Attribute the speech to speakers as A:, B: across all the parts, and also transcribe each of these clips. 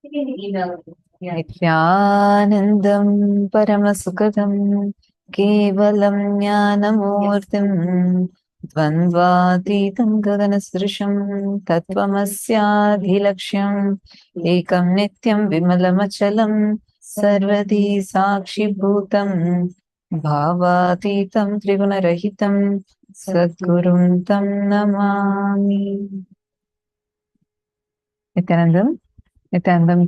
A: Nithyanandam Paramasukadam Kevalam Jnanamurtim Dvandvatitam Gaganasrisham Tattvamasyaadhilaksham Ekam Nityam Vimalamachalam Sarvadi Sakshi Bhutam Bhavatitam Trigunarahitam Sadgurum Tam Namami. Nithyanandam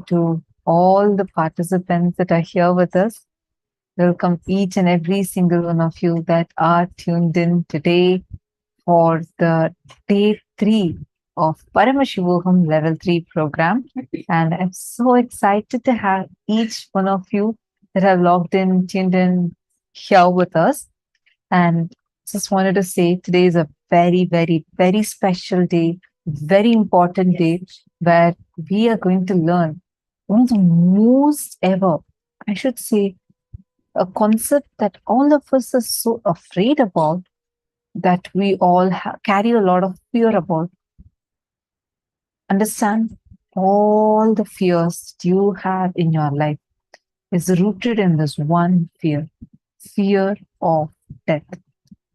A: to all the participants that are here with us. Welcome each and every single one of you that are tuned in today for the day 3 of Paramashivoham Level 3 program. And I'm so excited to have each one of you that have logged in, tuned in here with us. And just wanted to say today is a very, very, very special day, very important day where we are going to learn one of the most ever, I should say, a concept that all of us are so afraid about, that we all carry a lot of fear about. Understand all the fears that you have in your life is rooted in this one fear, fear of death.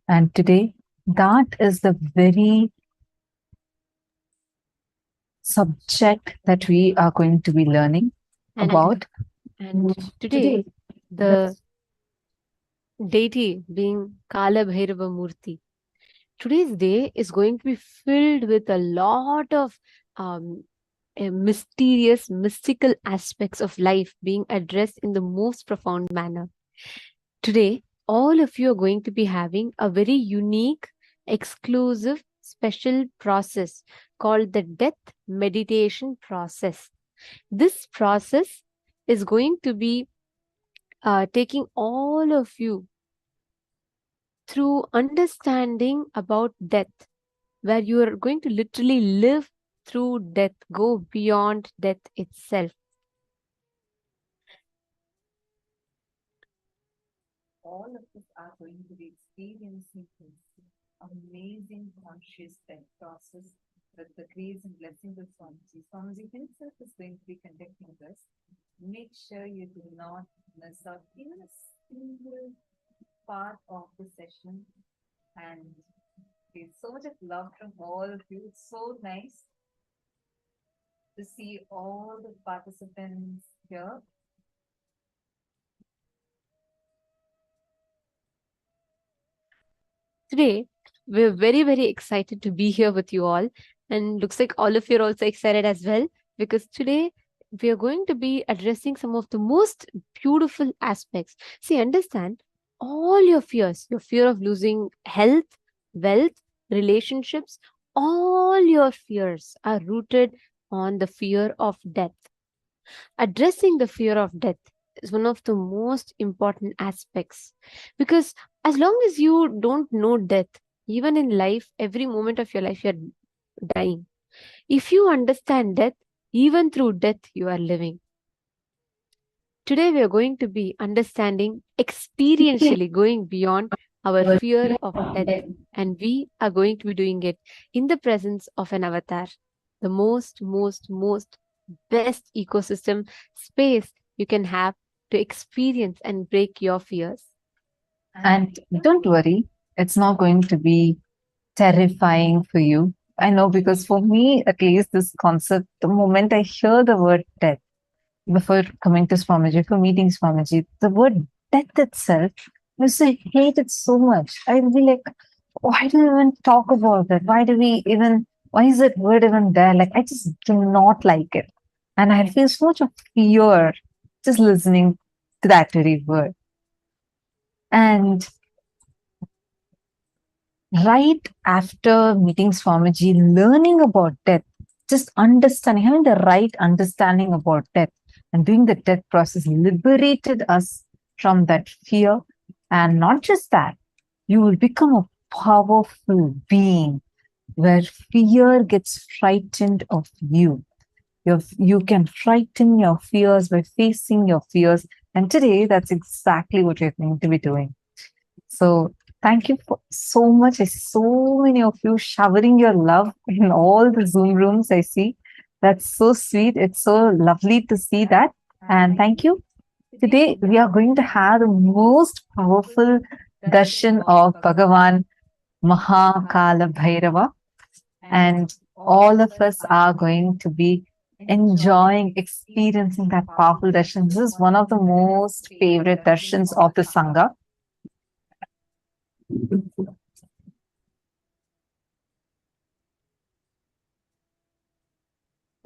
A: And today, that is the very subject that we are going to be learning about.
B: And today, the deity being Kalabhairava Murti. Today's day is going to be filled with a lot of mysterious, mystical aspects of life being addressed in the most profound manner. Today, all of you are going to be having a very unique, exclusive, special process called the death meditation process. This process is going to be taking all of you through understanding about death, where you are going to literally live through death, go beyond death itself.
A: All of us are going to be experiencing this amazing conscious death process with the grace and blessings of Swamiji. Swamiji himself is going to be conducting this. Make sure you do not miss out even a single part of the session. And there's so much of love from all of you. It's so nice to see all the participants here.
B: Today, we're very, very excited to be here with you all. And looks like all of you are also excited as well, because today we are going to be addressing some of the most beautiful aspects. See, understand all your fear of losing health, wealth, relationships, all your fears are rooted on the fear of death. Addressing the fear of death is one of the most important aspects, because as long as you don't know death, even in life, every moment of your life, you're dying. If you understand death, even through death, you are living. Today, we are going to be understanding experientially, going beyond our fear of death, and we are going to be doing it in the presence of an avatar, the most best ecosystem space you can have to experience and break your fears.
A: And don't worry, it's not going to be terrifying for you. I know, because for me, at least, this concept, the moment I hear the word death, before coming to Swamiji, for meeting Swamiji, the word death itself, I used to hate it so much. I'd be like, why do we even talk about that? Why is that word even there? Like, I just do not like it. And I feel so much of fear just listening to that very word. And right after meeting Swamiji, learning about death, just understanding, having the right understanding about death and doing the death process liberated us from that fear. And not just that, you will become a powerful being where fear gets frightened of you. You can frighten your fears by facing your fears. And today, that's exactly what you're going to be doing. So thank you so much. I see so many of you showering your love in all the Zoom rooms I see. That's so sweet. It's so lovely to see that. And thank you. Today, we are going to have the most powerful darshan of Bhagavan Mahar Kālabhairava. And all of us are going to be enjoying, experiencing that powerful darshan. This is one of the most favorite darshans of the Sangha.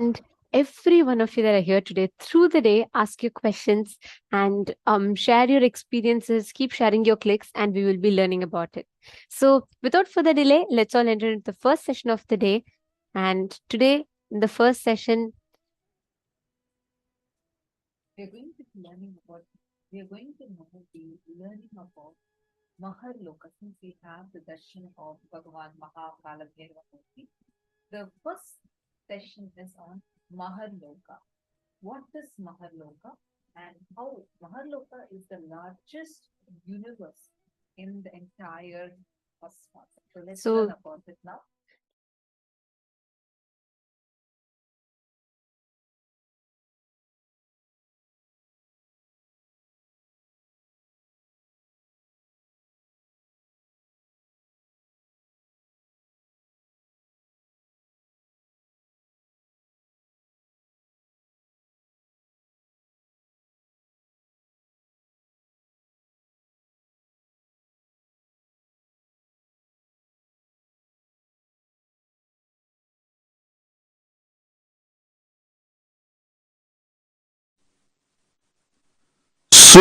B: And every one of you that are here today, through the day, ask your questions and share your experiences, keep sharing your clicks, and we will be learning about it. So without further delay, let's all enter into the first session of the day. And today, in the first session,
A: we are going to be learning about Mahar Loka, since we have the darshan of Bhagavan Mahar Kālabhairava. The first session is on Mahar Loka. What is Mahar Loka and how Mahar Loka is the largest universe in the entire cosmos. So let's learn about it now.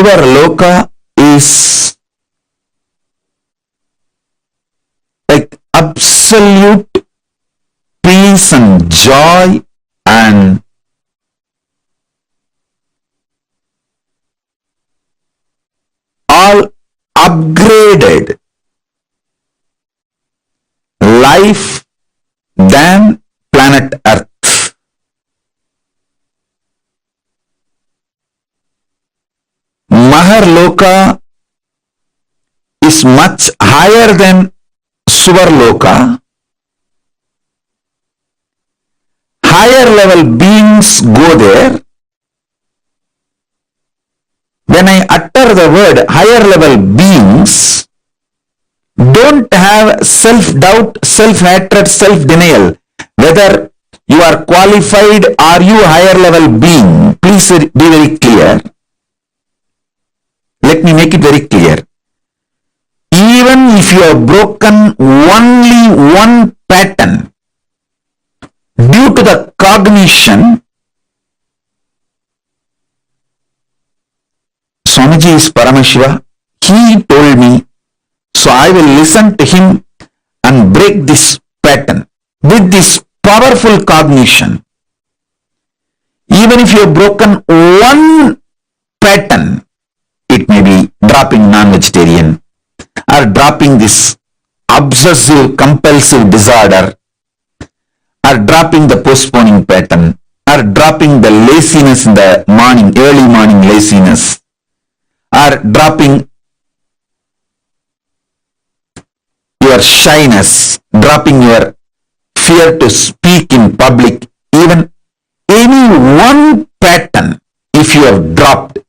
C: Mahar Loka is like absolute peace and joy and all upgraded life than planet Earth. Mahar Loka is much higher than Suvar Loka. Higher level beings go there. When I utter the word higher level beings, don't have self-doubt, self-hatred, self-denial. Whether you are qualified, are you higher level being? Please be very clear. Let me make it very clear. Even if you have broken only one pattern due to the cognition, Swamiji is Paramashiva. He told me, so I will listen to him and break this pattern with this powerful cognition. Even if you have broken one pattern, it may be dropping non-vegetarian or dropping this obsessive compulsive disorder or dropping the postponing pattern or dropping the laziness in the morning, early morning laziness, or dropping your shyness, dropping your fear to speak in public, even any one pattern, if you have dropped,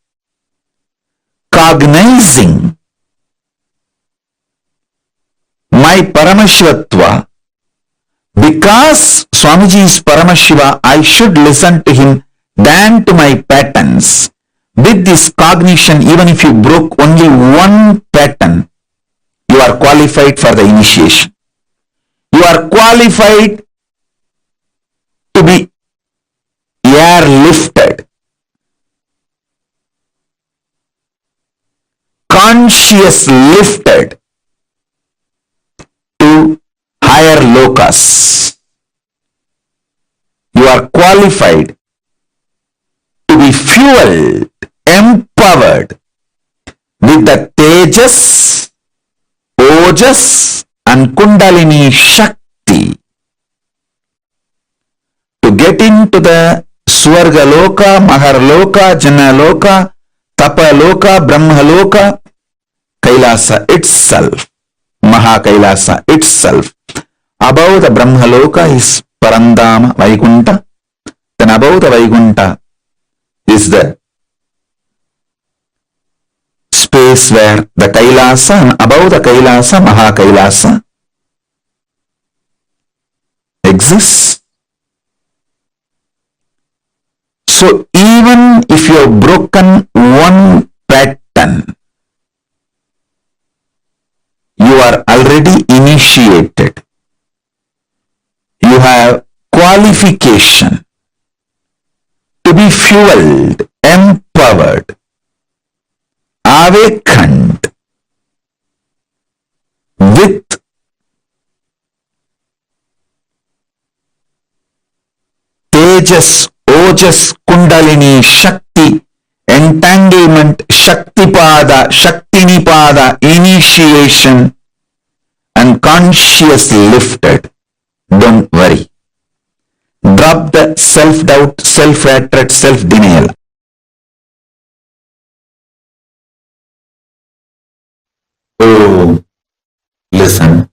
C: cognizing my Paramashivatva, because Swamiji is Paramashiva, I should listen to him than to my patterns. With this cognition, even if you broke only one pattern, you are qualified for the initiation. You are qualified to be airlifted, conscious lifted to higher lokas. You are qualified to be fueled, empowered with the Tejas, Ojas and Kundalini Shakti to get into the Swarga Loka, Mahar Loka, Jana Loka, Tapa Loka, Brahma Loka, Kailasa itself, Maha Kailasa itself. Above the Brahma Loka is Parandama, Vaikunta, then above the Vaikuntha is the space where the Kailasa, and above the Kailasa, Mahar Kailasa exists. So even if you have broken one pattern, you are already initiated. You have qualification to be fueled, empowered, awakened with Tejas, Ojas, Kundalini, Shakti, entanglement, Shaktipada, Shaktinipada, initiation, and conscious lifted. Don't worry. Drop the self-doubt, self-hatred, self-denial. Oh, listen.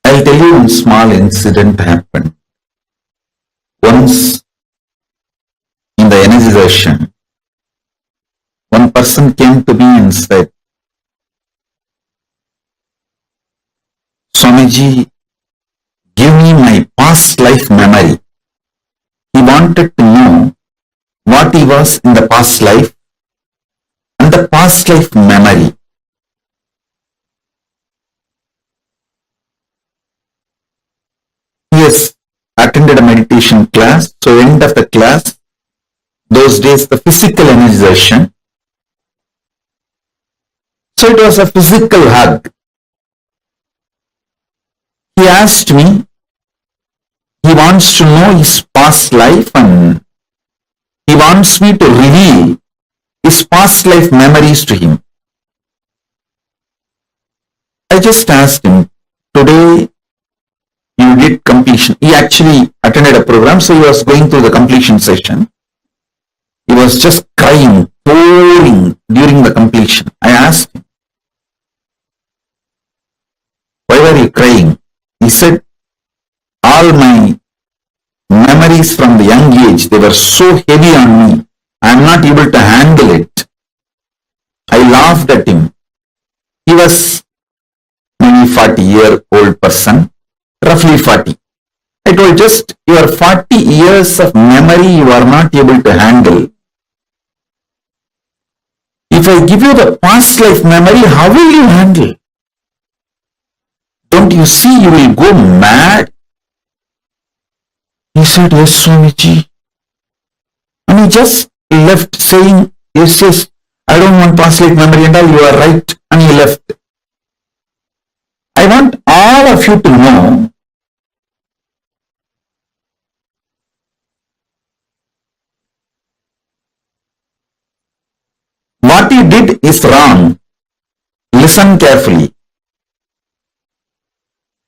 C: I'll tell you one small incident happened. Once in the energization, one person came to me and said, Swamiji, give me my past life memory. He wanted to know what he was in the past life and the past life memory. He has attended a meditation class, so end of the class, those days the physical energization. So it was a physical hug. He asked me, he wants to know his past life and he wants me to reveal his past life memories to him. I just asked him, today you did completion. He actually attended a program, so he was going through the completion session. He was just crying, pouring during the completion. I asked him, why were you crying? He said, all my memories from the young age, they were so heavy on me. I am not able to handle it. I laughed at him. He was maybe 40-year-old person, roughly 40. I told, just your 40 years of memory you are not able to handle. If I give you the past life memory, how will you handle? Don't you see you will go mad? He said, yes, Swamiji. And he just left saying, yes, I don't want past life memory and all, you are right. And he left. I want all of you to know what he did is wrong. Listen carefully.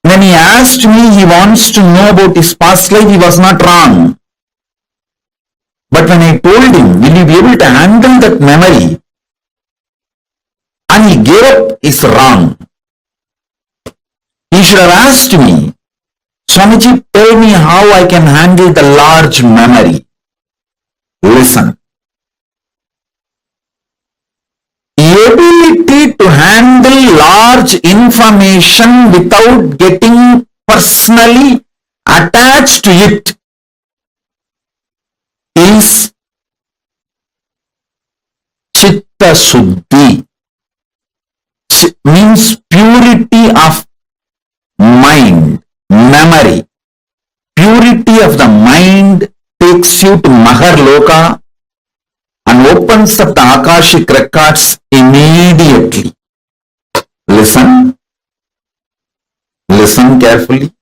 C: When he asked me, he wants to know about his past life, he was not wrong. But when I told him, will you be able to handle that memory? And he gave up, is wrong. He should have asked me, Swamiji, tell me how I can handle the large memory. Listen. Ability to handle large information without getting personally attached to it is Chitta Suddhi. Means purity of mind, memory. Purity of the mind takes you to Mahar Loka and opens up the Akashic Records immediately. Listen. Listen carefully.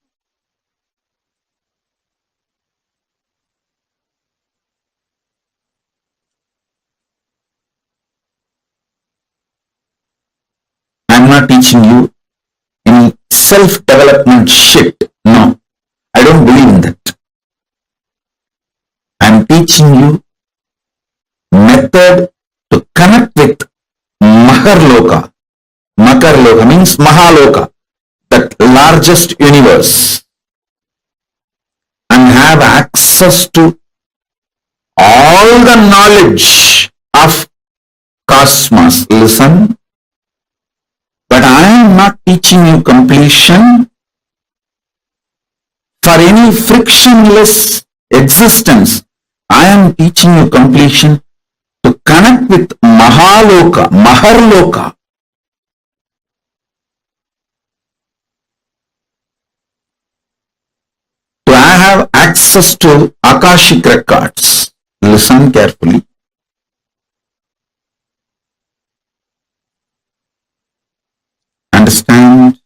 C: I am not teaching you any self-development shit. No, I don't believe in that. I am teaching you method to connect with Mahar Loka. Mahar Loka means Mahaloka, the that largest universe and have access to all the knowledge of cosmos. Listen, but I am not teaching you completion for any frictionless existence. I am teaching you completion to connect with Mahar Loka, Mahar Loka. To have access to Akashic Records. Listen carefully. Understand?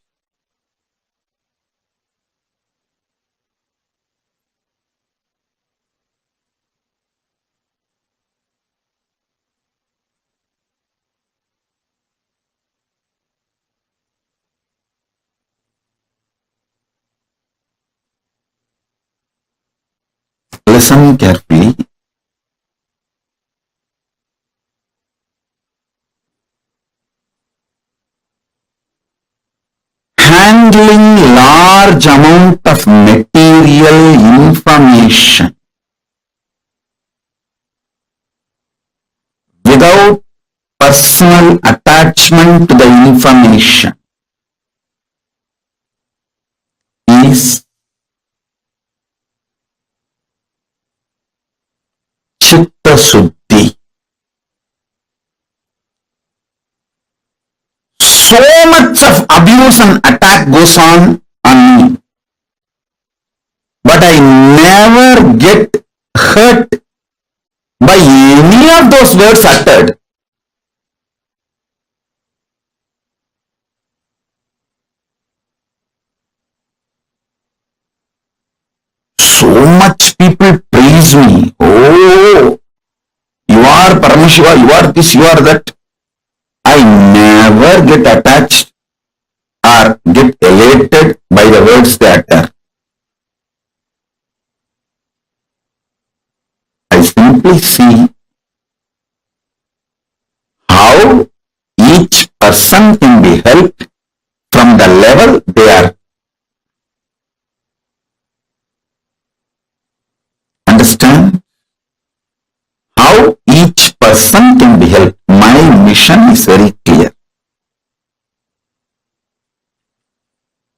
C: Listen carefully. Handling large amount of material information without personal attachment to the information is Chitta Suddhi. So much of abuse and attack goes on me, but I never get hurt by any of those words uttered. So much people praise me. Oh, you are Paramashiva, you are this, you are that. I never get attached or get elated by the words they utter. I simply see how each person can be helped from the level they are. Understand? How each person can be helped. My mission is very clear.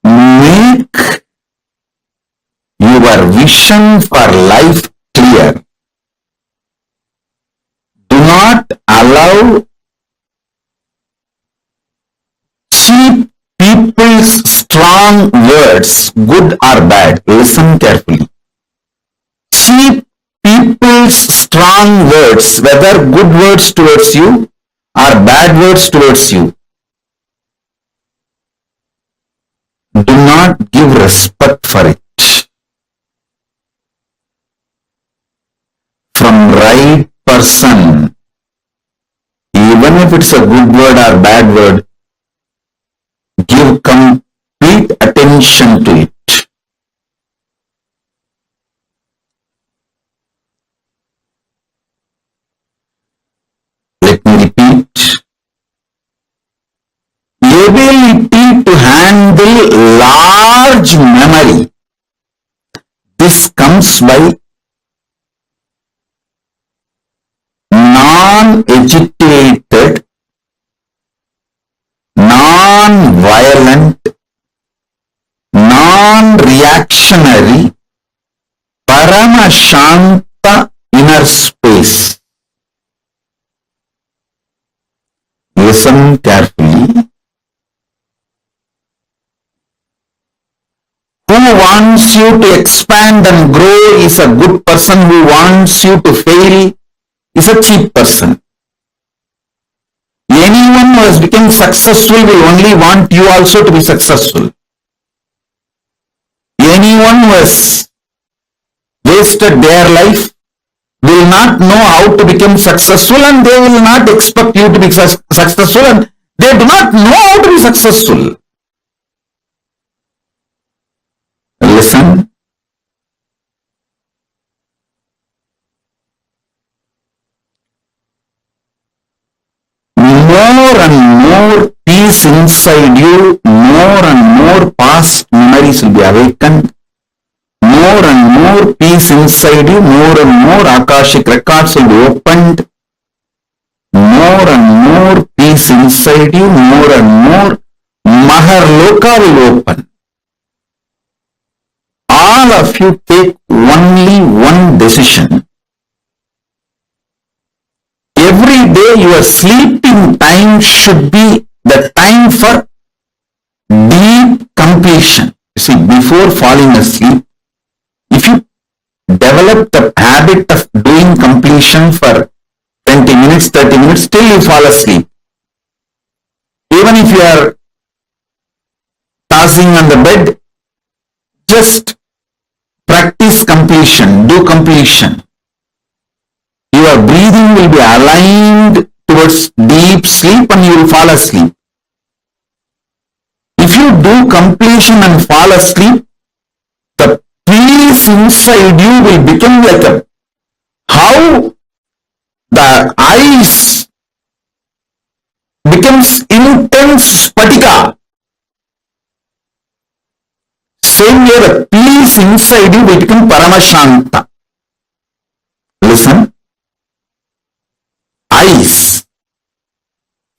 C: Make your vision for life clear. Do not allow cheap people's strong words, good or bad. Listen carefully. Cheap people's strong words, whether good words towards you or bad words towards you, do not give respect for it. From right person, even if it's a good word or bad word, give complete attention to it. Let me repeat. Ability to handle large memory. This comes by non-agitated, non-violent, non-reactionary, Paramashanta inner space. Listen carefully. Who wants you to expand and grow is a good person. Who wants you to fail is a cheap person. Anyone who has become successful will only want you also to be successful. Anyone who has wasted their life will not know how to become successful, and they will not expect you to be successful, and they do not know how to be successful. Listen. More and more peace inside you, more and more past memories will be awakened. More and more peace inside you, more and more Akashic records will be opened. More and more peace inside you, more and more Mahar Loka will open. All of you take only one decision. Every day your sleeping time should be the time for deep completion. You see, before falling asleep, if you develop the habit of doing completion for 20 minutes, 30 minutes, till you fall asleep. Even if you are tossing on the bed, just practice completion, do completion. Your breathing will be aligned towards deep sleep and you will fall asleep. If you do completion and fall asleep, the peace inside you will become like a, how the ice becomes intense spatika. Same way the peace inside you will become Paramashanta. Listen. Ice.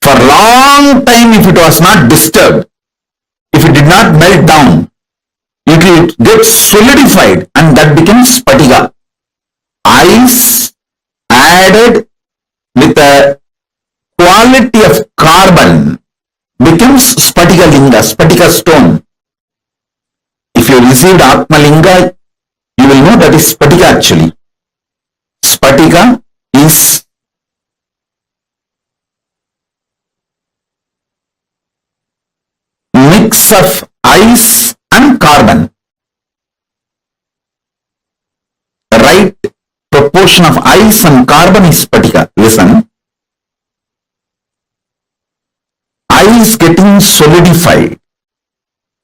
C: For a long time, if it was not disturbed, if it did not melt down, it will get solidified and that becomes spatika. Ice added with a quality of carbon becomes spatika linga, spatika stone. If you received Atma Linga, you will know that is spatika actually. Spatika is mix of ice and carbon. The right proportion of ice and carbon is spatika. Listen. Ice getting solidified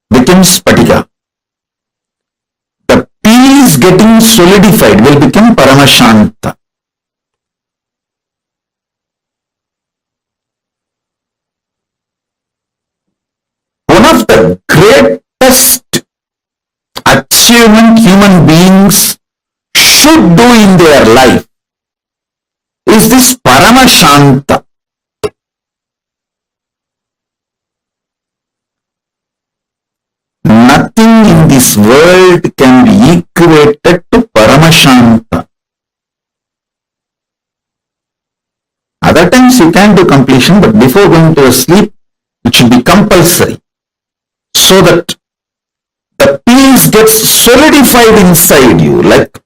C: becomes spatika. The peace getting solidified will become Paramashanta. One of the greatest achievement human beings should do in their life is this Paramashanta. Nothing in this world can be equated to Paramashanta. Other times you can do completion, but before going to sleep, it should be compulsory. So that the peace gets solidified inside you, like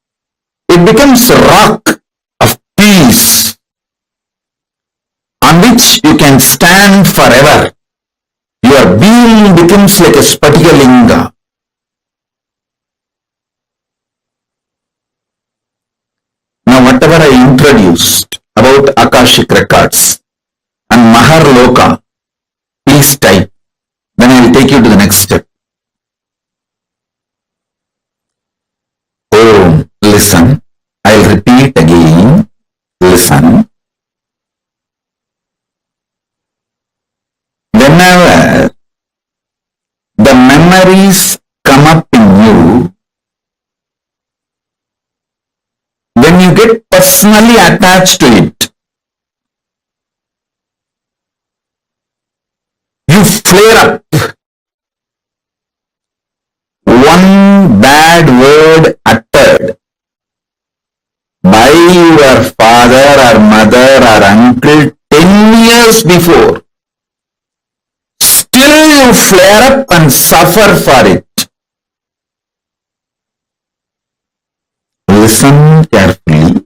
C: it becomes a rock of peace on which you can stand forever. Your being becomes like a spatika linga. Now whatever I introduced about Akashic Records and Mahar Loka, please type. Then I will take you to the next step. Oh, listen. I will repeat again. Listen. Whenever the memories come up in you, when you get personally attached to it, you flare up. One bad word uttered by your father or mother or uncle 10 years before, still you flare up and suffer for it. Listen carefully.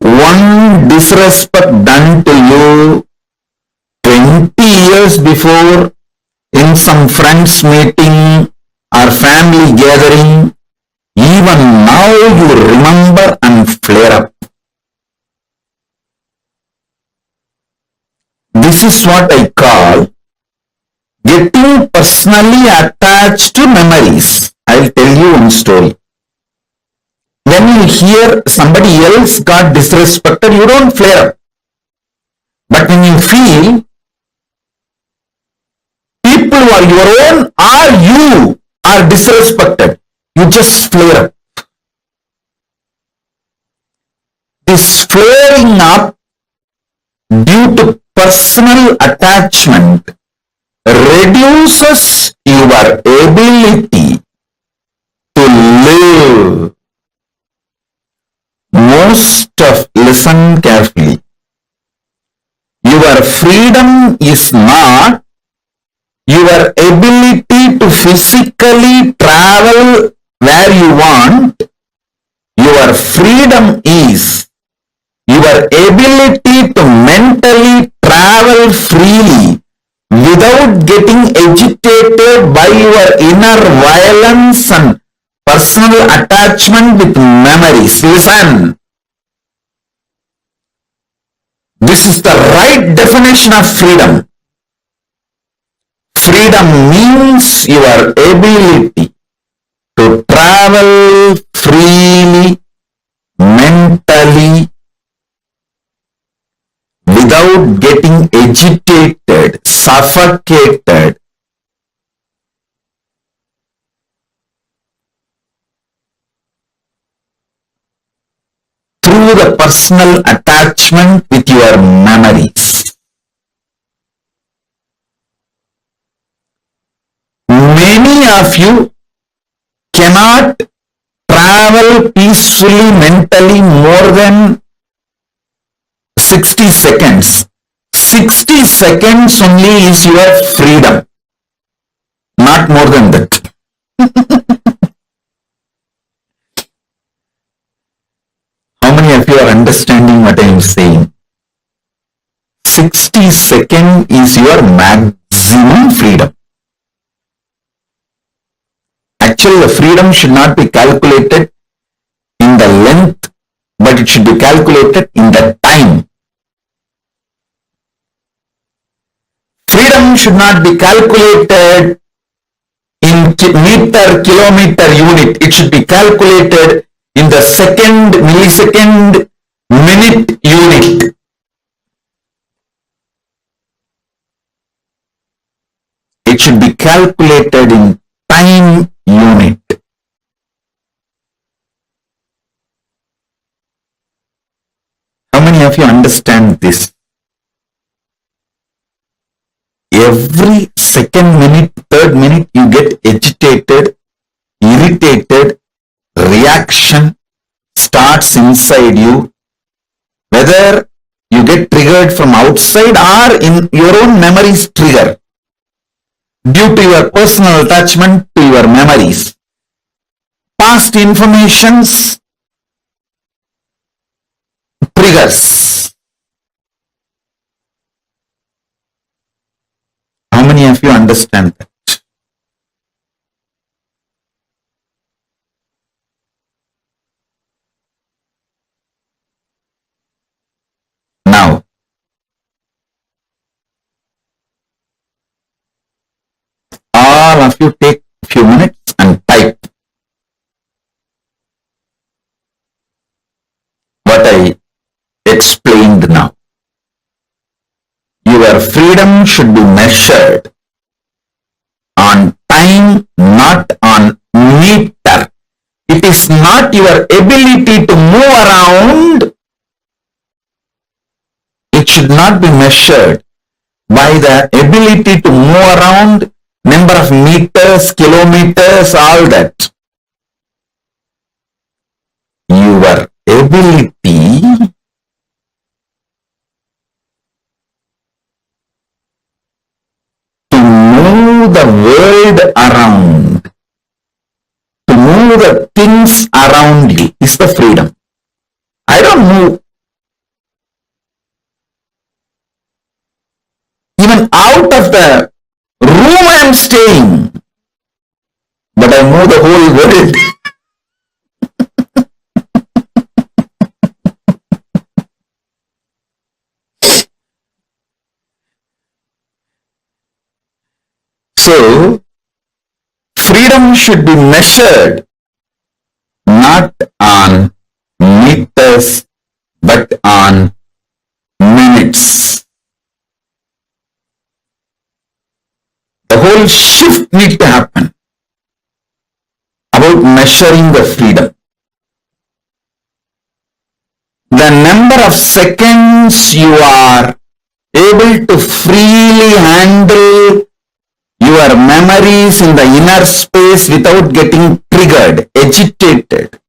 C: One disrespect done to you 20 years before in some friends meeting or family gathering, even now you remember and flare up. This is what I call getting personally attached to memories. I'll tell you one story. When you hear somebody else got disrespected, you don't flare up. But when you feel or your own or you are disrespected, you just flare up. This flaring up due to personal attachment reduces your ability to live. Listen carefully. Your freedom is not your ability to physically travel where you want. Your freedom is your ability to mentally travel freely without getting agitated by your inner violence and personal attachment with memories. Listen. This is the right definition of freedom. Freedom means your ability to travel freely, mentally, without getting agitated, suffocated, through the personal attachment with your memories. Many of you cannot travel peacefully mentally more than 60 seconds. 60 seconds only is your freedom, not more than that. How many of you are understanding what I am saying? 60 seconds is your maximum freedom. Actually, the freedom should not be calculated in the length, but it should be calculated in the time. Freedom should not be calculated in meter, kilometer, unit. It should be calculated in the second, millisecond, minute unit. It should be calculated in time unit. How many of you understand this? Every second, minute, third minute, you get agitated, irritated, reaction starts inside you, whether you get triggered from outside or in your own memories trigger due to your personal attachment to your memories. Past informations triggers. How many of you understand that? Now, all of you take a few minutes and type what I explained now. Your freedom should be measured on time, not on meter. It is not your ability to move around. It should not be measured by the ability to move around, number of meters, kilometers, all that. Your ability to move the world around, to move the things around you is the freedom. I don't move even out of the room I am staying, but I move the whole world. So, freedom should be measured not on meters, but on minutes. The whole shift need to happen about measuring the freedom. The number of seconds you are able to freely handle your memories in the inner space without getting triggered, agitated,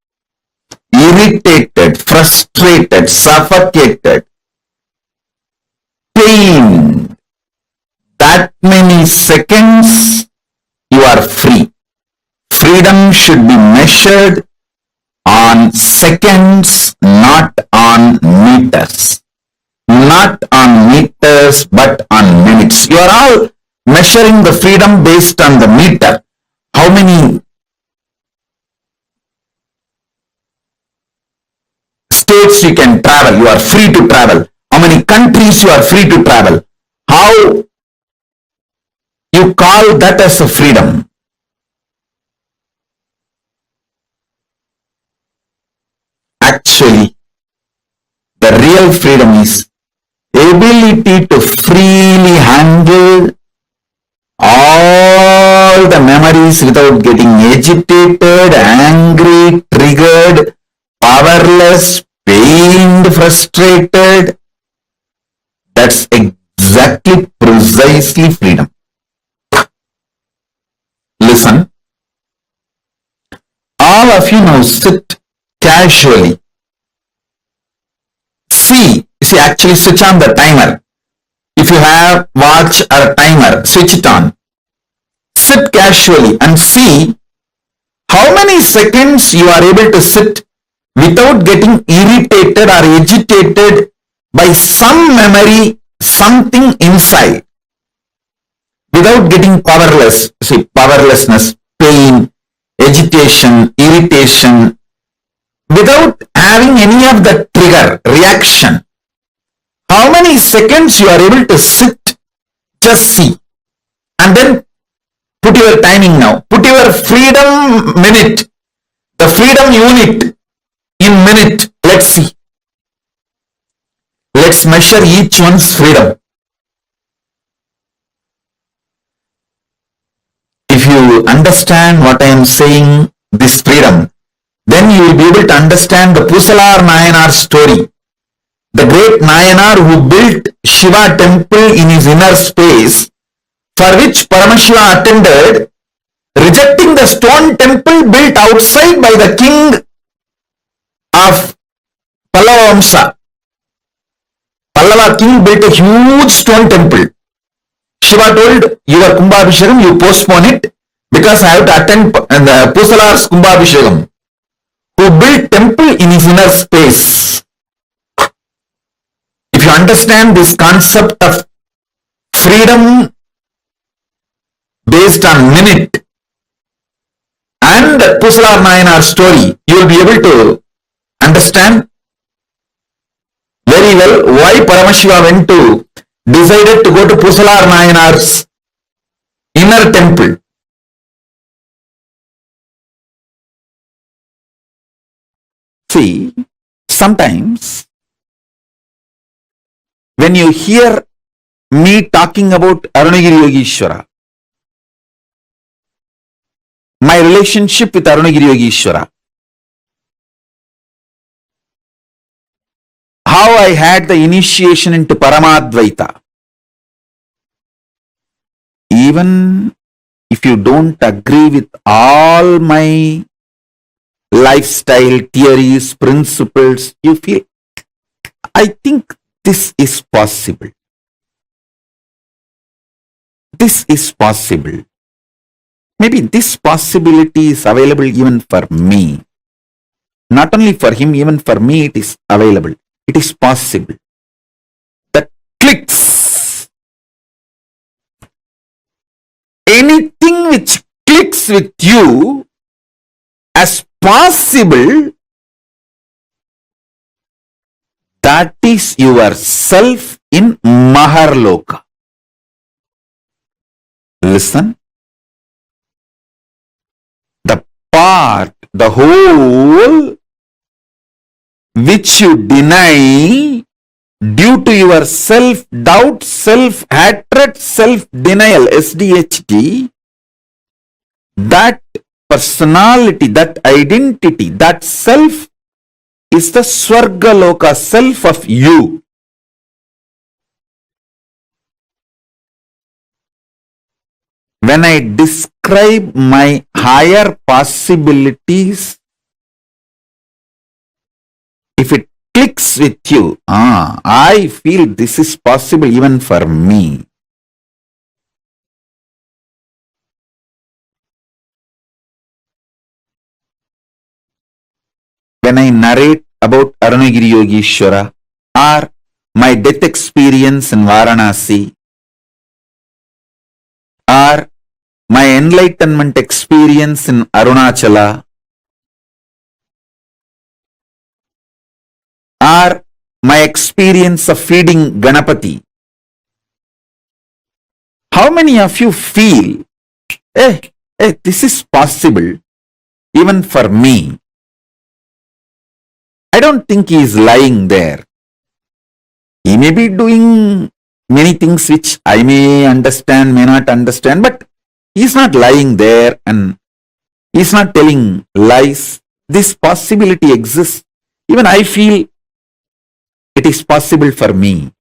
C: irritated, frustrated, suffocated, pained. That many seconds you are free. Freedom should be measured on seconds, not on meters. Not on meters, but on minutes. You are all measuring the freedom based on the meter. How many states you can travel, you are free to travel. How many countries you are free to travel. How you call that as a freedom. Actually, the real freedom is ability to freely handle all the memories without getting agitated, angry, triggered, powerless, pained, frustrated. That's exactly, precisely freedom. Listen. All of you now sit casually. See, actually switch on the timer. If you have watch or timer, switch it on. Sit casually and see how many seconds you are able to sit without getting irritated or agitated by some memory, something inside. Without getting powerless, powerlessness, pain, agitation, irritation, without having any of the trigger, reaction. How many seconds you are able to sit, just see. And then put your timing now. Put your freedom minute, the freedom unit in minute. Let's see. Let's measure each one's freedom. If you understand what I am saying, this freedom, then you will be able to understand the Pusalar Nayanar story. The great Nayanar who built Shiva temple in his inner space, for which Paramashiva attended, rejecting the stone temple built outside by the king of Pallavamsa. Pallava king built a huge stone temple. Shiva told, your Kumbhabhishekam, you postpone it because I have to attend the Pusalar's Kumbhabhishekam, who built temple in his inner space. If you understand this concept of freedom based on minute and Pusalar Nayanar story, you will be able to understand very well why Paramashiva decided to go to Pusalar Nayanar's inner temple. See, sometimes when you hear me talking about Arunagiri Yogeshwara, my relationship with Arunagiri Yogeshwara, how I had the initiation into Paramadvaita, even if you don't agree with all my lifestyle theories, principles, you feel, I think this is possible. This is possible. Maybe this possibility is available even for me. Not only for him, even for me it is available. It is possible. That clicks. Anything which clicks with you as possible, that is yourself in Mahar Loka. Listen. The part, the whole which you deny due to your self-doubt, self-hatred, self-denial, SDHD, that personality, that identity, that self is the Swarga Loka, self of you. When I describe my higher possibilities, if it clicks with you, I feel this is possible even for me. When I narrate about Arunagiri Yogeshwara or my death experience in Varanasi or my enlightenment experience in Arunachala or my experience of feeding Ganapati, how many of you feel, this is possible even for me? I don't think he is lying there. He may be doing many things which I may understand, may not understand, but he is not lying there and he is not telling lies. This possibility exists. Even I feel it is possible for me.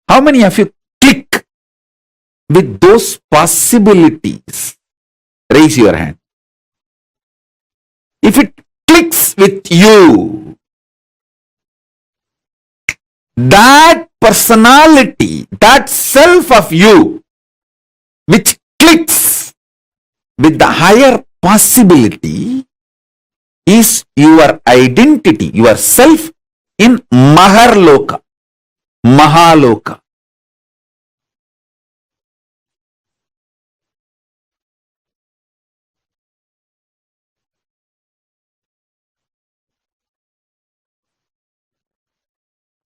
C: How many of you click with those possibilities? Raise your hand. If it clicks with you, that personality, that self of you, which clicks with the higher possibility, is your identity, your self in Mahar Loka, Mahaloka.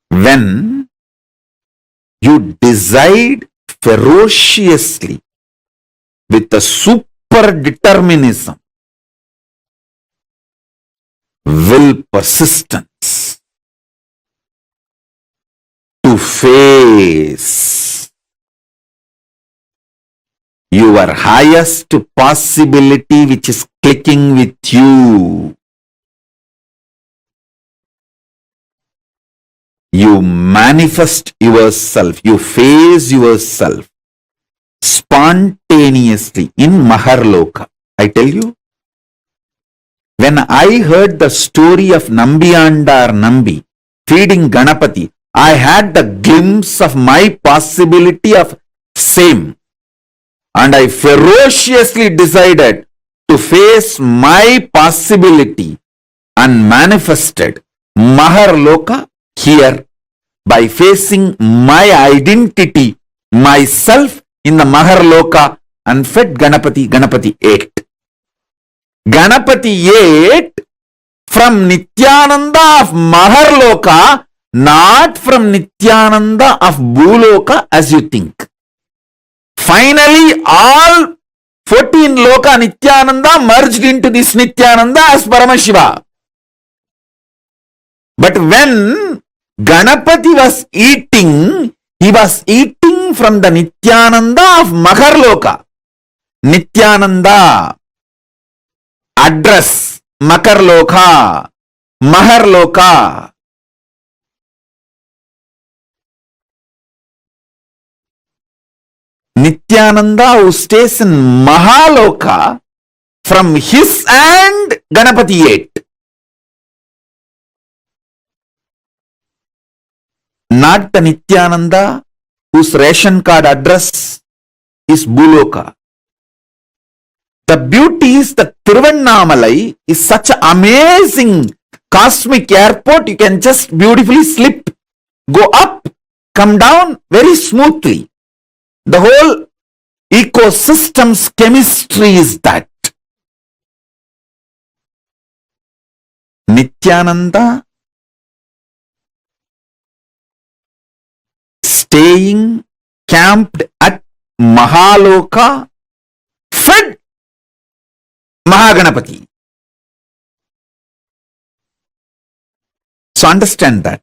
C: When you decide ferociously with a super determinism, will, persistence to face your highest possibility which is clicking with you, you manifest yourself, you face yourself spontaneously in Mahar Loka. I tell you, when I heard the story of Nambiyandar Nambi feeding Ganapati, I had the glimpse of my possibility of same, and I ferociously decided to face my possibility and manifested Mahar Loka here by facing my identity, myself in the Mahar Loka, and fed Ganapati. Ganapati ate. Ganapati ate from Nithyananda of Mahar Loka, not from Nithyananda of Bhuloka as you think. Finally, all 14 Loka Nithyananda merged into this Nithyananda as Paramashiva. But when Ganapati was eating, he was eating from the Nithyananda of Mahar Loka. Nithyananda, address, Makar Loka, Mahar Loka. Nithyananda who stays in Mahaloka, from his hand Ganapati ate. Not the Nithyananda whose ration card address is Bhuloka. The beauty is that Tiruvannamalai is such an amazing cosmic airport. You can just beautifully slip, go up, come down very smoothly. The whole ecosystem's chemistry is that. Nithyananda staying camped at Mahaloka, fed Mahaganapati. So understand that.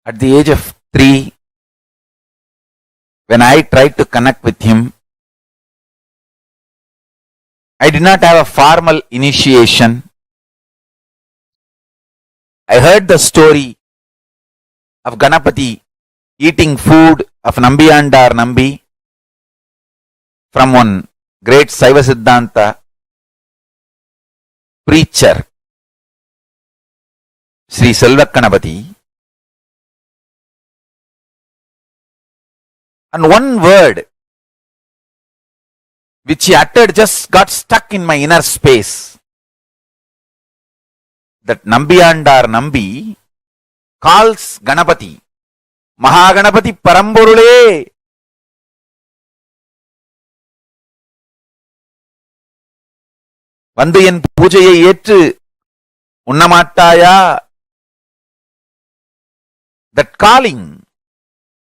C: At the age of 3, when I tried to connect with him, I did not have a formal initiation. I heard the story of Ganapati eating food of Nambiyandar Nambi from one great Saiva Siddhanta preacher, Sri Selvakanapati. And one word which he uttered just got stuck in my inner space. That Nambiyandar Nambi calls Ganapati, Mahaganapati Paramborule. வந்து என் பூஜையை ஏற்று உண்ணமாட்டாயா? That calling,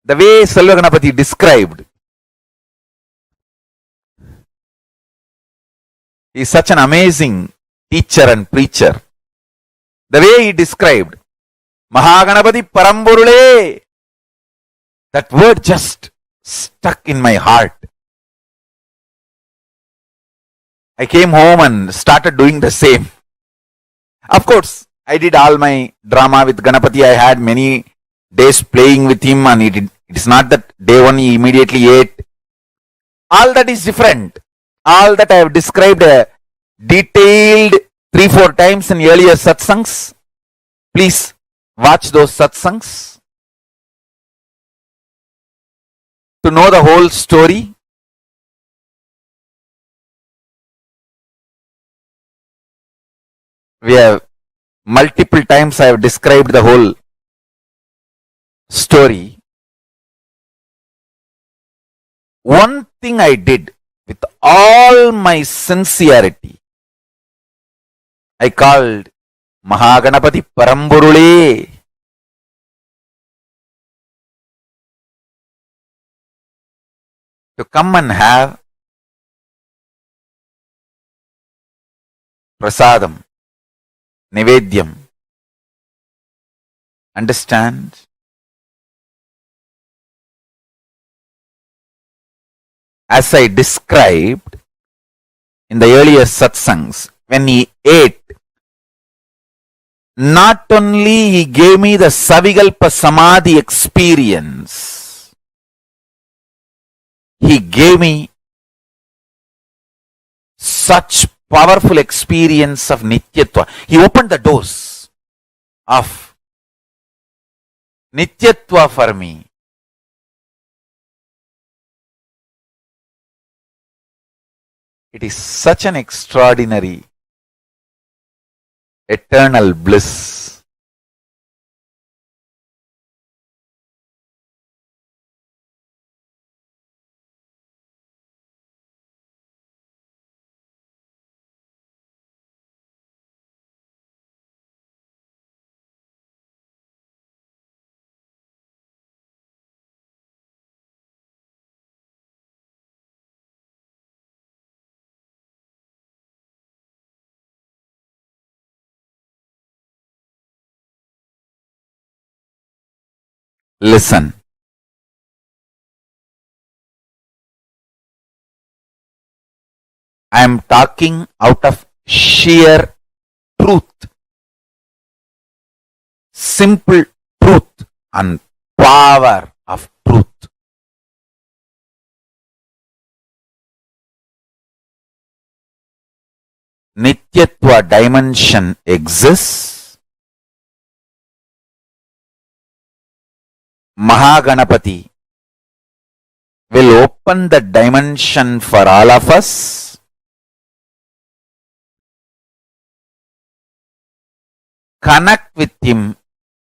C: the way Selvaganapati described, he is such an amazing teacher and preacher. The way he described, Mahaganapati Paramborule, that word just stuck in my heart. I came home and started doing the same. Of course, I did all my drama with Ganapati. I had many days playing with him, and it is not that day one he immediately ate. All that is different. All that I have described detailed 3-4 times in earlier satsangs. Please watch those satsangs to know the whole story. We have multiple times I have described the whole story. One thing I did with all my sincerity, I called Mahaganapati Paramborule. To come and have prasadam, Nivedyam. Understand? As I described in the earlier satsangs, when he ate, not only he gave me the Savikalpa Samadhi experience, he gave me such powerful experience of Nityatva. He opened the doors of Nityatva for me. It is such an extraordinary, eternal bliss. Listen. I am talking out of sheer truth, simple truth and power of truth. Nityatva dimension exists. Mahaganapati will open the dimension for all of us. Connect with him,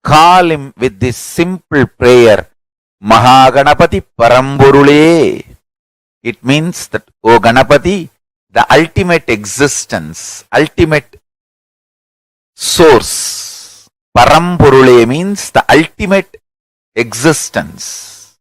C: call him with this simple prayer, Mahaganapati Paramborule. It means that, O Ganapati, the ultimate existence, ultimate source. Paramborule means the ultimate existence.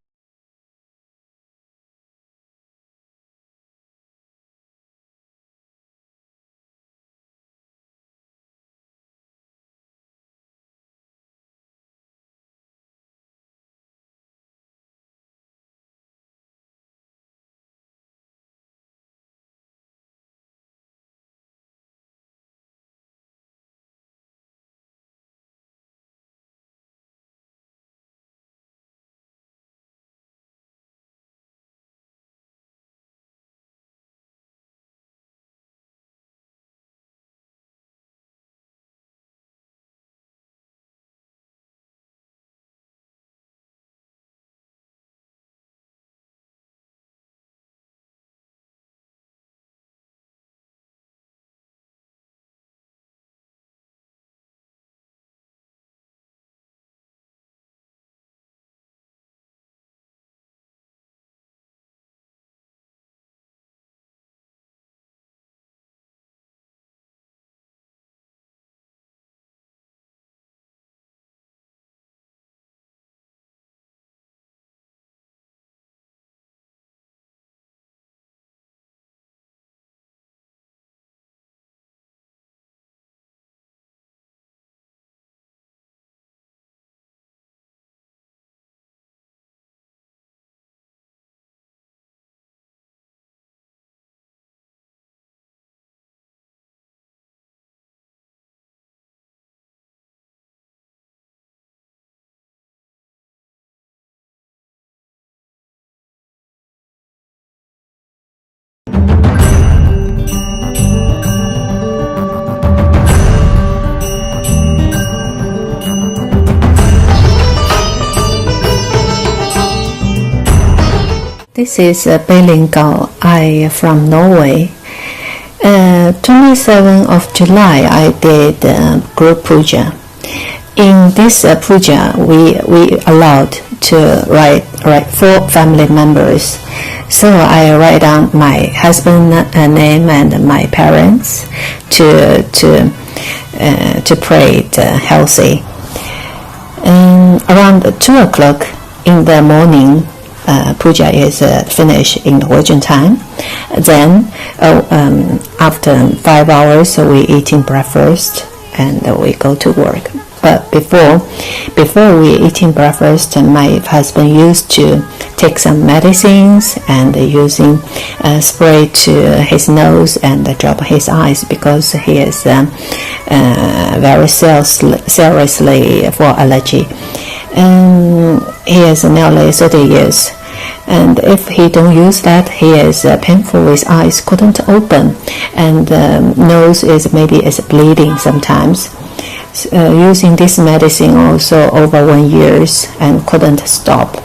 D: This is Belingal. I from Norway. 27th of July, I did group puja. In this puja, we allowed to write 4 family members. So I write down my husband name and my parents to pray it healthy. Around 2 o'clock in the morning, puja is finished in Norwegian time. Then after 5 hours, we eating breakfast and we go to work. But before we eating breakfast, my husband used to take some medicines and using spray to his nose and drop his eyes because he is very seriously for allergy. He is nearly 30 years. And if he don't use that, he is painful. His eyes couldn't open, and nose is bleeding sometimes. Using this medicine also over 1 year and couldn't stop.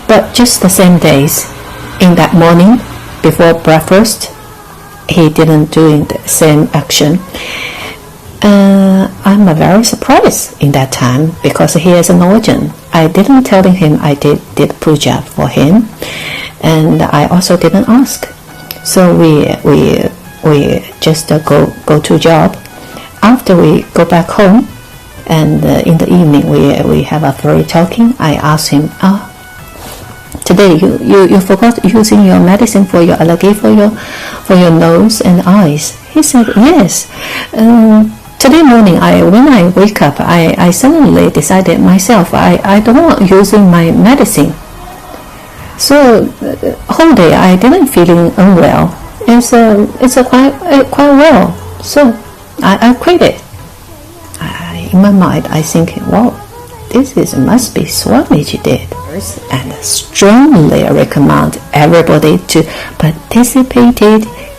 D: But just the same days, in that morning before breakfast, he didn't do the same action. I'm very surprised in that time because he is a Norwegian. I didn't tell him I did puja for him, and I also didn't ask. So we just go to job. After we go back home, and in the evening we have a free talking. I asked him, today you forgot using your medicine for your allergy for your nose and eyes. He said yes. Today morning, when I wake up, I suddenly decided myself I don't want using my medicine. So whole day I didn't feeling unwell. It's quite well. So I quit it. In my mind, I think, wow, this must be Swamiji did, and strongly recommend everybody to participate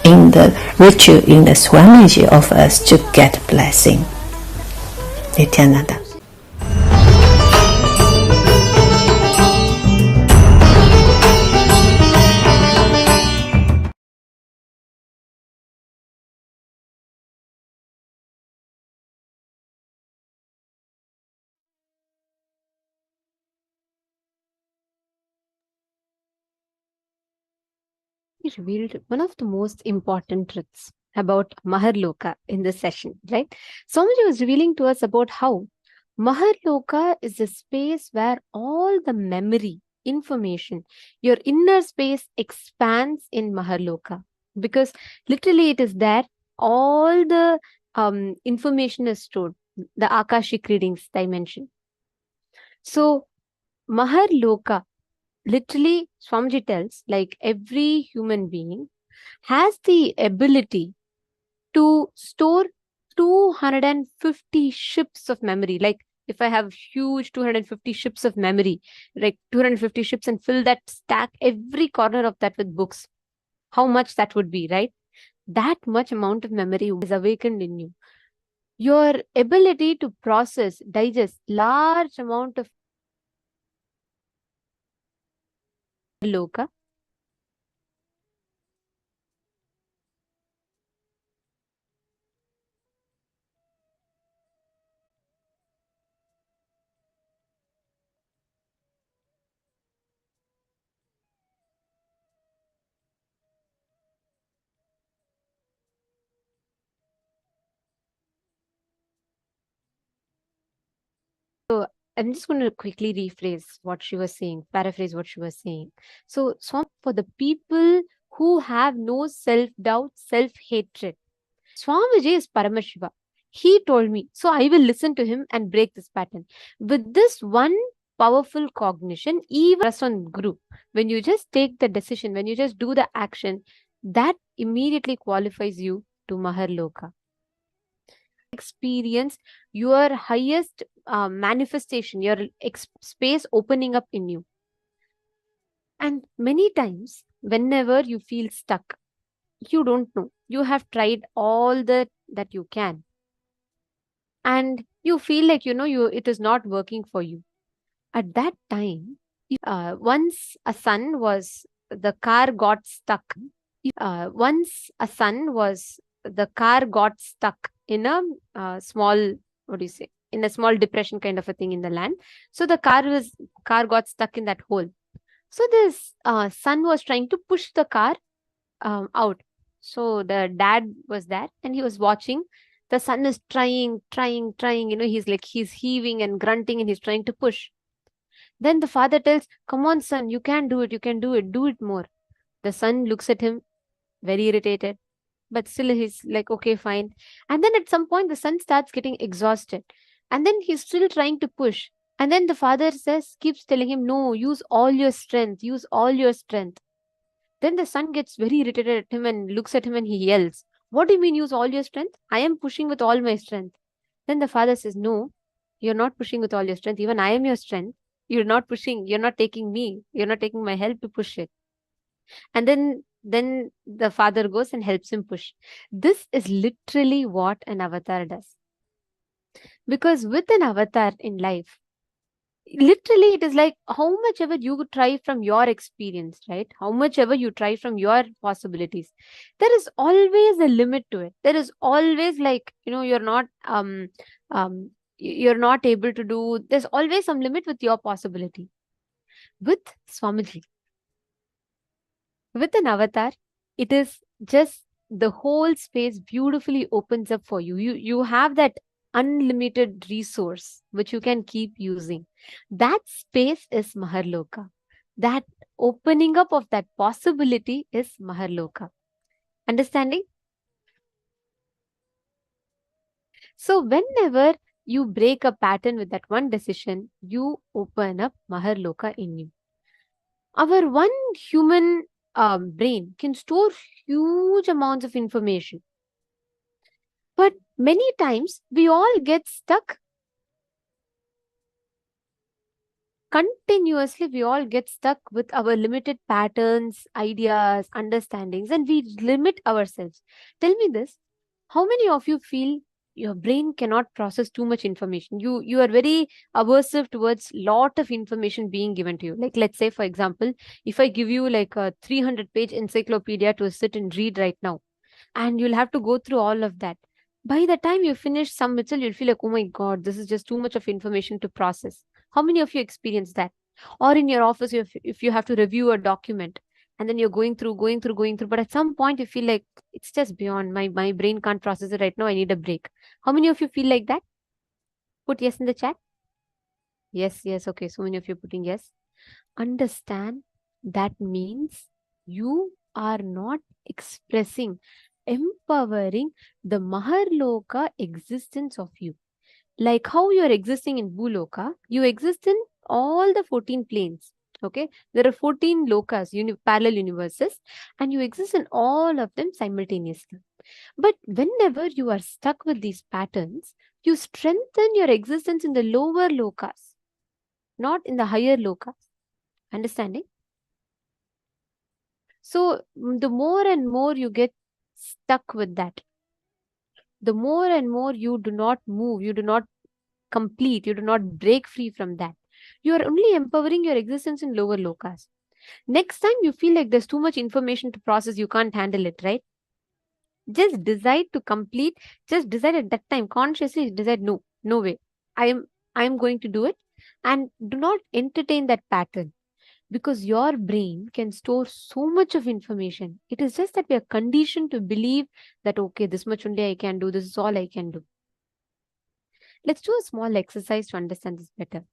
D: in the ritual in the Swamiji of us to get blessing. Nithyananda.
B: He revealed one of the most important truths about Mahar Loka in this session, right? Swamiji was revealing to us about how Mahar Loka is a space where all the memory, information, your inner space expands in Mahar Loka. Because literally it is there, all the information is stored, the Akashic readings dimension. So Mahar Loka, literally, Swamiji tells, like every human being has the ability to store 250 ships of memory. Like if I have huge 250 ships of memory, like 250 ships, and fill that, stack every corner of that with books, how much that would be, right? That much amount of memory is awakened in you. Your ability to process, digest large amount of Loka. So I'm just going to quickly rephrase what she was saying, paraphrase what she was saying. So, for the people who have no self-doubt, self-hatred, Swamiji is Paramashiva. He told me, so I will listen to him and break this pattern. With this one powerful cognition, even on group, when you just take the decision, when you just do the action, that immediately qualifies you to Mahar Loka. Experience your highest manifestation, your space opening up in you. And many times, whenever you feel stuck, you don't know, you have tried all that you can, and you feel like it is not working for you. At that time, once a son was the car got stuck. Once the car got stuck in a small, what do you say, in a small depression kind of a thing in the land. So the car got stuck in that hole. So this son was trying to push the car out. So the dad was there and he was watching. The son is trying, he's heaving and grunting and he's trying to push. Then the father tells, "Come on, son, you can do it, do it more." The son looks at him, very irritated, but still he's like, okay, fine. And then at some point, the son starts getting exhausted. And then he's still trying to push. And then the father keeps telling him, "No, use all your strength, use all your strength." Then the son gets very irritated at him and looks at him and he yells, "What do you mean use all your strength? I am pushing with all my strength." Then the father says, "No, you're not pushing with all your strength. Even I am your strength. You're not pushing. You're not taking me. You're not taking my help to push it." And then the father goes and helps him push. This is literally what an avatar does. Because with an avatar in life, literally it is like how much ever you try from your experience, right? How much ever you try from your possibilities, there is always a limit to it. There is always like, you're not you're not able to do, there's always some limit with your possibility. With Swamiji, with an avatar, it is just the whole space beautifully opens up for you. You have that unlimited resource which you can keep using. That space is Mahar Loka. That opening up of that possibility is Mahar Loka. Understanding? So whenever you break a pattern with that one decision, you open up Mahar Loka in you. Our one human brain can store huge amounts of information. But many times we all get stuck. Continuously, we all get stuck with our limited patterns, ideas, understandings, and we limit ourselves. Tell me this, how many of you feel your brain cannot process too much information? You are very aversive towards lot of information being given to you. Like, let's say, for example, if I give you like a 300-page encyclopedia to sit and read right now, and you'll have to go through all of that. By the time you finish some mitzvah, you'll feel like, oh my God, this is just too much of information to process. How many of you experience that? Or in your office, if you have to review a document and then you're going through, but at some point you feel like it's just beyond my brain can't process it right now. I need a break. How many of you feel like that? Put yes in the chat. Yes. Okay. So many of you putting yes. Understand that means you are not expressing, empowering the Mahar Loka existence of you. Like how you are existing in Bhuloka, you exist in all the 14 planes. Okay, there are 14 lokas, parallel universes, and you exist in all of them simultaneously. But whenever you are stuck with these patterns, you strengthen your existence in the lower lokas, not in the higher lokas. Understanding? So the more and more you get stuck with that, the more and more you do not move, you do not complete, you do not break free from that. You are only empowering your existence in lower lokas. Next time you feel like there's too much information to process, you can't handle it, right? Just decide to complete, just decide at that time, consciously decide, no way. I am going to do it, and do not entertain that pattern. Because your brain can store so much of information. It is just that we are conditioned to believe that, okay, this much only I can do, this is all I can do. Let's do a small exercise to understand this better.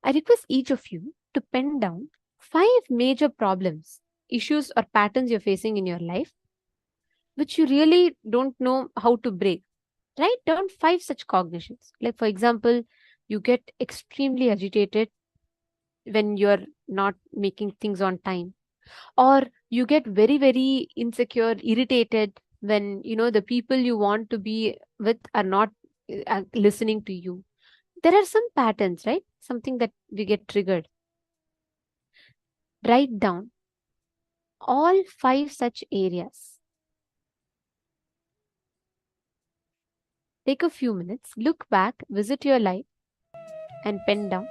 B: I request each of you to pen down 5 major problems, issues, or patterns you're facing in your life, which you really don't know how to break. Write down 5 such cognitions. Like, for example, you get extremely agitated when you're not making things on time, or you get very, very insecure, irritated when the people you want to be with are not listening to you. There are some patterns, right? Something that we get triggered. Write down all 5 such areas. Take a few minutes, look back, visit your life, and pen down.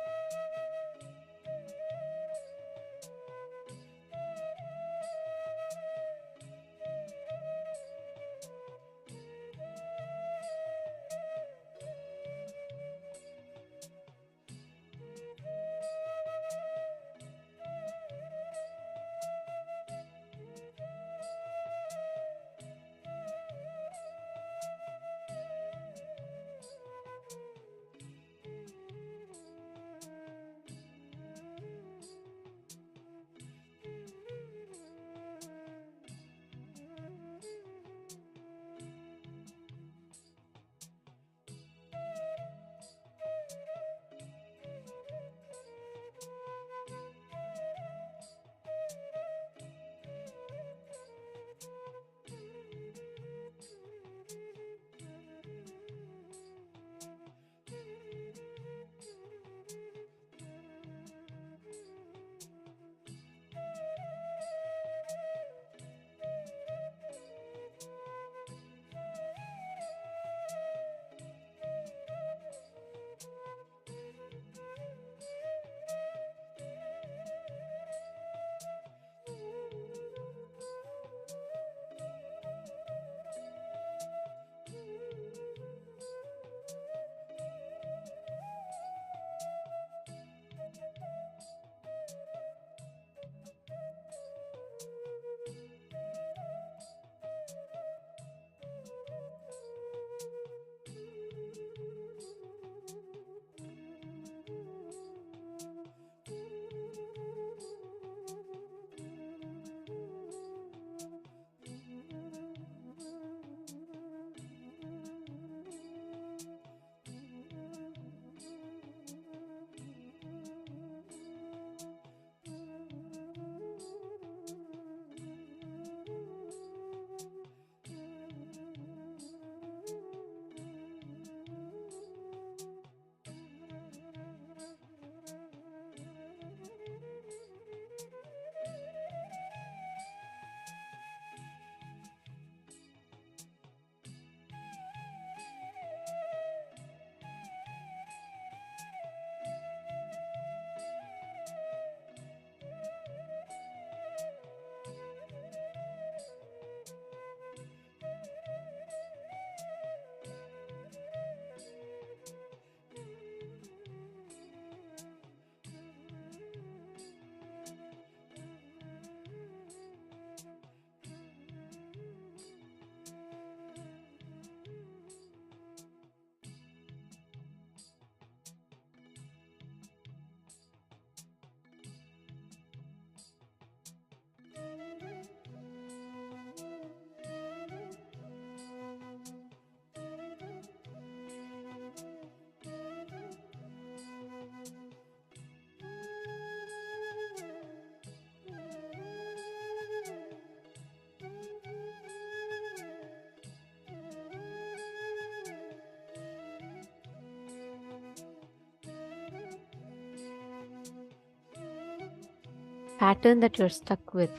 B: pattern that you're stuck with.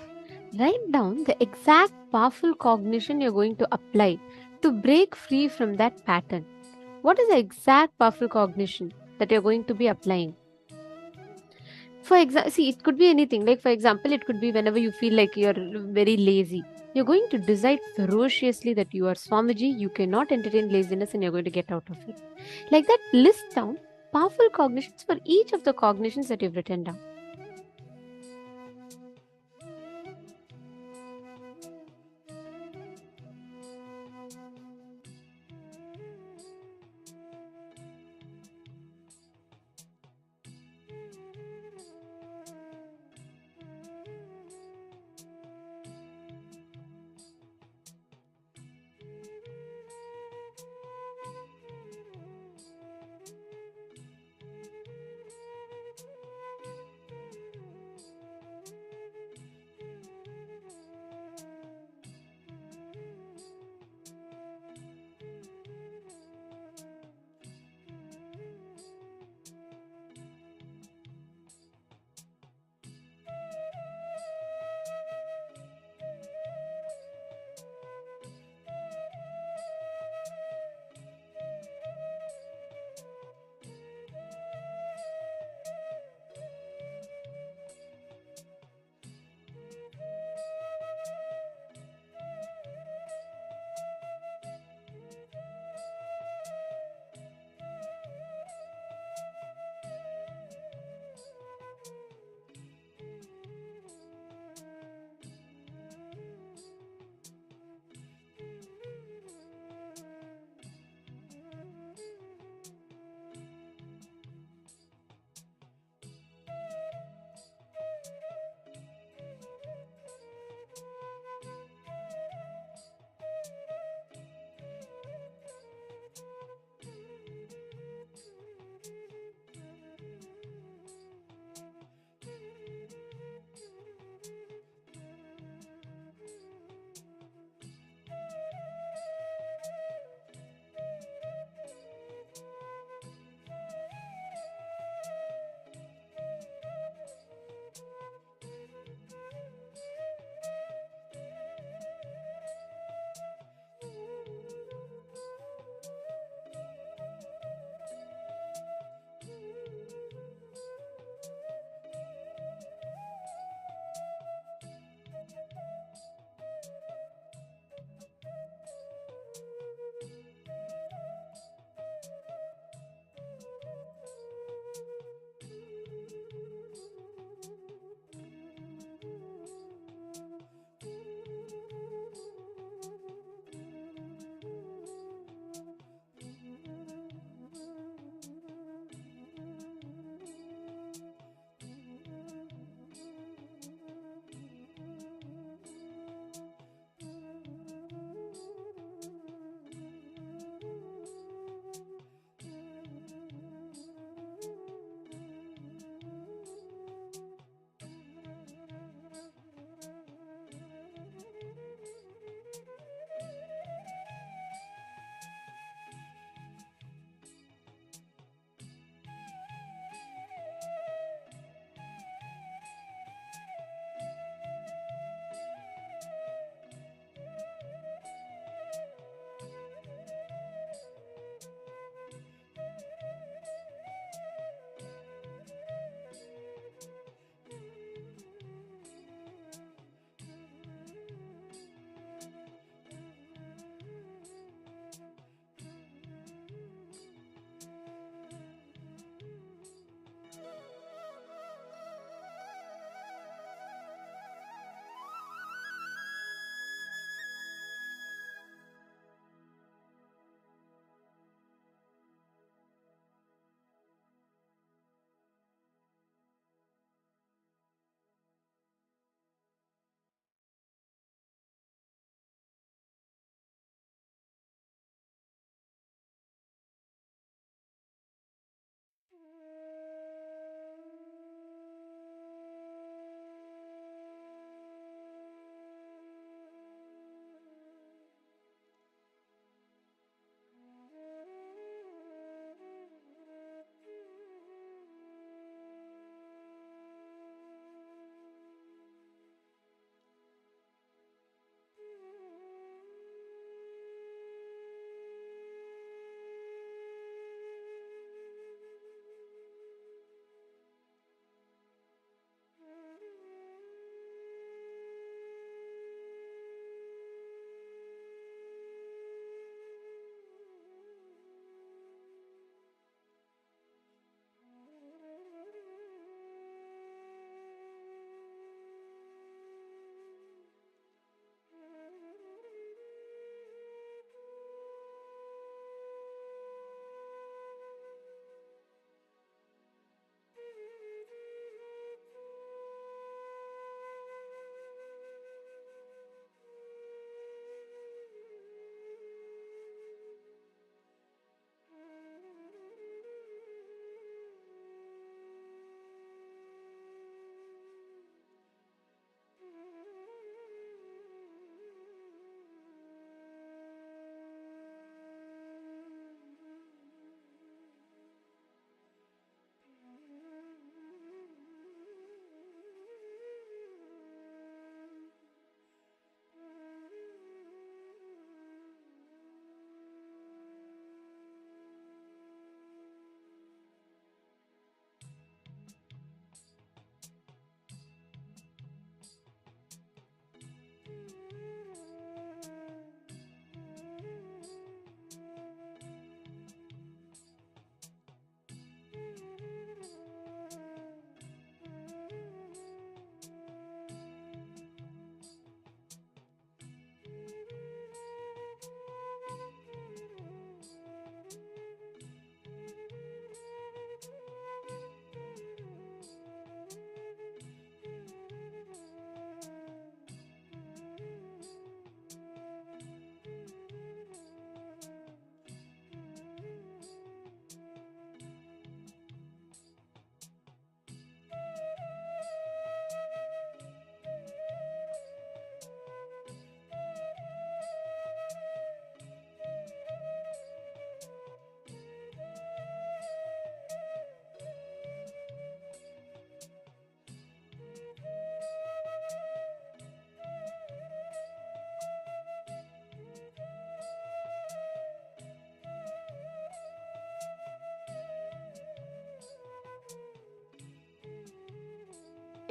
B: Write down the exact powerful cognition you're going to apply to break free from that pattern. What is the exact powerful cognition that you're going to be applying? For example, see, it could be anything. Like, for example, it could be whenever you feel like you're very lazy. You're going to decide ferociously that you are Swamiji, you cannot entertain laziness and you're going to get out of it. Like that, list down powerful cognitions for each of the cognitions that you've written down.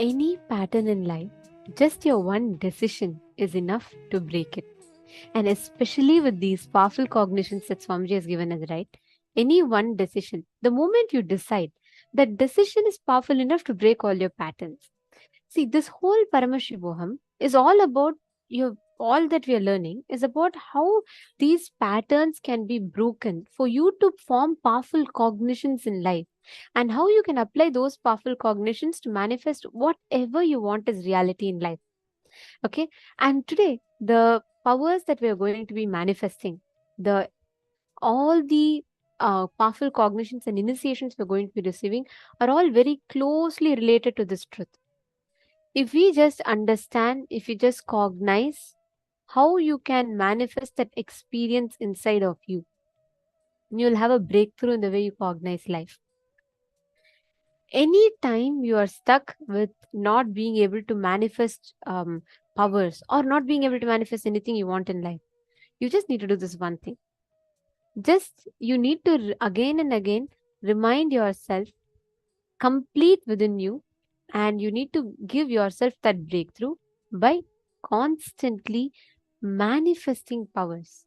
B: any pattern in life, just your one decision is enough to break it. And especially with these powerful cognitions that Swamiji has given us, right? Any one decision, the moment you decide, that decision is powerful enough to break all your patterns. See, this whole Paramashivoham is all about all that we are learning is about how these patterns can be broken for you to form powerful cognitions in life, and how you can apply those powerful cognitions to manifest whatever you want as reality in life. Okay. And today, the powers that we are going to be manifesting, the all the powerful cognitions and initiations we're going to be receiving are all very closely related to this truth. If we just understand, if you just cognize how you can manifest that experience inside of you, you'll have a breakthrough in the way you cognize life. Anytime you are stuck with not being able to manifest powers, or not being able to manifest anything you want in life, you just need to do this one thing. Just you need to again and again remind yourself, complete within you, and you need to give yourself that breakthrough by constantly manifesting powers,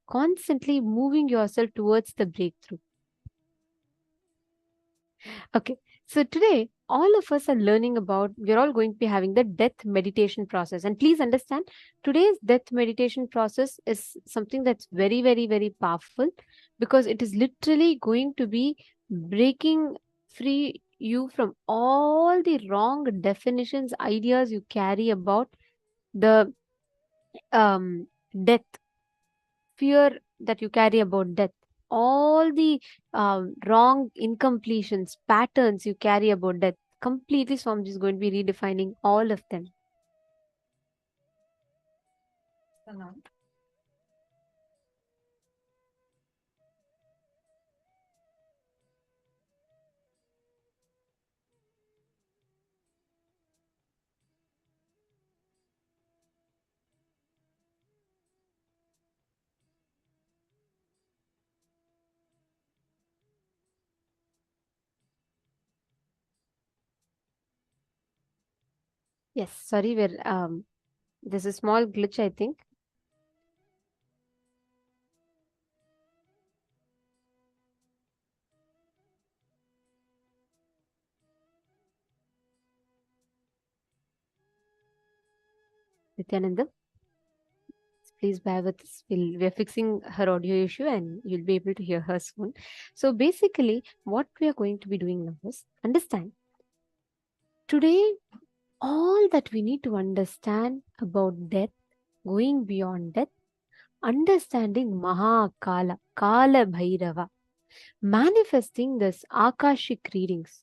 B: constantly moving yourself towards the breakthrough. Okay, so today all of us are learning about, we're all going to be having the death meditation process. And please understand, today's death meditation process is something that's very, very, very powerful, because it is literally going to be breaking free you from all the wrong definitions, ideas you carry about the death, fear that you carry about death, all the wrong incompletions, patterns you carry about death. Completely, Swamiji is going to be redefining all of them. Yes, sorry, there's a small glitch, I think. Nithyananda, please bear with us. We're fixing her audio issue and you'll be able to hear her soon. So basically, what we are going to be doing now is understand. Today, all that we need to understand about death, going beyond death, understanding Mahar Kālabhairava, manifesting this Akashic readings,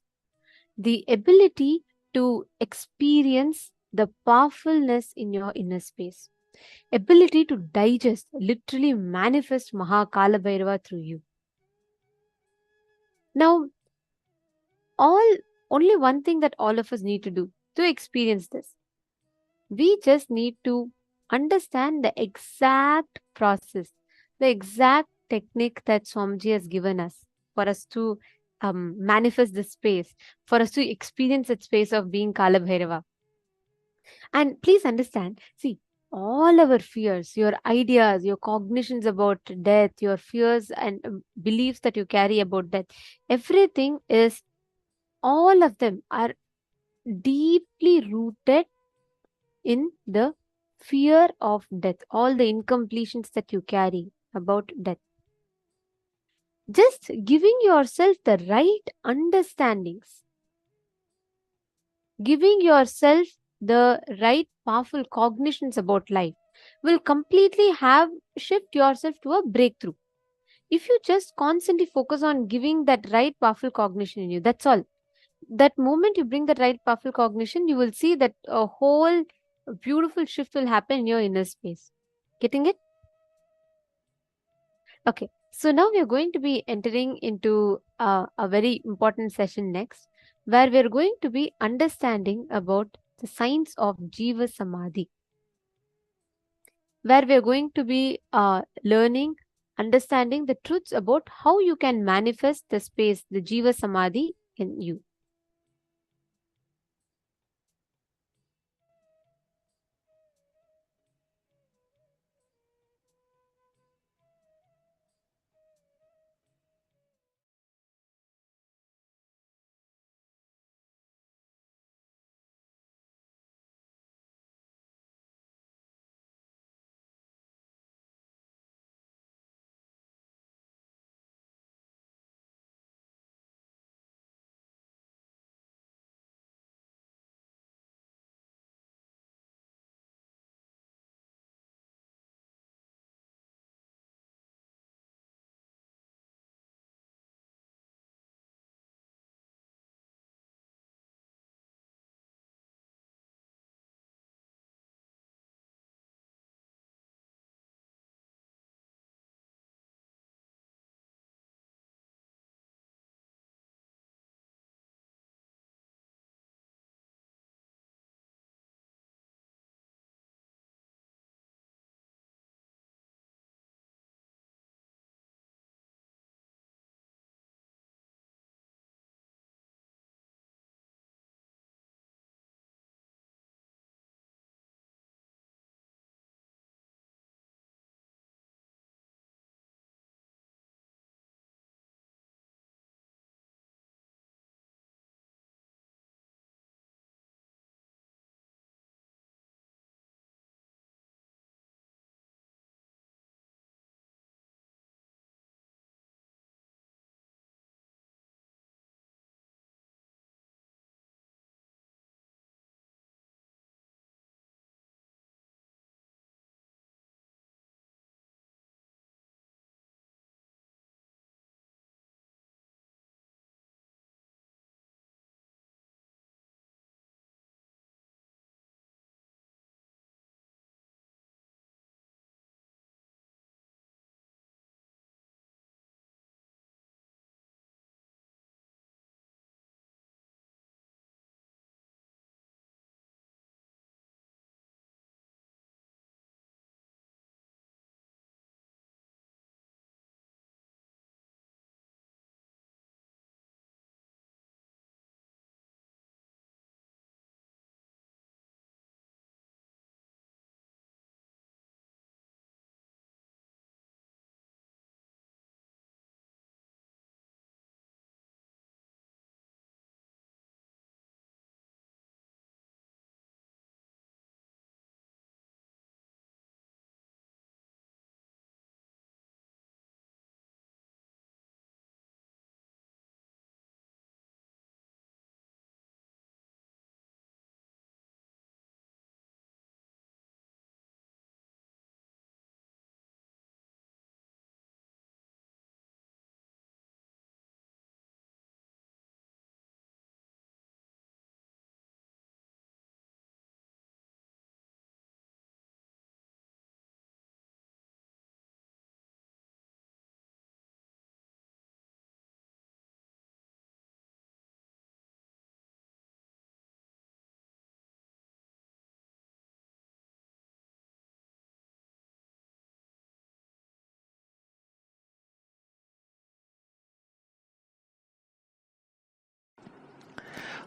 B: the ability to experience the powerfulness in your inner space, ability to digest, literally manifest Mahar Kālabhairava through you. Now, only one thing that all of us need to do to experience this, we just need to understand the exact process, the exact technique that Swamiji has given us for us to manifest this space, for us to experience that space of being Kalabhairava. And please understand, see, all our fears, your ideas, your cognitions about death, your fears and beliefs that you carry about death, everything is, all of them are deeply rooted in the fear of death, all the incompletions that you carry about death. Just giving yourself the right understandings, giving yourself the right powerful cognitions about life will completely shift yourself to a breakthrough. If you just constantly focus on giving that right powerful cognition in you, that's all. That moment you bring that right powerful cognition, you will see that a whole beautiful shift will happen in your inner space. Getting it? Okay. So now we are going to be entering into a very important session next, where we are going to be understanding about the science of Jeeva Samadhi, where we are going to be learning, understanding the truths about how you can manifest the space, the Jeeva Samadhi in you.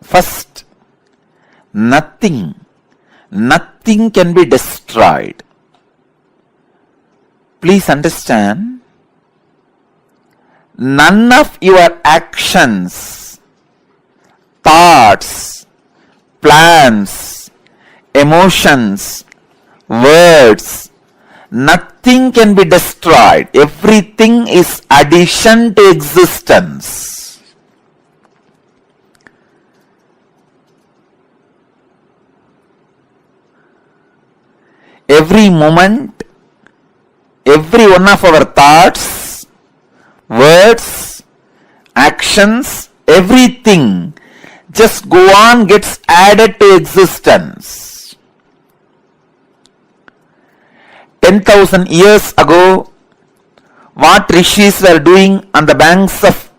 C: First, nothing can be destroyed. Please understand, none of your actions, thoughts, plans, emotions, words, nothing can be destroyed. Everything is addition to existence. Every moment, every one of our thoughts, words, actions, everything just go on, gets added to existence. 10,000 years ago, what rishis were doing on the banks of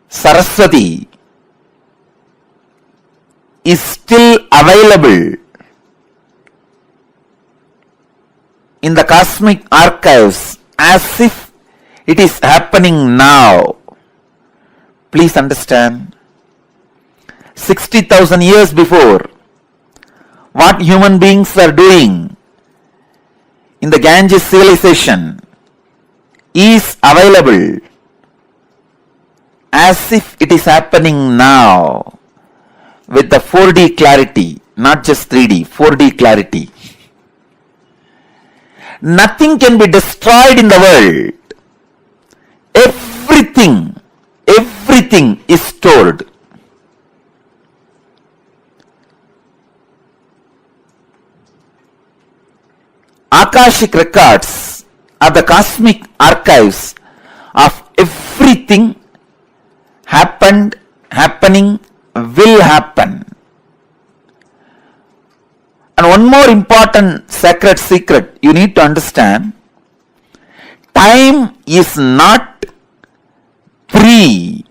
C: Saraswati is still available in the cosmic archives as if it is happening now. Please understand, 60,000 years before, what human beings were doing in the Ganges civilization is available as if it is happening now with the 4D clarity, not just 3D, 4D clarity. Nothing can be destroyed in the world. Everything is stored. Akashic Records are the cosmic archives of everything happened, happening, will happen. And one more important sacred secret you need to understand, time is not free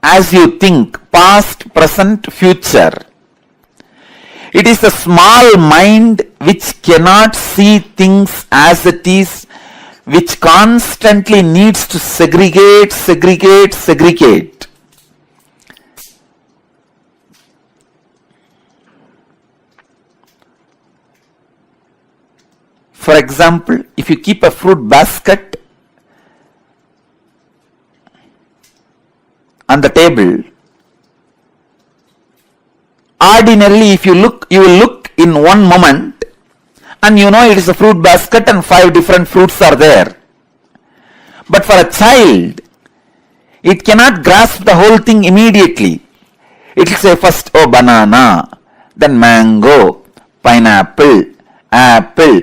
C: as you think, past, present, future. It is a small mind which cannot see things as it is, which constantly needs to segregate. For example, if you keep a fruit basket on the table, ordinarily if you look, you will look in one moment and you know it is a fruit basket and 5 different fruits are there. But for a child, it cannot grasp the whole thing immediately. It will say first, oh, banana, then mango, pineapple, apple.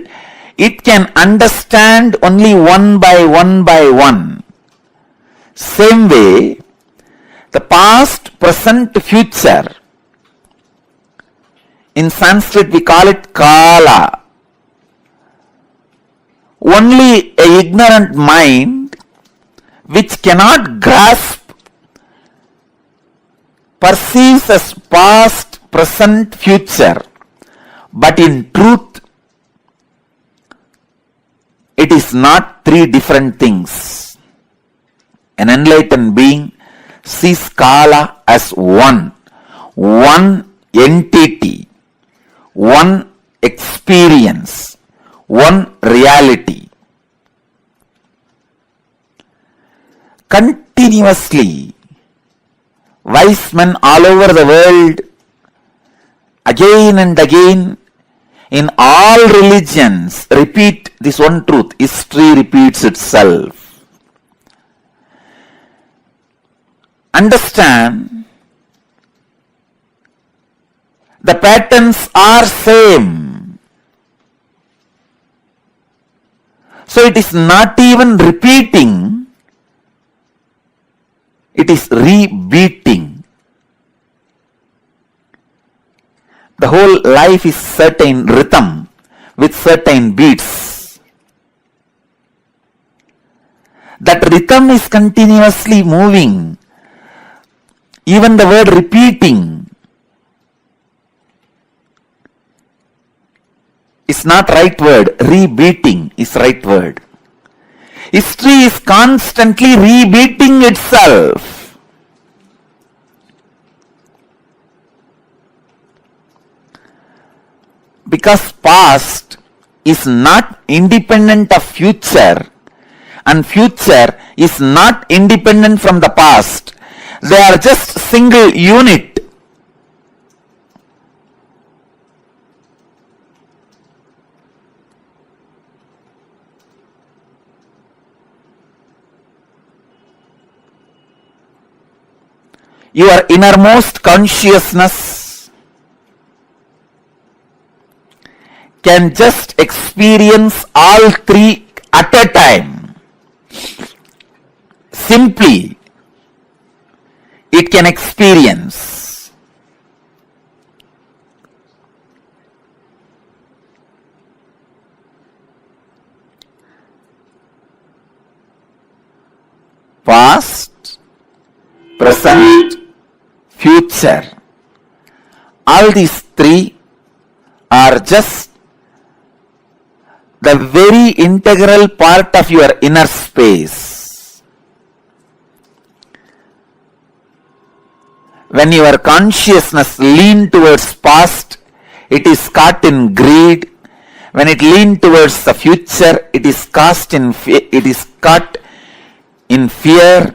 C: It can understand only one by one. Same way, the past, present, future, in Sanskrit we call it Kala. Only a ignorant mind which cannot grasp perceives as past, present, future, but in truth it is not 3 different things. An enlightened being sees Kala as one entity, one experience, one reality. Continuously, wise men all over the world, again and again, in all religions, repeat this one truth. History repeats itself. Understand, the patterns are same. So it is not even repeating, it is rebeating. The whole life is certain rhythm with certain beats. That rhythm is continuously moving. Even the word repeating is not right word. Rebeating is right word. History is constantly rebeating itself. Because past is not independent of future and future is not independent from the past. They are just single unit. Your innermost consciousness can just experience all three at a time. Simply, it can experience. Past, present, future. All these three are just the very integral part of your inner space. When your consciousness leans towards past, it is caught in greed. When it leans towards the future, it is caught in fear.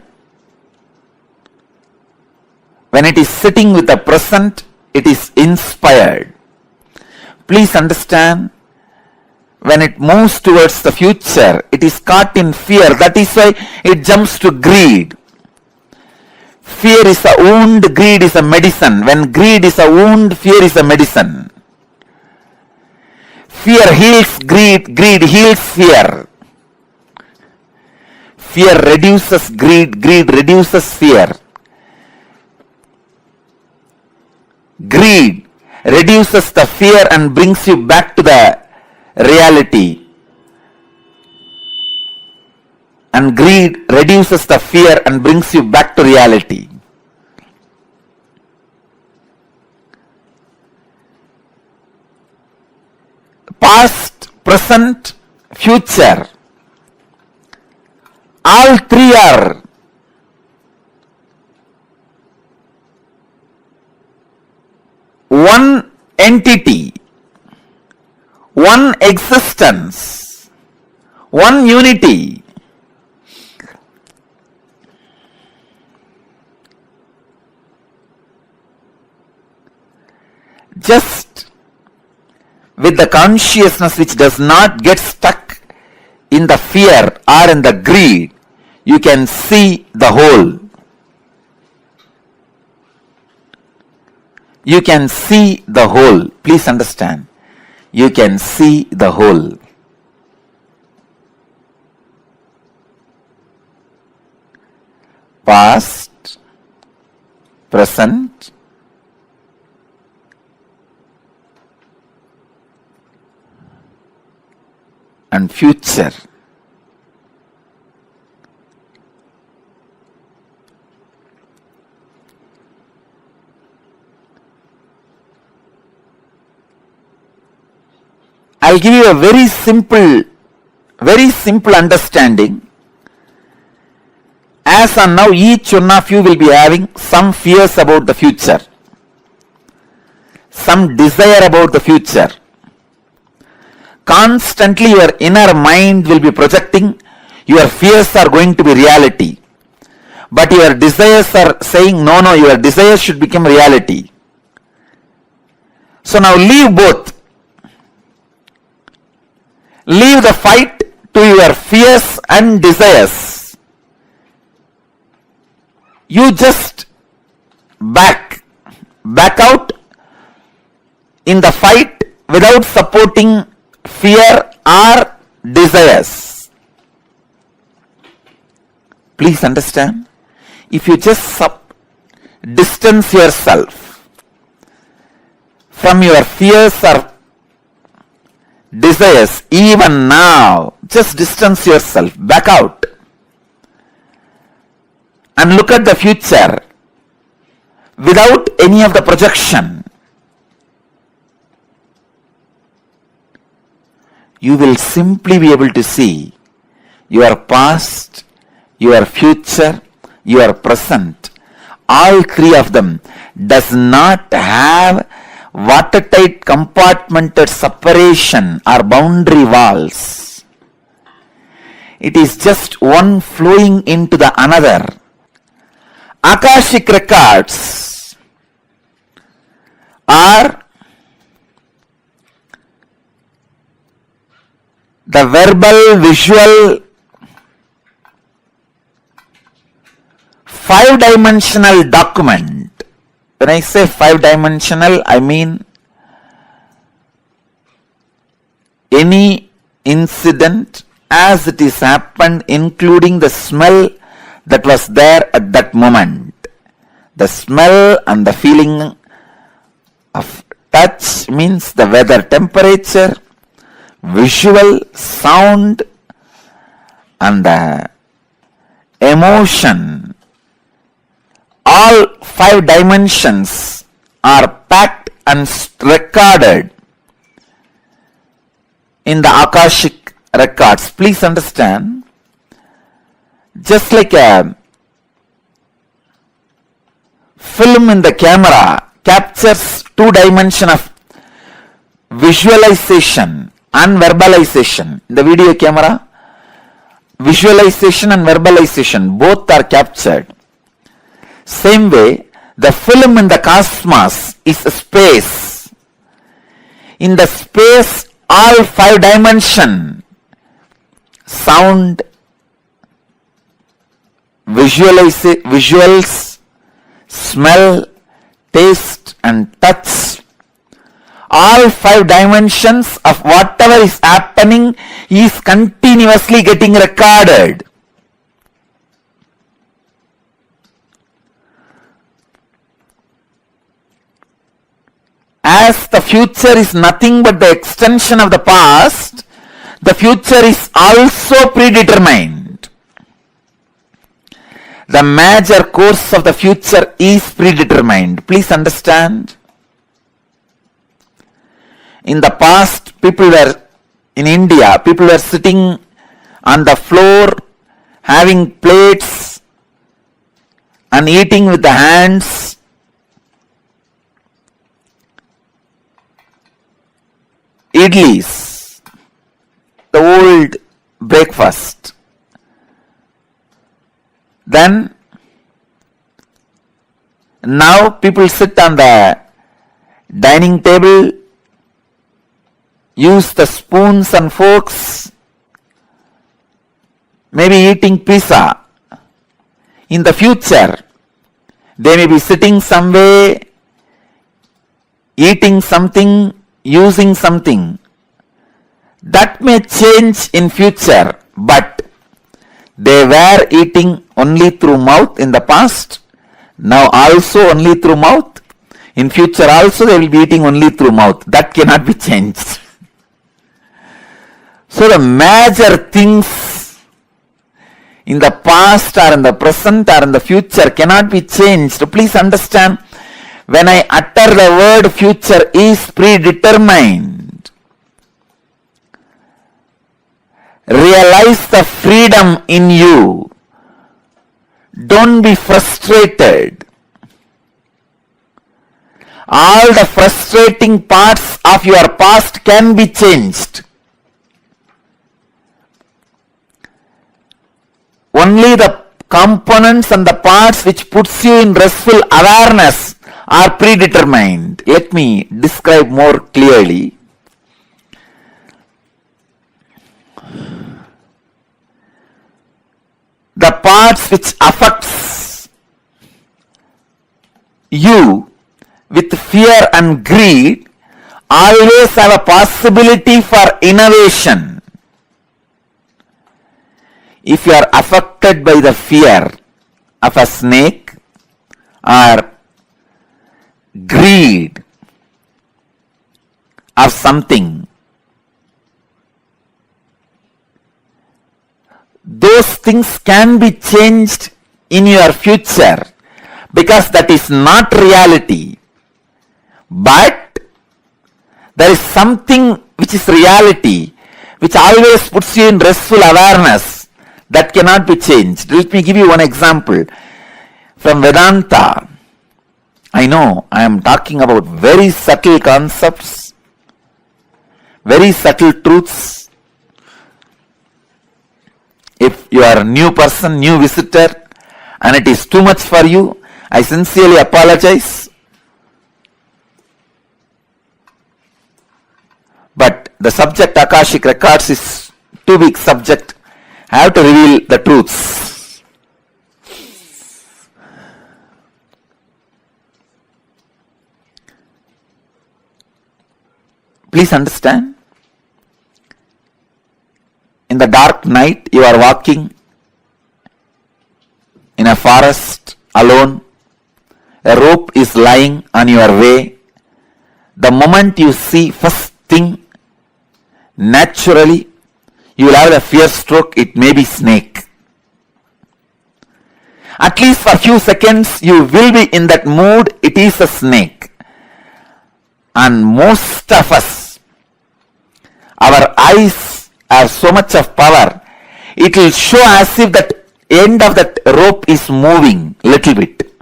C: When it is sitting with the present, it is inspired. Please understand, when it moves towards the future, it is caught in fear. That is why it jumps to greed. Fear is a wound, greed is a medicine. When greed is a wound, fear is a medicine. Fear heals greed, greed heals fear. Fear reduces greed, greed reduces fear. Greed reduces the fear and brings you back to the reality. And greed reduces the fear and brings you back to reality. Past, present, future. All three are one entity, one existence, one unity. Just with the consciousness which does not get stuck in the fear or in the greed, you can see the whole. You can see the whole. Please understand. You can see the whole. Past, present, and future. I'll give you a very simple understanding. As on now, each one of you will be having some fears about the future, some desire about the future. Constantly your inner mind will be projecting your fears are going to be reality. But your desires are saying, no, your desires should become reality. So now leave both. Leave the fight to your fears and desires. You just back out in the fight without supporting fear or desires. Please understand. If you just distance yourself from your fears or desires, even now, just distance yourself, back out, and look at the future without any of the projection. You will simply be able to see your past, your future, your present. All three of them does not have watertight compartmented separation or boundary walls. It is just one flowing into the another. Akashic Records are the verbal, visual, five-dimensional document. When I say five-dimensional, I mean any incident as it is happened, including the smell that was there at that moment. The smell and the feeling of touch means the weather, temperature, visual, sound, and the emotion. All five dimensions are packed and recorded in the Akashic Records. Please understand, just like a film in the camera captures two dimensions of visualization and verbalization. In the video camera, visualization and verbalization both are captured. Same way, the film in the cosmos is a space. In the space, all five dimensions, sound, visuals, smell, taste and touch, all five dimensions of whatever is happening is continuously getting recorded. As the future is nothing but the extension of the past, the future is also predetermined. The major course of the future is predetermined. Please understand. In the past, people were in India, people were sitting on the floor, having plates and eating with the hands. Idlis, the old breakfast. Then, now people sit on the dining table, use the spoons and forks, maybe eating pizza. In the future, they may be sitting somewhere, eating something, using something. That may change in future, but they were eating only through mouth in the past, now also only through mouth. In future also they will be eating only through mouth. That cannot be changed. So the major things in the past or in the present or in the future cannot be changed. Please understand, when I utter the word future is predetermined, realize the freedom in you. Don't be frustrated. All the frustrating parts of your past can be changed. Only the components and the parts which puts you in restful awareness are predetermined. Let me describe more clearly. The parts which affects you with fear and greed always have a possibility for innovation. If you are affected by the fear of a snake or greed of something, those things can be changed in your future because that is not reality. But there is something which is reality, which always puts you in restful awareness, that cannot be changed. Let me give you one example from Vedanta. I know I am talking about very subtle concepts, very subtle truths. If you are a new person, new visitor, and it is too much for you, I sincerely apologize. But the subject Akashic Records is too big subject. I have to reveal the truths. Please understand. In the dark night, you are walking in a forest alone. A rope is lying on your way. The moment you see first thing, naturally, you will have a fear stroke. It may be snake. At least for a few seconds, you will be in that mood. It is a snake. And most of us, our eyes have so much of power. It will show as if that end of that rope is moving little bit.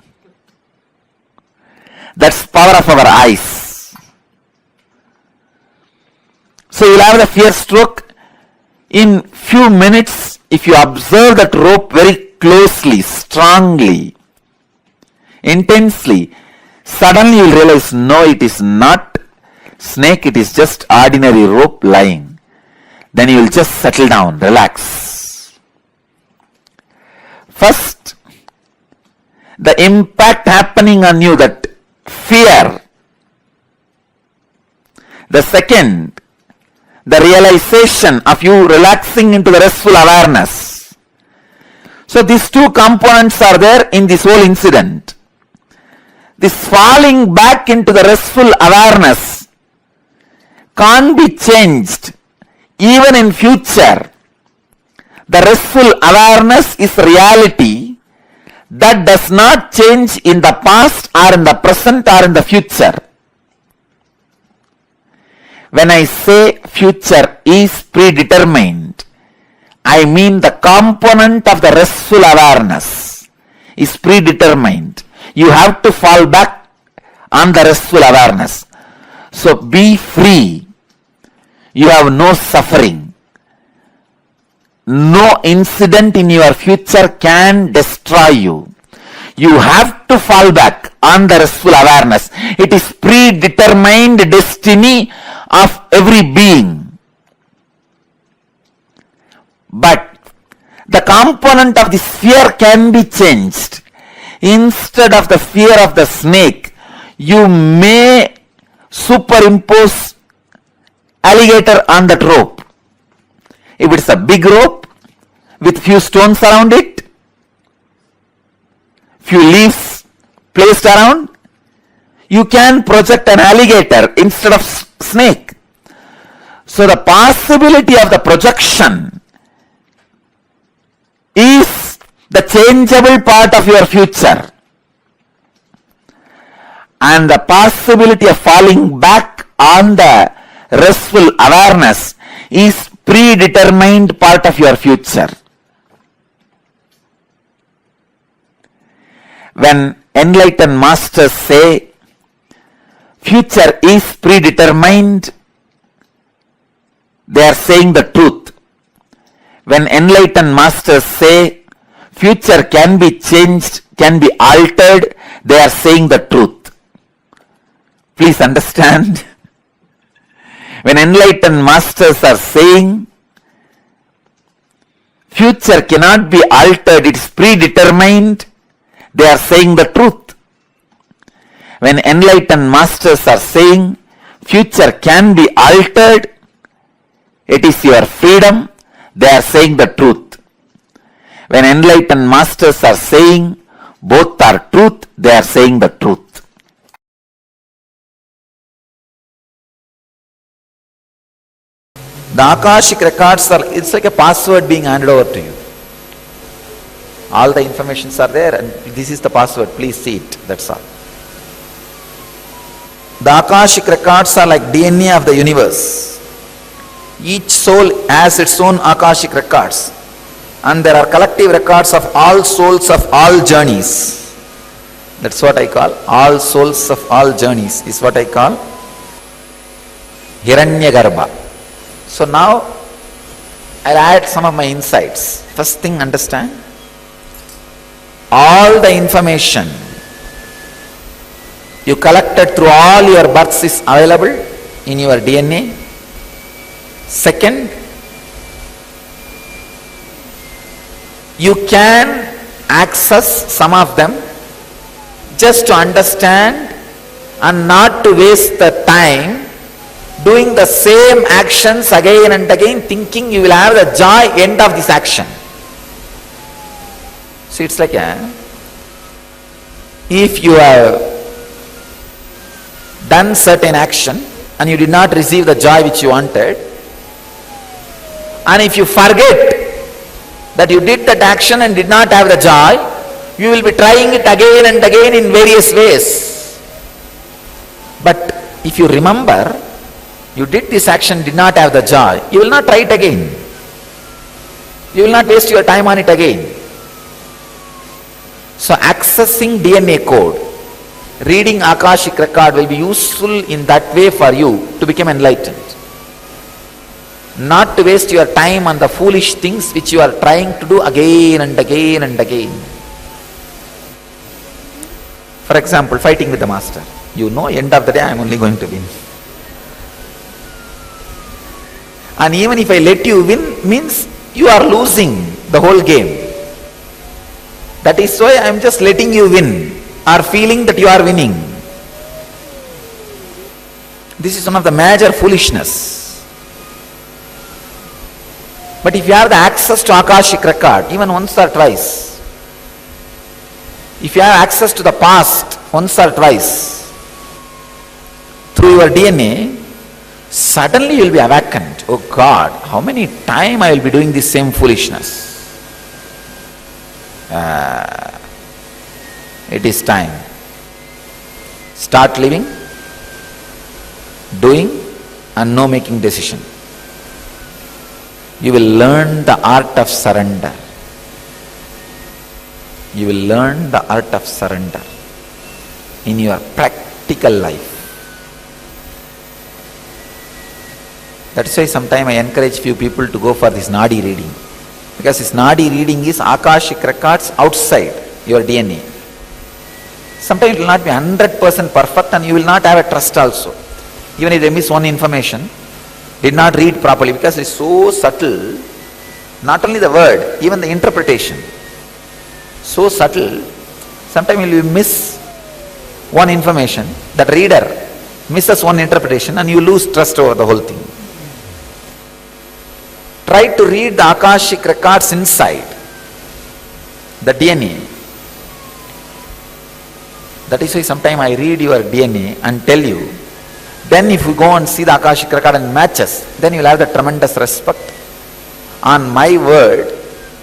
C: That's power of our eyes. So you'll have the fear stroke. In few minutes, if you observe that rope very closely, strongly, intensely, suddenly you'll realize, no, it is not snake, it is just ordinary rope lying. Then you will just settle down, relax. First, the impact happening on you, that fear. The second, the realization of you relaxing into the restful awareness. So these two components are there in this whole incident. This falling back into the restful awareness can't be changed even in future. The restful awareness is reality that does not change in the past or in the present or in the future. When I say future is predetermined, I mean the component of the restful awareness is predetermined. You have to fall back on the restful awareness. So be free. You have no suffering. No incident in your future can destroy you. You have to fall back on the restful awareness. It is predetermined destiny of every being. But the component of this fear can be changed. Instead of the fear of the snake, you may superimpose alligator on that rope. If it's a big rope with few stones around it, few leaves placed around, you can project an alligator instead of snake. So the possibility of the projection is the changeable part of your future. And the possibility of falling back on the restful awareness is predetermined part of your future. When enlightened masters say future is predetermined, they are saying the truth. When enlightened masters say future can be changed, can be altered, they are saying the truth. Please understand. When enlightened masters are saying future cannot be altered, it is predetermined, they are saying the truth. When enlightened masters are saying future can be altered, it is your freedom, they are saying the truth. When enlightened masters are saying both are truth, they are saying the truth. The Akashic Records are, it's like a password being handed over to you. All the informations are there and this is the password, please see it, that's all. The Akashic Records are like DNA of the universe. Each soul has its own Akashic Records and there are collective records of all souls of all journeys. That's what I call all souls of all journeys, is what I call Hiranyagarbha. So now I'll add some of my insights. First thing, understand, all the information you collected through all your births is available in your DNA. Second, you can access some of them just to understand and not to waste the time doing the same actions again and again, thinking you will have the joy end of this action. So it's like if you have done certain action and you did not receive the joy which you wanted, and if you forget that you did that action and did not have the joy, you will be trying it again and again in various ways. But if you remember, you did this action, did not have the joy, you will not try it again. You will not waste your time on it again. So accessing DNA code, reading Akashic record will be useful in that way for you to become enlightened. Not to waste your time on the foolish things which you are trying to do again and again and again. For example, fighting with the master. You know, end of the day I am only going to win. And even if I let you win, means you are losing the whole game. That is why I am just letting you win, or feeling that you are winning. This is one of the major foolishness. But if you have the access to Akashic record, even once or twice, if you have access to the past once or twice, through your DNA, suddenly you will be awakened. Oh God, how many times I will be doing this same foolishness? It is time. Start living, doing, and no making decision. You will learn the art of surrender. You will learn the art of surrender in your practical life. That's why sometimes I encourage few people to go for this Nadi reading. Because this Nadi reading is Akashic records outside your DNA. Sometimes it will not be 100% perfect and you will not have a trust also. Even if they miss one information, did not read properly, because it's so subtle, not only the word, even the interpretation. So subtle, sometimes you will miss one information, that reader misses one interpretation and you lose trust over the whole thing. Try to read the Akashic records inside the DNA. That is why sometimes I read your DNA and tell you. Then if you go and see the Akashic record and matches, then you will have the tremendous respect on my word,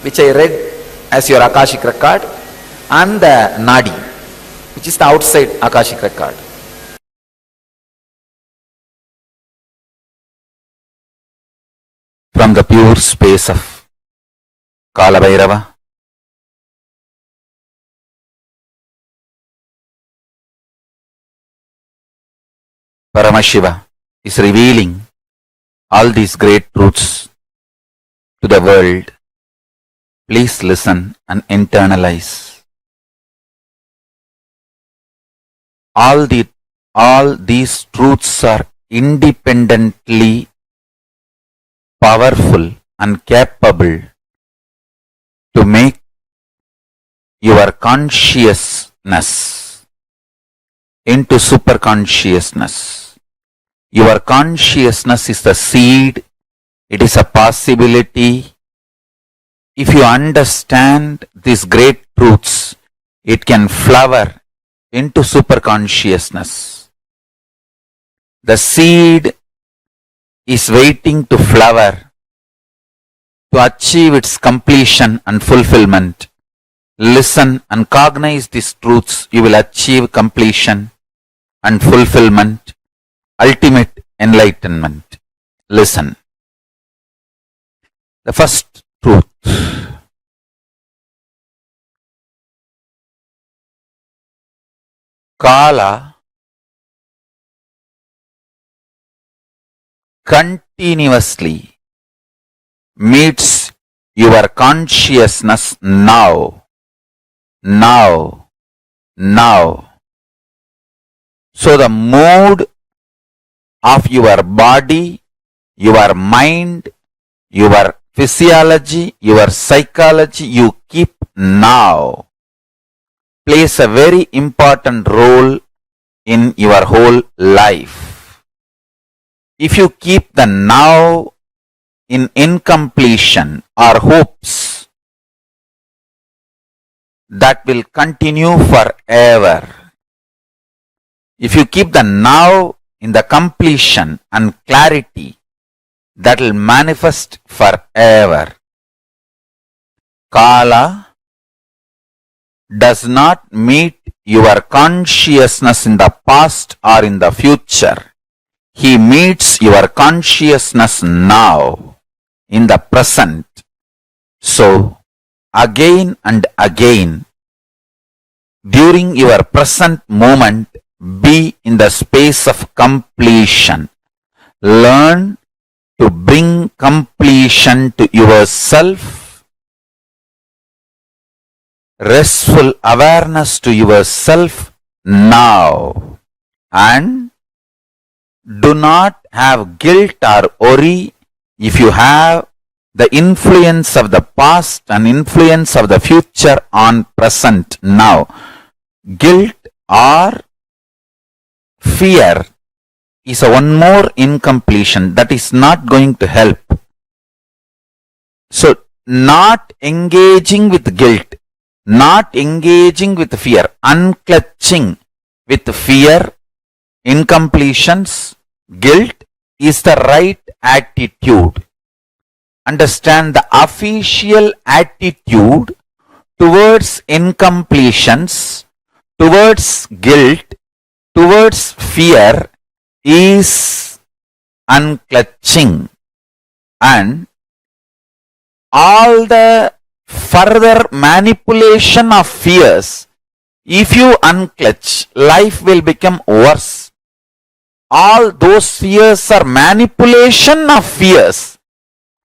C: which I read as your Akashic record, and the Nadi, which is the outside Akashic record. From the pure space of Kalabhairava, Paramashiva is revealing all these great truths to the world. Please listen and internalize. All these truths are independently powerful and capable to make your consciousness into superconsciousness. Your consciousness is the seed, it is a possibility. If you understand these great truths, it can flower into superconsciousness. The seed is waiting to flower to achieve its completion and fulfillment. Listen and cognize these truths, you will achieve completion and fulfillment, ultimate enlightenment. Listen. The first truth. Kala continuously meets your consciousness now. So the mood of your body, your mind, your physiology, your psychology you keep now plays a very important role in your whole life. If you keep the now in incompletion or hopes, that will continue forever. If you keep the now in the completion and clarity, that will manifest forever. Kala does not meet your consciousness in the past or in the future. He meets your consciousness now, in the present. So, again and again, during your present moment, be in the space of completion. Learn to bring completion to yourself, restful awareness to yourself now, and do not have guilt or worry if you have the influence of the past and influence of the future on present now. Guilt or fear is one more incompletion that is not going to help. So, not engaging with guilt, not engaging with fear, unclutching with fear, incompletions, guilt is the right attitude. Understand the official attitude towards incompletions, towards guilt, towards fear is unclutching, and all the further manipulation of fears, if you unclutch, life will become worse. All those fears are manipulation of fears.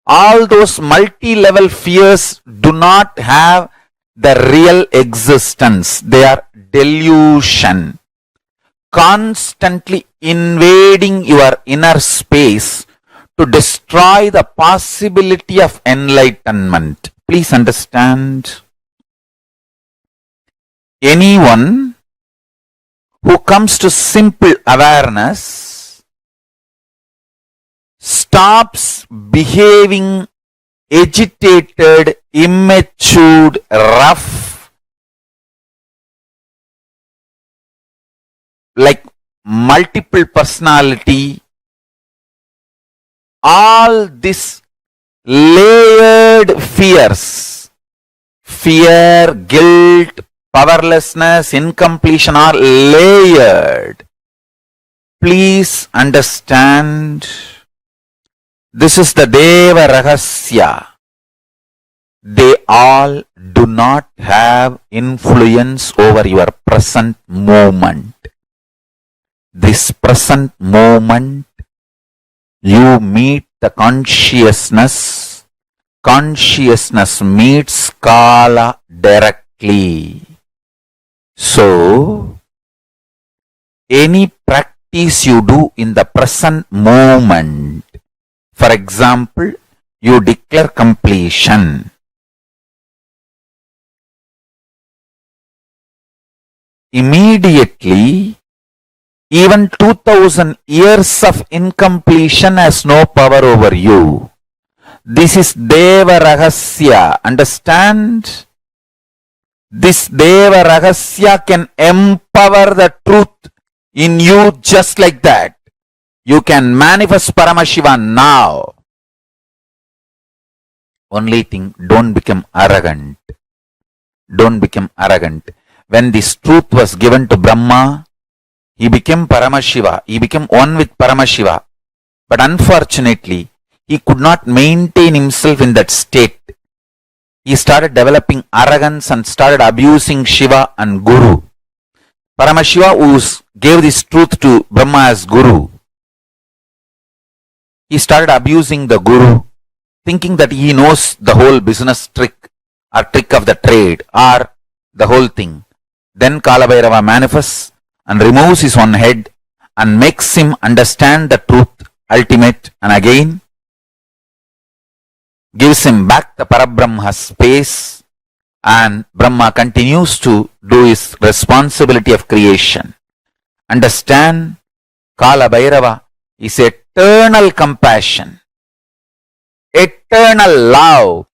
C: All those multi-level fears do not have the real existence. They are delusion. Constantly invading your inner space to destroy the possibility of enlightenment. Please understand. Anyone who comes to simple awareness stops behaving agitated, immature, rough, like multiple personality, all this layered fears, fear, guilt, powerlessness, incompletion are layered. Please understand, this is the Deva Rahasya. They all do not have influence over your present moment. This present moment, you meet the consciousness. Consciousness meets Kala directly. So, any practice you do in the present moment, for example, you declare completion. Immediately, even 2000 years of incompletion has no power over you. This is Deva Rahasya. Understand? This Deva Rahasya can empower the truth in you just like that. You can manifest Paramashivam now. Only thing, don't become arrogant. Don't become arrogant. When this truth was given to Brahma, he became Paramashiva. He became one with Paramashiva. But unfortunately, he could not maintain himself in that state. He started developing arrogance and started abusing Shiva and Guru. Paramashiva, who gave this truth to Brahma as Guru, he started abusing the Guru, thinking that he knows the whole business trick or trick of the trade or the whole thing. Then Kalabhairava manifests and removes his one head and makes him understand the truth ultimate, and again gives him back the Parabrahma space, and Brahma continues to do his responsibility of creation. Understand, Kalabhairava is eternal compassion, eternal love.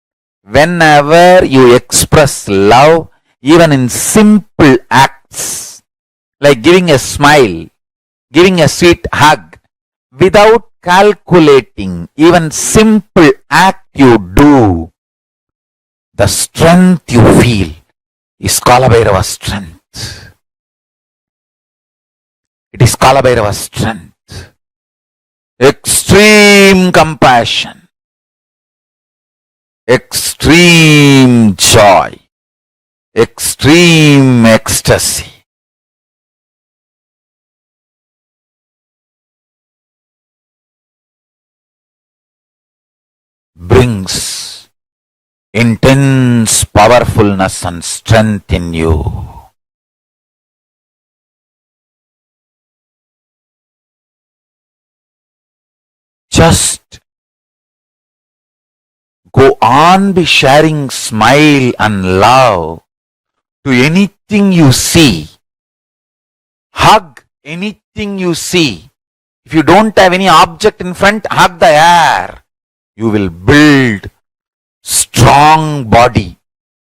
C: Whenever you express love, even in simple acts, like giving a smile, giving a sweet hug, without calculating, even simple act you do, the strength you feel is Kalabhairava's strength. It is Kalabhairava's strength. Extreme compassion, extreme joy, extreme ecstasy. Brings intense powerfulness and strength in you. Just go on be sharing smile and love to anything you see. Hug anything you see. If you don't have any object in front, hug the air. You will build strong body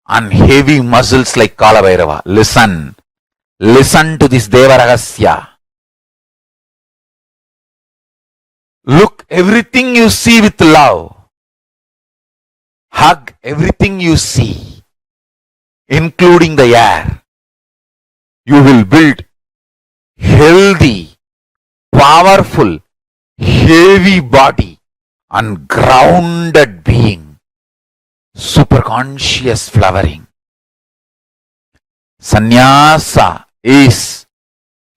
C: and heavy muscles like Kalabhairava. Listen. Listen to this Deva Rahasya. Look everything you see with love. Hug everything you see, including the air. You will build healthy, powerful, heavy body and grounded being. Superconscious flowering. Sannyasa is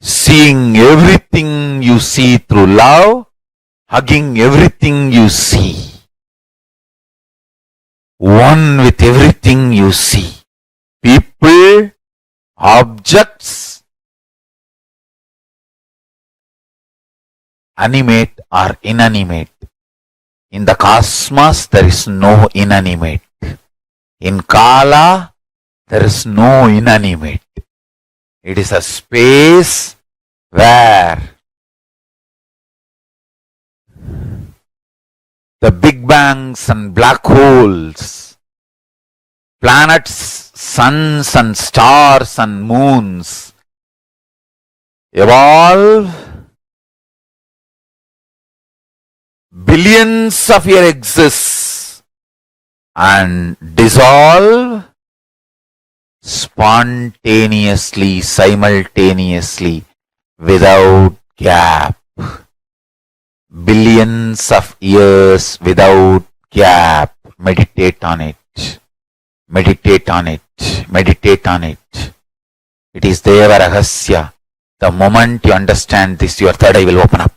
C: seeing everything you see through love, hugging everything you see. One with everything you see. People, objects, animate or inanimate. In the cosmos, there is no inanimate. In Kala, there is no inanimate. It is a space where the big bangs and black holes, planets, suns and stars and moons evolve billions of years exists and dissolve spontaneously, simultaneously, without gap. Billions of years without gap. Meditate on it. Meditate on it. Meditate on it. It is Deva Rahasya. The moment you understand this, your third eye will open up.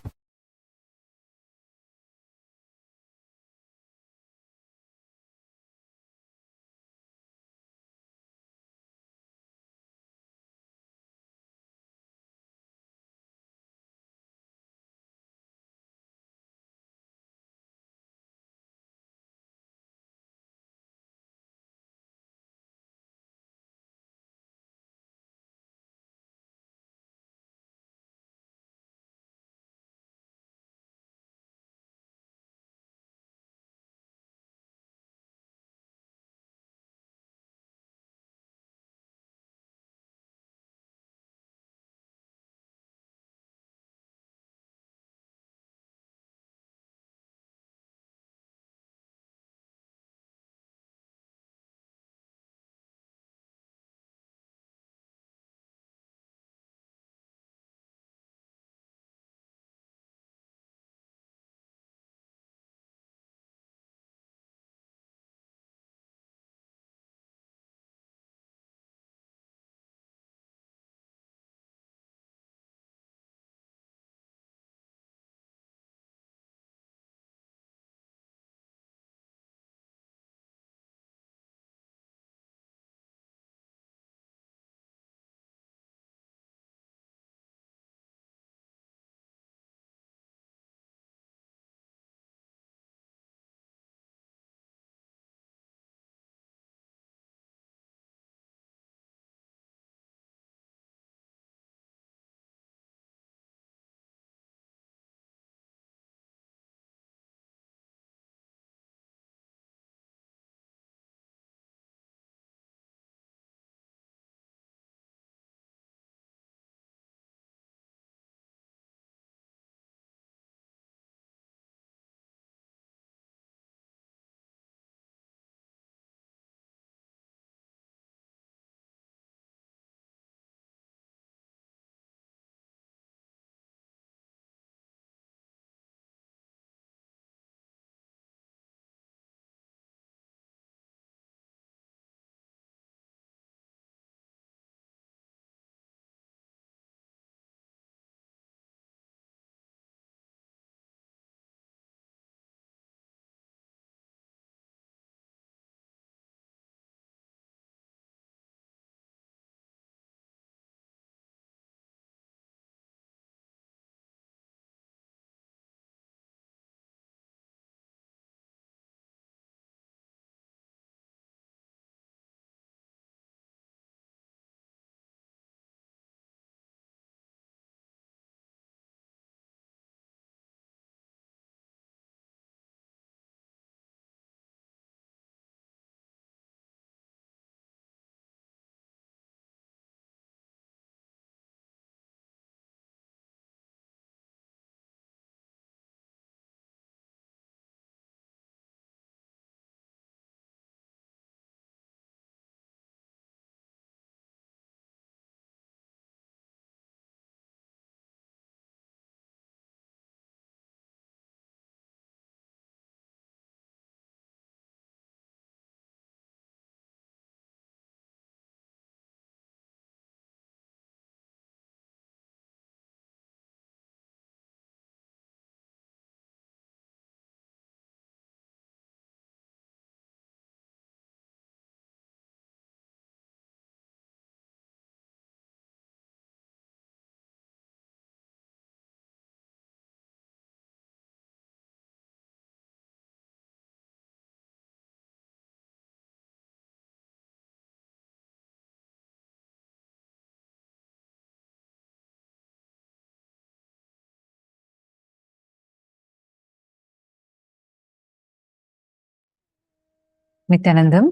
A: Nithyanandam,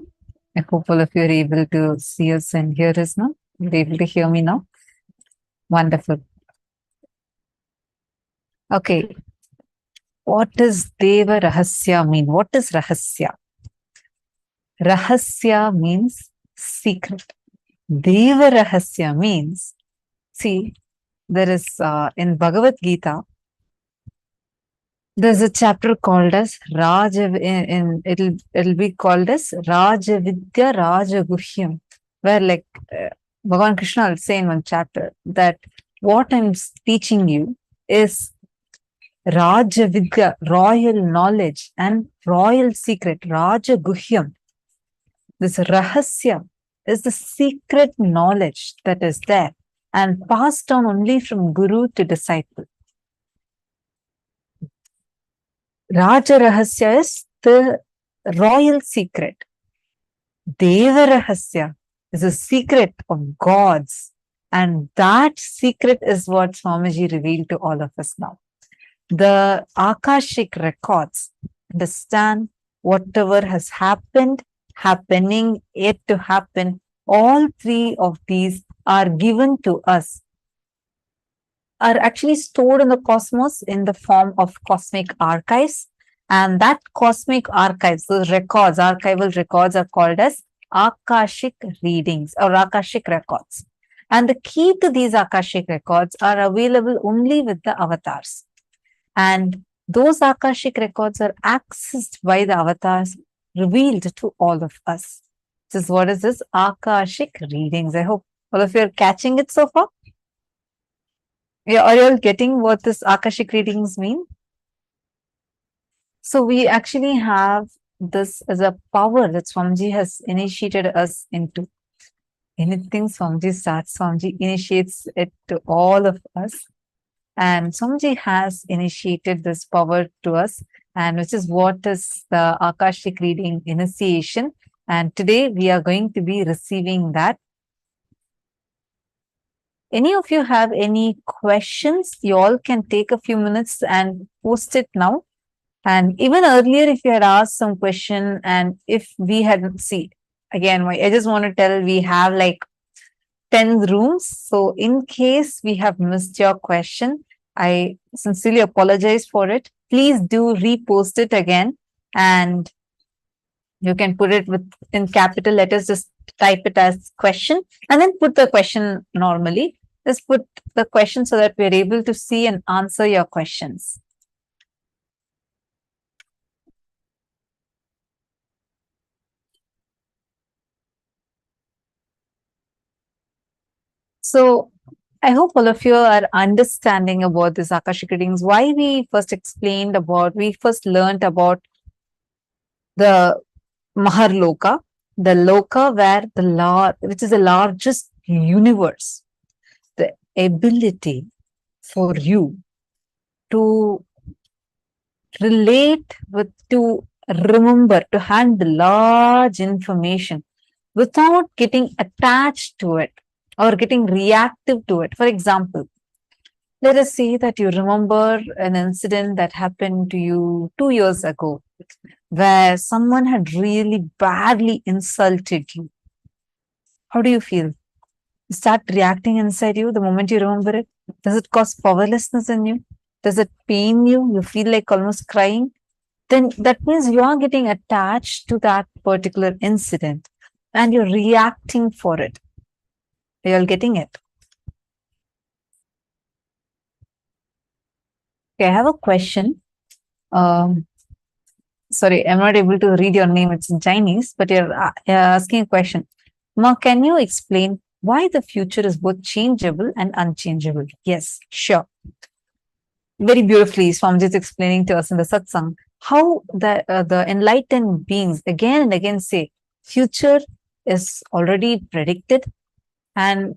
A: I hope all of you are able to see us and hear us now. You're able to hear me now. Wonderful. Okay. What does Deva Rahasya mean? What is Rahasya? Rahasya means secret. Deva Rahasya means, see, there is in Bhagavad Gita, there's a chapter called as it'll be called as Rajavidya Rajaguhyam, where like Bhagavan Krishna will say in one chapter that what I'm teaching you is Rajavidya, royal knowledge and royal secret, Rajaguhyam. This Rahasya is the secret knowledge that is there and passed down only from Guru to disciple. Raja Rahasya is the royal secret. Deva Rahasya is a secret of gods, and that secret is what Swamiji revealed to all of us now. The Akashic Records understand whatever has happened, happening, yet to happen. All three of these are given to us, are actually stored in the cosmos in the form of cosmic archives. And that cosmic archives, those records, archival records are called as Akashic readings or Akashic records. And the key to these Akashic records are available only with the avatars. And those Akashic records are accessed by the avatars, revealed to all of us. This is what is this Akashic readings. I hope all of you are catching it so far. Yeah, are you all getting what this Akashic readings mean? So we actually have this as a power that Swamiji has initiated us into. Anything Swamiji starts, Swamiji initiates it to all of us. And Swamiji has initiated this power to us, and which is what is the Akashic reading initiation. And today we are going to be receiving that. Any of you have any questions? You all can take a few minutes and post it now. And even earlier, if you had asked some question, and if we had again, I just want to tell, we have like 10 rooms. So in case we have missed your question, I sincerely apologize for it. Please do repost it again, and you can put it in capital letters. Just type it as question and then put the question normally. Just put the question so that we're able to see and answer your questions. So I hope all of you are understanding about this Akashic readings. Why we first learned about the Mahar Loka, the Loka where which is the largest universe. The ability for you to relate to remember, to handle large information without getting attached to it or getting reactive to it. For example, let us say that you remember an incident that happened to you 2 years ago, where someone had really badly insulted you. How do you feel? You start reacting inside you the moment you remember it. Does it cause powerlessness in you? Does it pain you? You feel like almost crying? Then that means you are getting attached to that particular incident and you're reacting for it. Are you all getting it? Okay, I have a question. Sorry, I'm not able to read your name. It's in Chinese, but you're asking a question. Ma, can you explain why the future is both changeable and unchangeable? Yes, sure. Very beautifully, Swamiji is explaining to us in the satsang how the enlightened beings again and again say future is already predicted and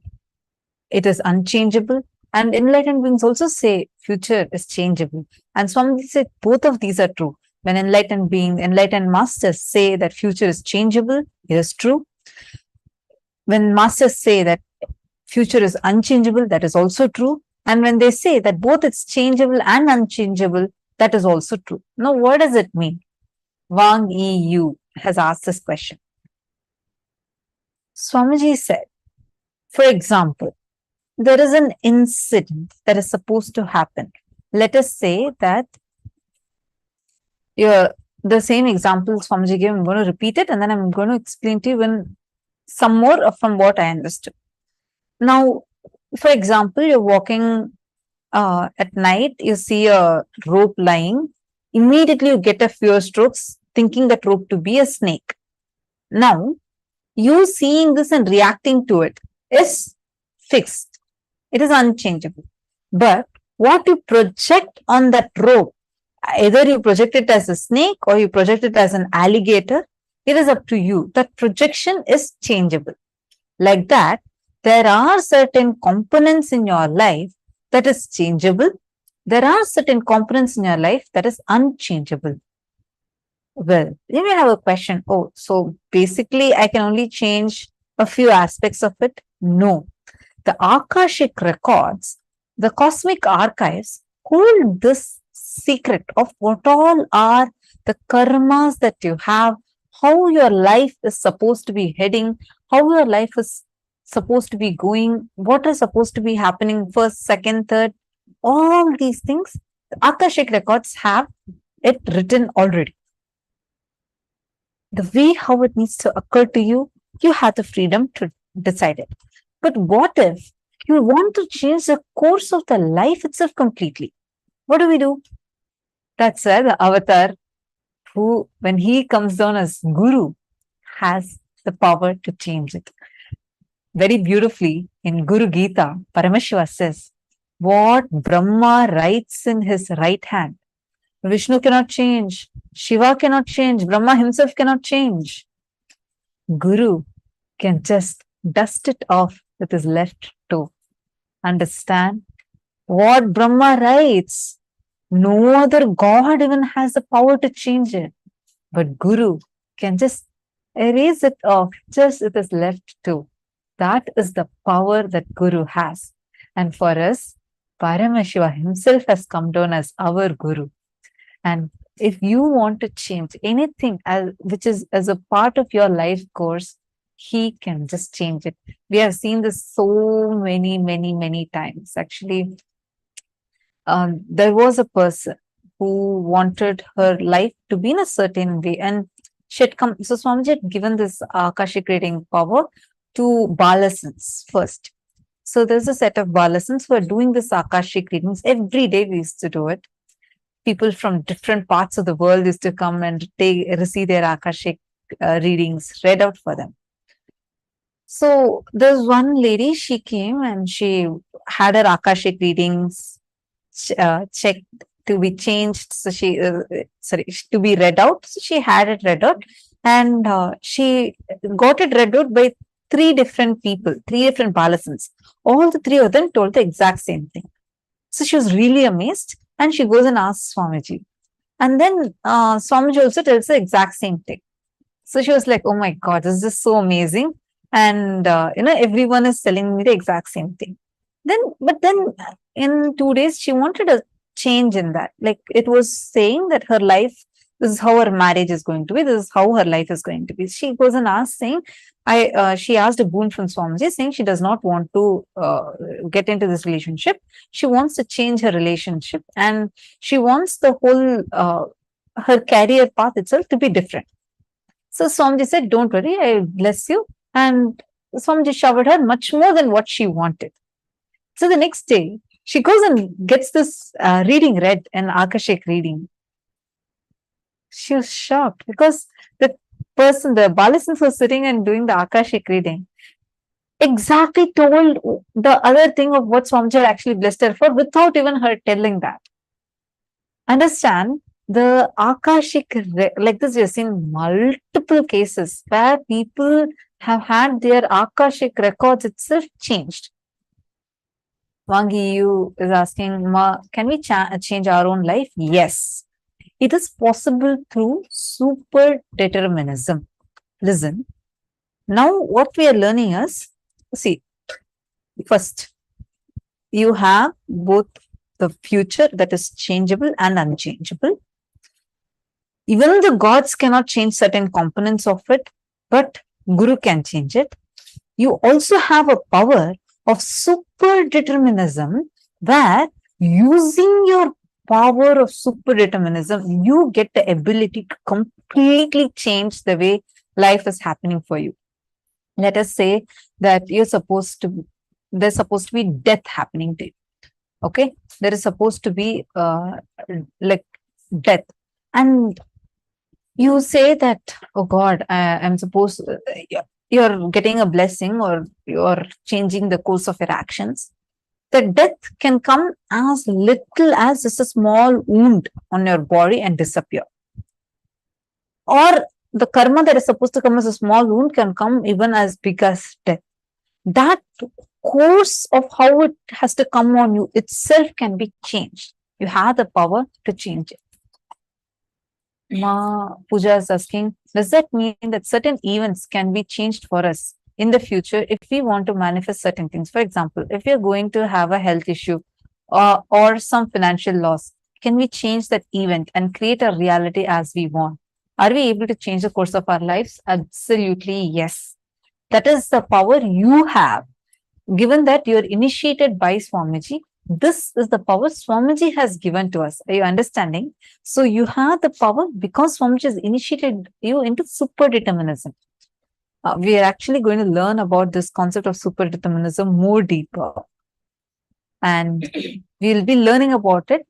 A: it is unchangeable. And enlightened beings also say future is changeable. And Swamiji said both of these are true. When enlightened beings, enlightened masters say that future is changeable, it is true. When masters say that future is unchangeable, that is also true. And when they say that both it's changeable and unchangeable, that is also true. Now, what does it mean? Wang Yi Yu. has asked this question. Swamiji said, for example, there is an incident that is supposed to happen. Let us say that the same example Swamiji gave, I'm going to repeat it and then I'm going to explain to you in some more from what I understood. Now, for example, you're walking at night, you see a rope lying. Immediately you get a fear strokes thinking that rope to be a snake. Now, you seeing this and reacting to it is fixed. It is unchangeable. But what you project on that rope, either you project it as a snake or you project it as an alligator, it is up to you. That projection is changeable. Like that, there are certain components in your life that is changeable. There are certain components in your life that is unchangeable. Well, you may have a question. Oh, so basically I can only change a few aspects of it? No. The Akashic Records, the cosmic archives, hold this secret of what all are the karmas that you have, how your life is supposed to be heading, how your life is supposed to be going, what is supposed to be happening first, second, third, all these things, the Akashic Records have it written already. The way how it needs to occur to you, you have the freedom to decide it. But what if you want to change the course of the life itself completely? What do? That's where the avatar, who, when he comes down as Guru, has the power to change it. Very beautifully in Guru Gita, Paramashiva says, what Brahma writes in his right hand, Vishnu cannot change, Shiva cannot change, Brahma himself cannot change. Guru can just dust it off with his left toe. Understand? What Brahma writes, no other God even has the power to change it. But Guru can just erase it off just with his left toe. That is the power that Guru has. And for us, Paramashiva himself has come down as our Guru. And if you want to change anything which is as a part of your life course, he can just change it. We have seen this so many times. Actually, there was a person who wanted her life to be in a certain way, and she had come. So Swamiji had given this Akashic reading power to Balasans first. So there's a set of Balasans who are doing this Akashic readings. Every day we used to do it. People from different parts of the world used to come and receive their Akashic readings read out for them. So there's one lady, she came and she had her Akashic readings checked to be changed. So to be read out. So she had it read out, and she got it read out by 3 different people, 3 different Balasans. All the 3 of them told the exact same thing. So she was really amazed, and she goes and asks Swamiji. And then Swamiji also tells the exact same thing. So she was like, oh my God, this is just so amazing. And, everyone is telling me the exact same thing. But then in 2 days, she wanted a change in that. Like, it was saying that her life, this is how her marriage is going to be. This is how her life is going to be. She goes and asks, saying, she asked a boon from Swamiji, saying she does not want to get into this relationship. She wants to change her relationship, and she wants the whole, her career path itself to be different. So Swamiji said, don't worry, I bless you. And Swamiji showered her much more than what she wanted. So the next day, she goes and gets this reading read, an Akashic reading. She was shocked because the Balasans was sitting and doing the Akashic reading, exactly told the other thing of what Swamiji had actually blessed her for without even her telling that. Understand, the Akashic, like this, you've seen multiple cases where people have had their Akashic records itself changed. Wangi Yu is asking, Ma, can we change our own life? Yes. It is possible through super determinism. Listen, now what we are learning is, see, first, you have both the future that is changeable and unchangeable. Even the gods cannot change certain components of it, but Guru can change it. You also have a power of super determinism, where using your power of super determinism, you get the ability to completely change the way life is happening for you. Let us say that there's supposed to be death happening to you. Okay, there is supposed to be like death, and you say that, oh God, I'm supposed, you're getting a blessing, or you're changing the course of your actions. The death can come as little as just a small wound on your body and disappear. Or the karma that is supposed to come as a small wound can come even as big as death. That course of how it has to come on you itself can be changed. You have the power to change it. Ma Pooja is asking, does that mean that certain events can be changed for us in the future if we want to manifest certain things? For example, if you're going to have a health issue or some financial loss, can we change that event and create a reality as we want? Are we able to change the course of our lives? Absolutely, yes. That is the power you have. Given that you're initiated by Swamiji, this is the power Swamiji has given to us. Are you understanding? So you have the power because Swamiji has initiated you into super determinism. We are actually going to learn about this concept of super determinism more deeper. And we'll be learning about it.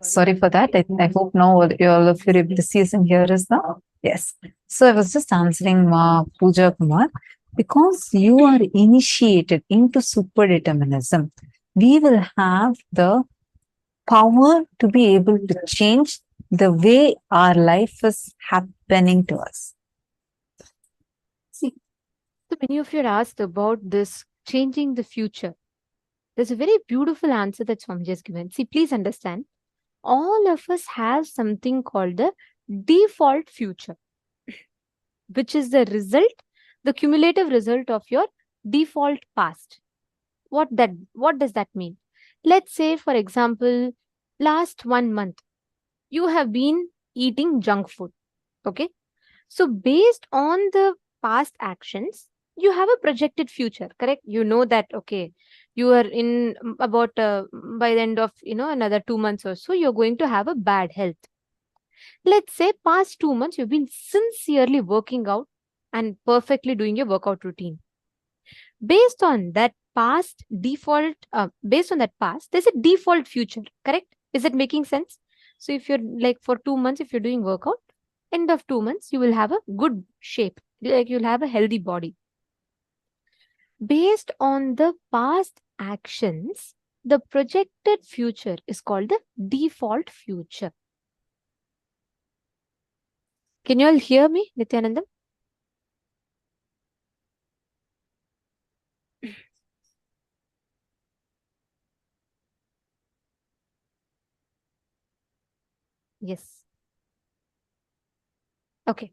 A: Sorry for that. I hope now all of you are able to see us and hear us now. Yes. So I was just answering Ma Pooja Kumar. Because you are initiated into super determinism, we will have the power to be able to change the way our life is happening to us.
B: See, so many of you are asked about this changing the future. There's a very beautiful answer that Swamiji has given. See, please understand, all of us have something called the default future, which is the result, the cumulative result of your default past. What does that mean? Let's say, for example, last 1 month, you have been eating junk food. Okay. So based on the past actions, you have a projected future, correct? You know that, okay, you are in about by the end of another 2 months or so, you're going to have a bad health. Let's say past 2 months you've been sincerely working out and perfectly doing your workout routine. Based on that past default, based on that past, there's a default future, correct? Is it making sense? So if you're like for 2 months, if you're doing workout, end of 2 months, you will have a good shape, like you'll have a healthy body. Based on the past actions, the projected future is called the default future. Can you all hear me, Nithyananda? Yes. Okay.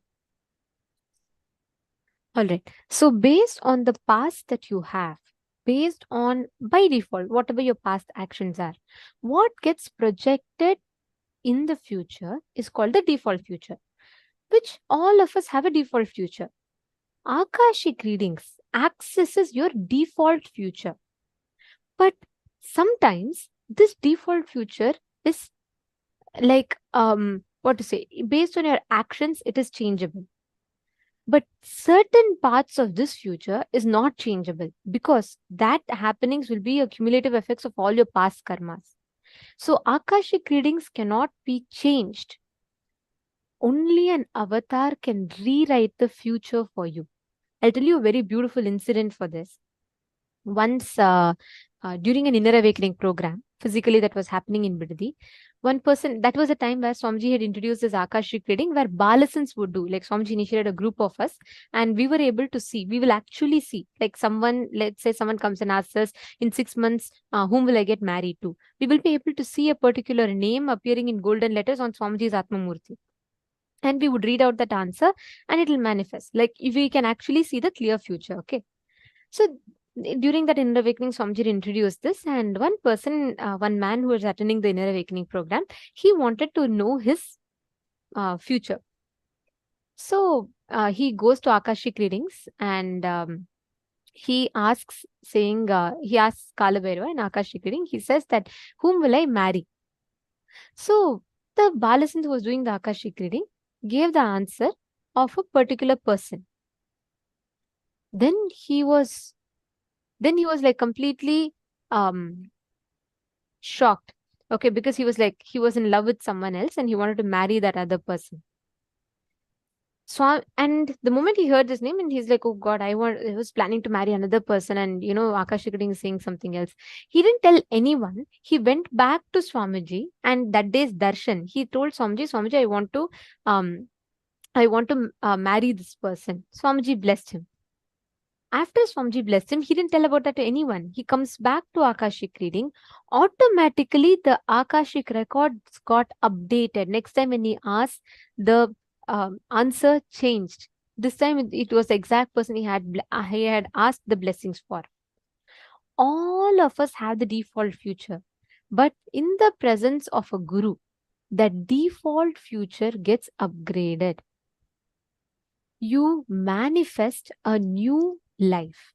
B: All right. So based on the past that you have, based on by default, whatever your past actions are, what gets projected in the future is called the default future, which all of us have a default future. Akashic readings accesses your default future. But sometimes this default future is like, based on your actions, it is changeable. But certain parts of this future is not changeable, because that happenings will be a cumulative effects of all your past karmas. So Akashic readings cannot be changed. Only an avatar can rewrite the future for you. I'll tell you a very beautiful incident for this. Once during an inner awakening program, physically that was happening in Bidadi, one person, that was a time where Swamiji had introduced this Akashic reading where Balasans would do. Like Swamiji initiated a group of us and we were able to see, we will actually see, like someone, let's say someone comes and asks us in 6 months, whom will I get married to? We will be able to see a particular name appearing in golden letters on Swamiji's Atma Murti. And we would read out that answer and it will manifest. Like if we can actually see the clear future. Okay. So during that inner awakening, Swamiji introduced this, and one person, one man who was attending the inner awakening program, he wanted to know his future. So he goes to Akashic readings and he asks, saying, he asks Kalabhairava in Akashic reading, he says that, whom will I marry? So the Balasant who was doing the Akashic reading gave the answer of a particular person. Then he was like completely shocked. Okay, because he was in love with someone else and he wanted to marry that other person. So, and the moment he heard this name, and he's like, oh God, I was planning to marry another person, and Akashic reading is saying something else. He didn't tell anyone. He went back to Swamiji, and that day's darshan, he told Swamiji, I want to marry this person. Swamiji blessed him. After Swamiji blessed him, he didn't tell about that to anyone. He comes back to Akashic reading. Automatically, the Akashic records got updated. Next time when he asked, the answer changed. This time it was the exact person he had asked the blessings for. All of us have the default future. But in the presence of a guru, that default future gets upgraded. You manifest a new life.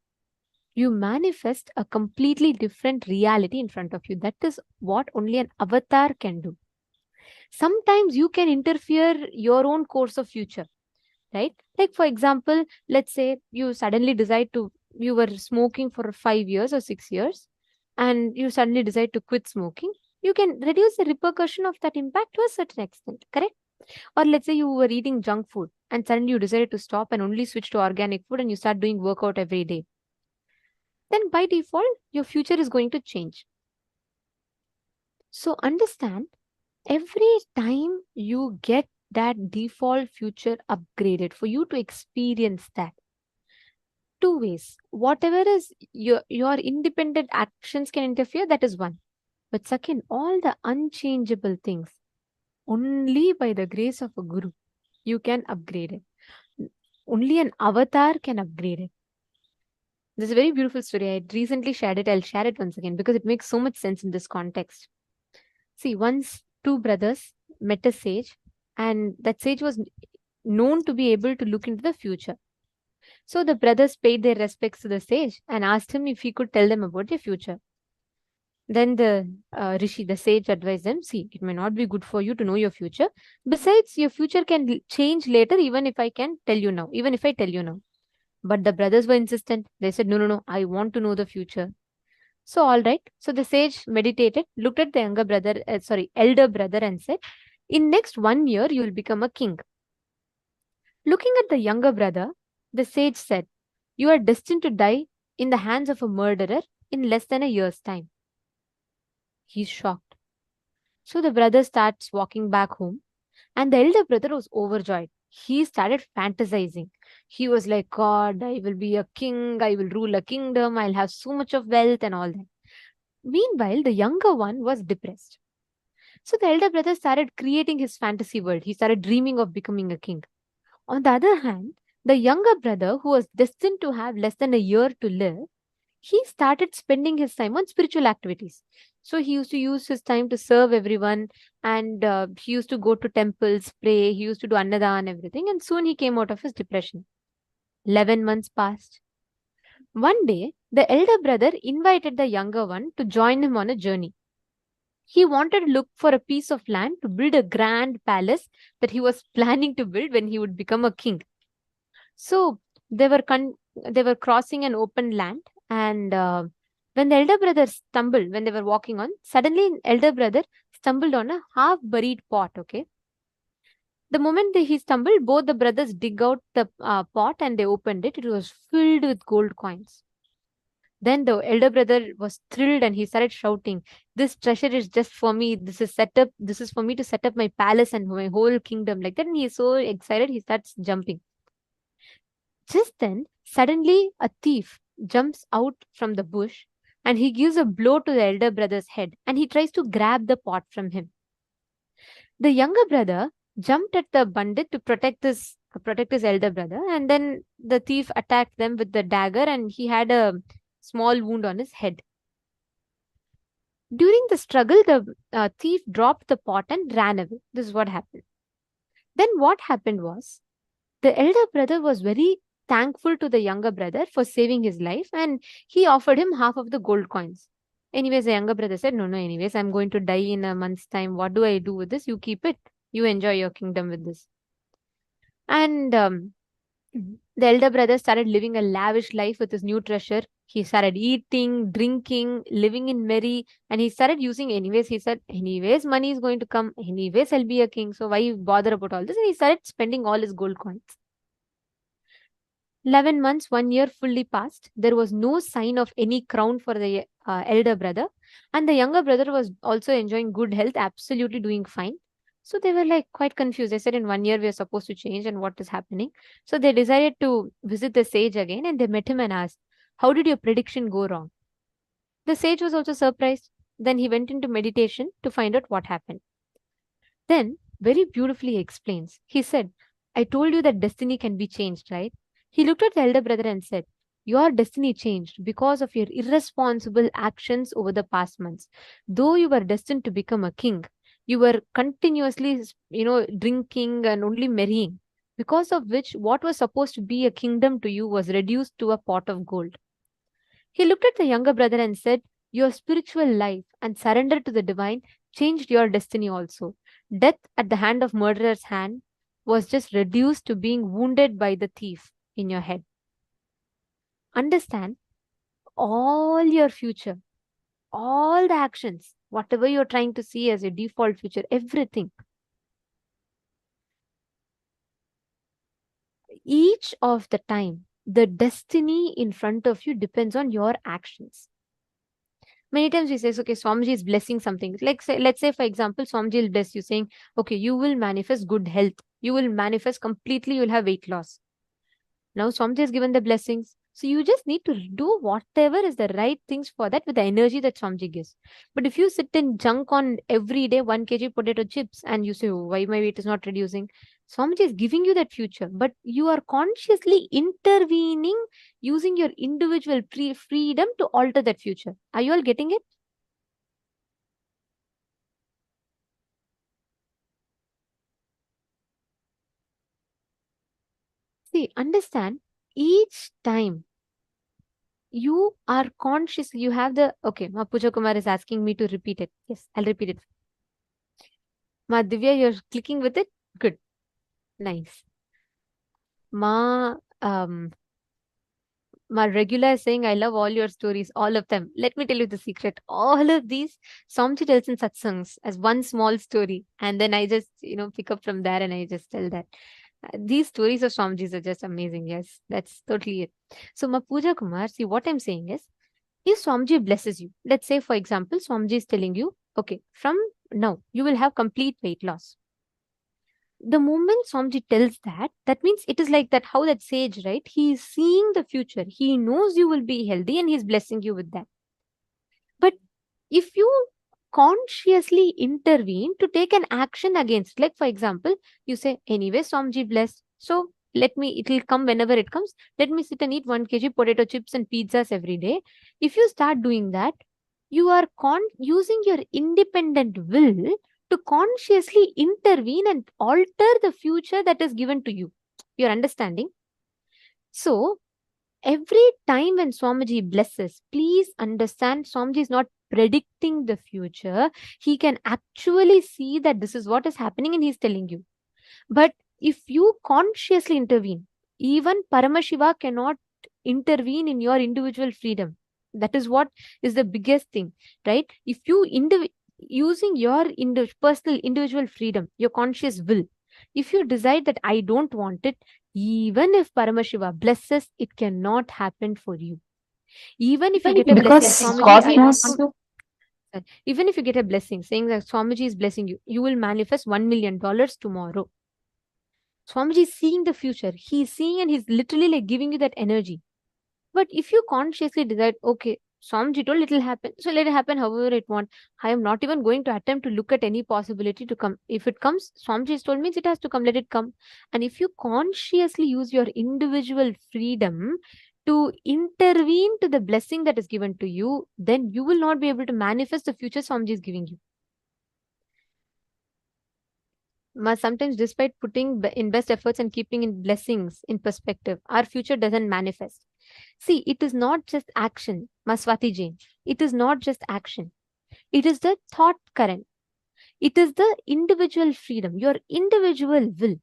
B: You manifest a completely different reality in front of you. That is what only an avatar can do. Sometimes you can interfere your own course of future, right? Like for example, let's say you suddenly decide you were smoking for 5 years or 6 years, and you suddenly decide to quit smoking. You can reduce the repercussion of that impact to a certain extent, correct? Or let's say you were eating junk food and suddenly you decided to stop and only switch to organic food and you start doing workout every day. Then by default, your future is going to change. So understand, every time you get that default future upgraded, for you to experience that, 2 ways. Whatever is your independent actions can interfere, that is one. But second, all the unchangeable things, only by the grace of a guru, you can upgrade it. Only an avatar can upgrade it. This is a very beautiful story. I recently shared it. I'll share it once again because it makes so much sense in this context. See, once 2 brothers met a sage, and that sage was known to be able to look into the future. So the brothers paid their respects to the sage and asked him if he could tell them about their future. Then the Rishi, the sage, advised them, see, it may not be good for you to know your future. Besides, your future can change later, even if I tell you now. But the brothers were insistent. They said, no, I want to know the future. So, all right. So the sage meditated, looked at the elder brother and said, in next 1 year, you will become a king. Looking at the younger brother, the sage said, you are destined to die in the hands of a murderer in less than a year's time. He's shocked. So the brother starts walking back home, and the elder brother was overjoyed. He started fantasizing. He was like, God, I will be a king, I will rule a kingdom, I'll have so much of wealth and all that. Meanwhile, the younger one was depressed. So the elder brother started creating his fantasy world. He started dreaming of becoming a king. On the other hand, the younger brother, who was destined to have less than a year to live, he started spending his time on spiritual activities. So he used to use his time to serve everyone, and he used to go to temples, pray, he used to do annadan, everything, and soon he came out of his depression. 11 months passed. One day, the elder brother invited the younger one to join him on a journey. He wanted to look for a piece of land to build a grand palace that he was planning to build when he would become a king. So they were crossing an open land, and when the elder brother stumbled, when they were walking on, suddenly elder brother stumbled on a half buried pot. Okay. The moment that he stumbled, both the brothers dig out the pot and they opened it. It was filled with gold coins. Then the elder brother was thrilled and he started shouting, "This treasure is just for me. This is set up. This is for me to set up my palace and my whole kingdom." Like that, and he is so excited, he starts jumping. Just then, suddenly a thief jumps out from the bush and he gives a blow to the elder brother's head and he tries to grab the pot from him. The younger brother jumped at the bandit to protect his elder brother, and then the thief attacked them with the dagger and he had a small wound on his head. During the struggle, the thief dropped the pot and ran away. This is what happened. Then what happened was, the elder brother was very thankful to the younger brother for saving his life, and he offered him half of the gold coins. Anyways, the younger brother said, no, anyways, I'm going to die in a month's time. What do I do with this? You keep it. You enjoy your kingdom with this. And the elder brother started living a lavish life with his new treasure. He started eating, drinking, living in merry, and he started using anyways. He said, anyways, money is going to come. Anyways, I'll be a king. So why bother about all this? And he started spending all his gold coins. 11 months, 1 year fully passed. There was no sign of any crown for the elder brother. And the younger brother was also enjoying good health, absolutely doing fine. So they were like quite confused. They said, in 1 year we are supposed to change, and what is happening? So they decided to visit the sage again, and they met him and asked, how did your prediction go wrong? The sage was also surprised. Then he went into meditation to find out what happened. Then very beautifully explains. He said, I told you that destiny can be changed, right? He looked at the elder brother and said, your destiny changed because of your irresponsible actions over the past months. Though you were destined to become a king, you were continuously, drinking and only marrying, because of which what was supposed to be a kingdom to you was reduced to a pot of gold. He looked at the younger brother and said, your spiritual life and surrender to the divine changed your destiny also. Death at the hand of murderer's hand was just reduced to being wounded by the thief in your head. Understand, all your future, all the actions, whatever you're trying to see as your default future, everything, each of the time, the destiny in front of you depends on your actions. Many times we say, okay, Swamiji is blessing something. Like, let's say, for example, Swamiji will bless you saying, okay, you will manifest good health. You will manifest completely, you will have weight loss. Now, Swamiji has given the blessings. So you just need to do whatever is the right things for that with the energy that Swamiji gives. But if you sit and junk on every day 1 kg potato chips and you say, oh, why my weight is not reducing? Swamiji is giving you that future, but you are consciously intervening using your individual freedom to alter that future. Are you all getting it? See, understand, each time you are conscious, you have the, okay, Ma Puja Kumar is asking me to repeat it. Yes, I'll repeat it. Ma Divya, you're clicking with it? Good. Nice. Ma Regular is saying, I love all your stories, all of them. Let me tell you the secret. All of these, Swamiji tells in satsangs as one small story. And then I just, pick up from there and I just tell that. These stories of Swamijis are just amazing. Yes, that's totally it. So, Ma Puja Kumar, see, what I'm saying is, if Swamiji blesses you, let's say, for example, Swamiji is telling you, okay, from now, you will have complete weight loss. The moment Swamiji tells that, that means it is like that, how that sage, right? He is seeing the future. He knows you will be healthy and he's blessing you with that. But if you consciously intervene to take an action against, like for example, you say, anyway, Swamiji blessed. So it will come whenever it comes. Let me sit and eat 1 kg potato chips and pizzas every day. If you start doing that, You are using your independent will to consciously intervene and alter the future that is given to you. You're understanding? So, every time when Swamiji blesses, please understand Swamiji is not predicting the future. He can actually see that this is what is happening and he's telling you. But if you consciously intervene, even Paramashiva cannot intervene in your individual freedom. That is what is the biggest thing, right? If you using your personal individual freedom, your conscious will, if you decide that I don't want it, even if Paramashiva blesses, it cannot happen for you. Even if you get a blessing, Swamiji, even if you get a blessing saying that Swamiji is blessing you, you will manifest $1 million tomorrow. Swamiji is seeing the future. He's seeing and he's literally like giving you that energy. But if you consciously decide, okay, Swamiji told it will happen, so let it happen however it wants. I am not even going to attempt to look at any possibility to come. If it comes, Swamiji has told me it has to come, let it come. And if you consciously use your individual freedom to intervene to the blessing that is given to you, then you will not be able to manifest the future Swamiji is giving you. Sometimes, despite putting in best efforts and keeping in blessings in perspective, our future doesn't manifest. See, it is not just action, Maswati Jain. It is not just action. It is the thought current. It is the individual freedom, your individual will.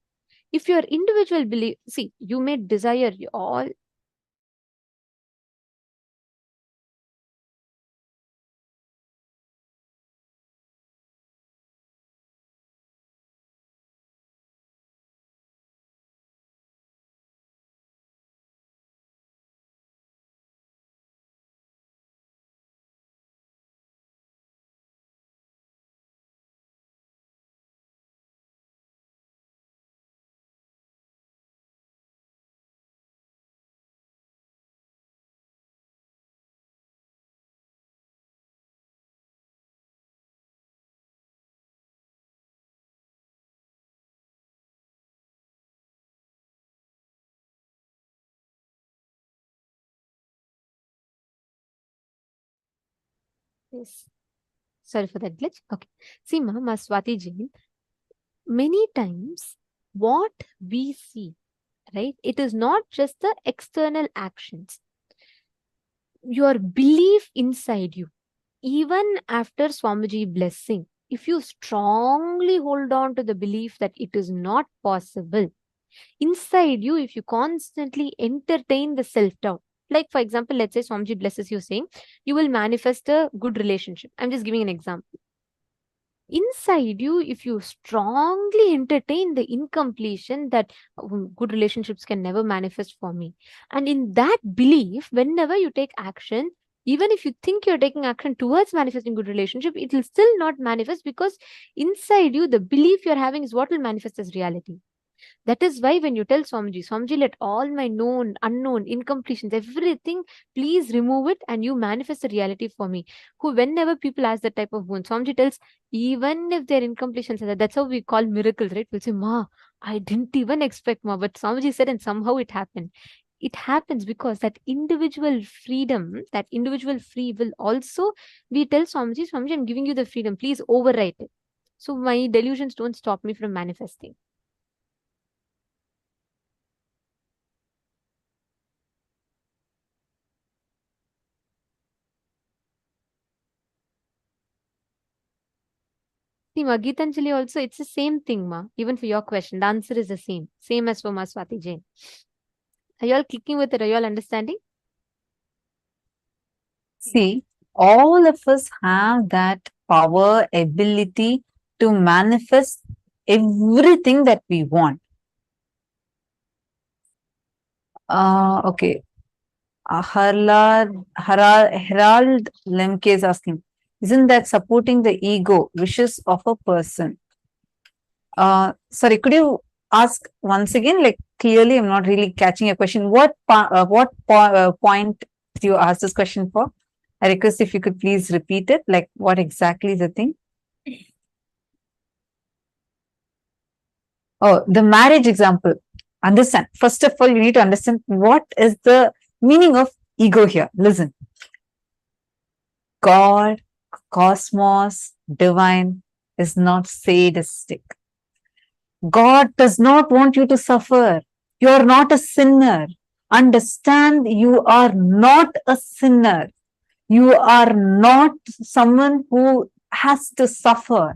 B: If your individual belief, see, you may desire all. Yes. Sorry for that glitch. Okay. See, Maswati Jain, many times what we see, right? It is not just the external actions. Your belief inside you, even after Swamiji blessing, if you strongly hold on to the belief that it is not possible, inside you, if you constantly entertain the self-doubt, like for example, let's say Swamiji blesses you saying, you will manifest a good relationship. I'm just giving an example. Inside you, if you strongly entertain the incompletion that good relationships can never manifest for me, and in that belief, whenever you take action, even if you think you're taking action towards manifesting good relationship, it will still not manifest, because inside you, the belief you're having is what will manifest as reality. That is why when you tell Swamiji, let all my known, unknown, incompletions, everything, please remove it and you manifest the reality for me. Whenever people ask that type of boon, Swamiji tells, even if they're incompletions, that's how we call miracles, right? We'll say, Ma, I didn't even expect, Ma, but Swamiji said, and somehow it happened. It happens because that individual freedom, that individual free will also, we tell Swamiji, I'm giving you the freedom, please overwrite it. So my delusions don't stop me from manifesting. See, Ma, Geetanjali also, it's the same thing, Ma. Even for your question, the answer is the same. Same as for Maswati Jain. Are you all clicking with it? Are you all understanding?
A: See, all of us have that power, ability to manifest everything that we want. Okay. Herald Lemke is asking, isn't that supporting the ego wishes of a person? Sorry, could you ask once again? Like, clearly, I'm not really catching your question. What point do you ask this question for? I request if you could please repeat it. Like, what exactly is the thing? Oh, the marriage example. Understand. First of all, you need to understand what is the meaning of ego here. Listen. God, cosmos, divine is not sadistic. God does not want you to suffer. You are not a sinner. Understand, you are not a sinner. You are not someone who has to suffer.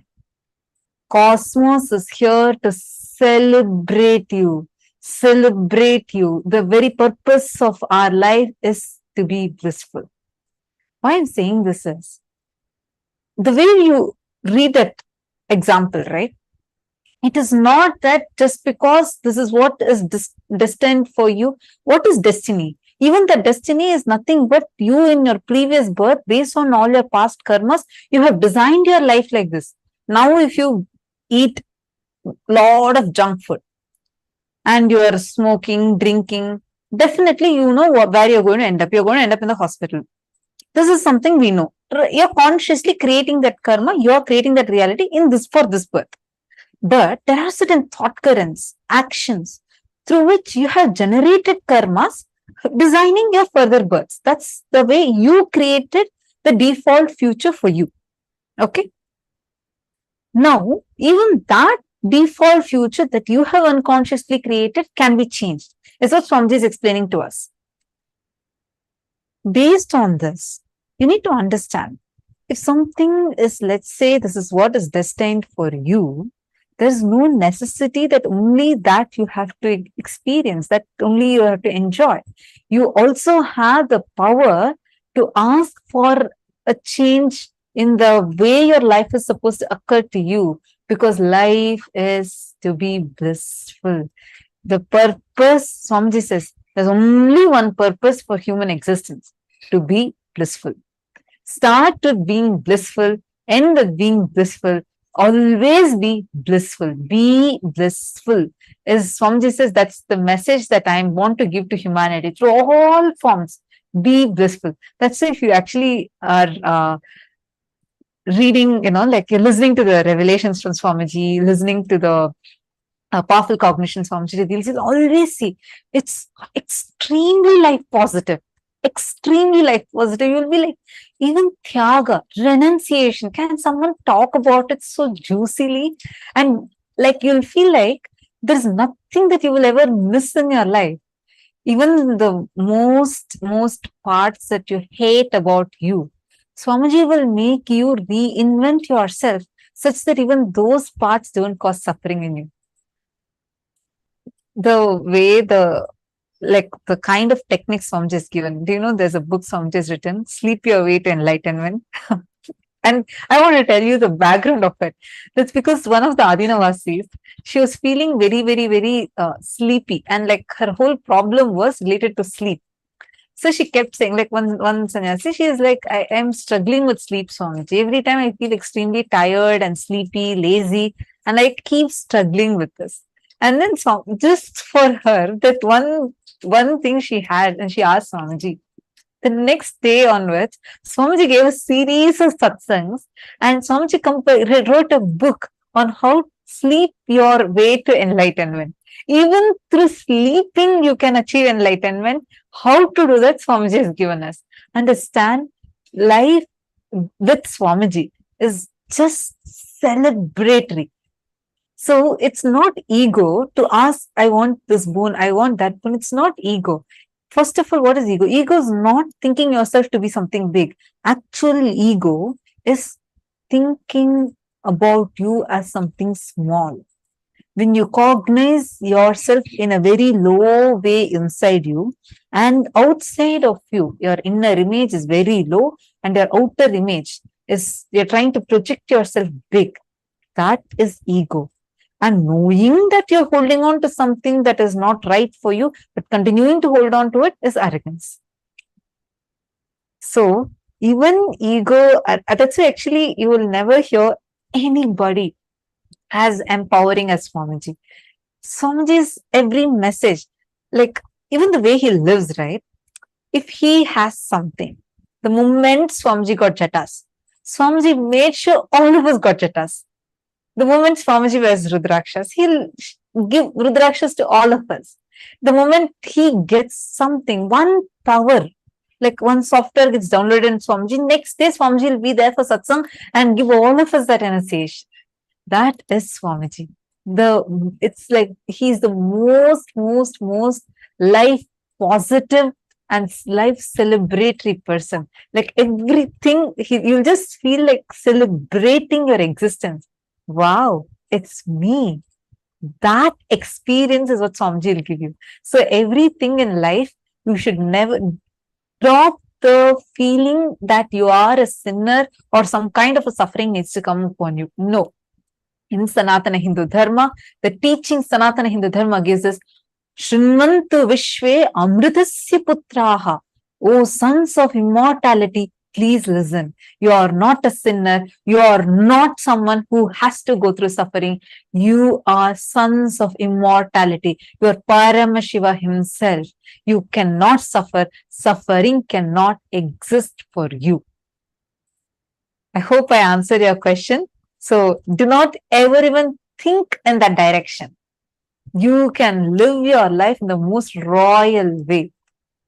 A: Cosmos is here to celebrate you. Celebrate you. The very purpose of our life is to be blissful. Why I'm saying this is, the way you read that example, right? It is not that just because this is what is destined for you. What is destiny? Even the destiny is nothing but you in your previous birth, based on all your past karmas, you have designed your life like this. Now, if you eat a lot of junk food and you are smoking, drinking, definitely you know where you're going to end up. You're going to end up in the hospital. This is something we know. You're consciously creating that karma. You're creating that reality for this birth. But there are certain thought currents, actions through which you have generated karmas, designing your further births. That's the way you created the default future for you. Okay. Now, even that default future that you have unconsciously created can be changed. Is what Swamiji is explaining to us. Based on this, you need to understand, if something is, let's say, this is what is destined for you, there's no necessity that only that you have to experience, that only you have to enjoy. You also have the power to ask for a change in the way your life is supposed to occur to you, because life is to be blissful. The purpose, Swamiji says, there's only one purpose for human existence, to be blissful. Start with being blissful, end with being blissful, always be blissful. Be blissful. As Swamiji says, that's the message that I want to give to humanity through all forms. Be blissful. That's if you actually are reading, like you're listening to the revelations from Swamiji, listening to the powerful cognitions Swamiji reveals, you'll always see it's extremely life positive. Extremely life positive. You'll be like, even Tyaga, renunciation, can someone talk about it so juicily? And like you'll feel like there's nothing that you will ever miss in your life. Even the most parts that you hate about you, Swamiji will make you reinvent yourself such that even those parts don't cause suffering in you. The way the kind of techniques Swamiji is given. Do you know there's a book Swamiji has written, Sleep Your Way to Enlightenment? And I want to tell you the background of it. That's because one of the Adinavasis, she was feeling very, very, very sleepy, and like her whole problem was related to sleep. So she kept saying, like one sannyasi, she is like, I am struggling with sleep, Swamiji. Every time I feel extremely tired and sleepy, lazy, and I keep struggling with this. And then just for her, that one thing she had, and she asked Swamiji. The next day onwards, Swamiji gave a series of satsangs, and Swamiji wrote a book on how sleep your way to enlightenment. Even through sleeping, you can achieve enlightenment. How to do that, Swamiji has given us. Understand, life with Swamiji is just celebratory. So it's not ego to ask, I want this boon, I want that boon. It's not ego. First of all, what is ego? Ego is not thinking yourself to be something big. Actual ego is thinking about you as something small. When you cognize yourself in a very low way inside you, and outside of you, your inner image is very low, and your outer image is, you're trying to project yourself big. That is ego. And knowing that you're holding on to something that is not right for you, but continuing to hold on to it, is arrogance. So even ego, that's why actually you will never hear anybody as empowering as Swamiji. Swamiji's every message, like even the way he lives, right? If he has something, the moment Swamiji got jatas, Swamiji made sure all of us got jatas. The moment Swamiji wears Rudrakshas, he'll give Rudrakshas to all of us. The moment he gets something, one power Like one software gets downloaded in Swamiji, next day Swamiji will be there for satsang and give all of us that initiation. That is Swamiji. It's like he's the most life positive and life celebratory person. Like everything, you'll just feel like celebrating your existence. Wow, it's me. That experience is what Swamiji will give you. So everything in life, you should never drop the feeling that you are a sinner or some kind of a suffering needs to come upon you. No. In Sanatana Hindu Dharma, the teaching Sanatana Hindu Dharma gives us Shrimantu Vishve Amritasya Putraha. O sons of immortality, please listen. You are not a sinner. You are not someone who has to go through suffering. You are sons of immortality. You are Paramashiva himself. You cannot suffer. Suffering cannot exist for you. I hope I answered your question. So do not ever even think in that direction. You can live your life in the most royal way,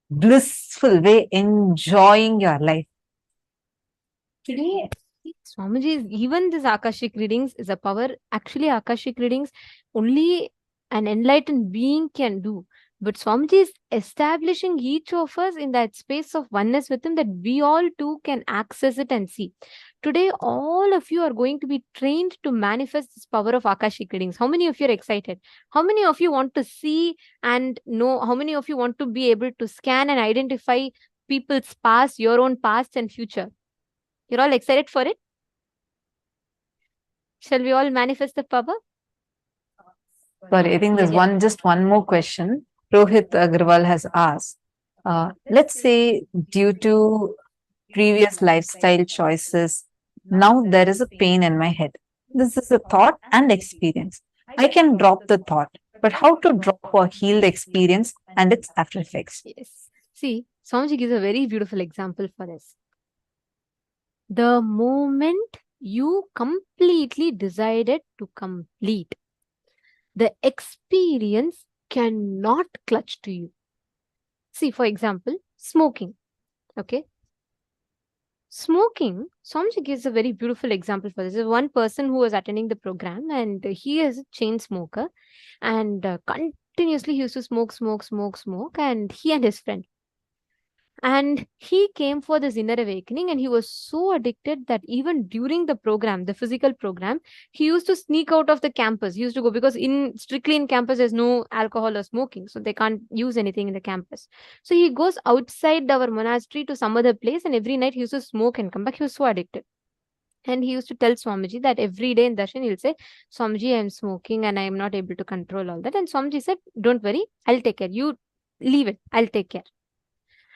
A: blissful way, enjoying your life.
B: Today, Swamiji, even this Akashic readings is a power. Actually, Akashic readings only an enlightened being can do. But Swamiji is establishing each of us in that space of oneness with him, that we all too can access it and see. Today, all of you are going to be trained to manifest this power of Akashic readings. How many of you are excited? How many of you want to see and know? How many of you want to be able to scan and identify people's past, your own past and future? You're all excited for it? Shall we all manifest the power?
A: Sorry, I think there's just one more question. Rohit Agarwal has asked, let's say due to previous lifestyle choices, now there is a pain in my head. This is a thought and experience. I can drop the thought, but how to drop or heal the experience and its after effects?
B: Yes. See, Swamiji gives a very beautiful example for this. The moment you completely decided to complete, the experience cannot clutch to you. See, for example, smoking. Okay. Smoking, Swamiji gives a very beautiful example for this. There's one person who was attending the program and he is a chain smoker and continuously he used to smoke, and he and his friend. And he came for this inner awakening and he was so addicted that even during the program, the physical program, he used to sneak out of the campus. He used to go because strictly in campus, there's no alcohol or smoking. So they can't use anything in the campus. So he goes outside our monastery to some other place and every night he used to smoke and come back. He was so addicted. And he used to tell Swamiji that every day in darshan, he'll say, Swamiji, I'm smoking and I'm not able to control all that. And Swamiji said, don't worry, I'll take care. You leave it. I'll take care.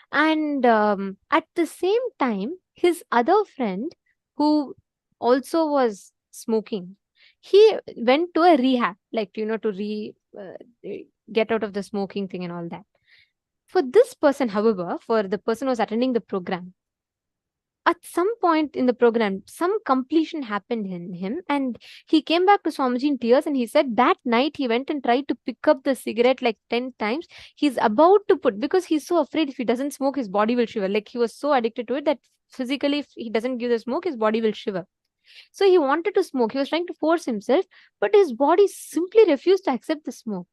B: And at the same time, his other friend who also was smoking, he went to a rehab, like, to get out of the smoking thing and all that. For this person, however, for the person who was attending the program, at some point in the program, some completion happened in him and he came back to Swamiji in tears and he said that night he went and tried to pick up the cigarette like 10 times. He's about to put, because he's so afraid if he doesn't smoke, his body will shiver. Like he was so addicted to it that physically, if he doesn't give the smoke, his body will shiver. So he wanted to smoke. He was trying to force himself, but his body simply refused to accept the smoke.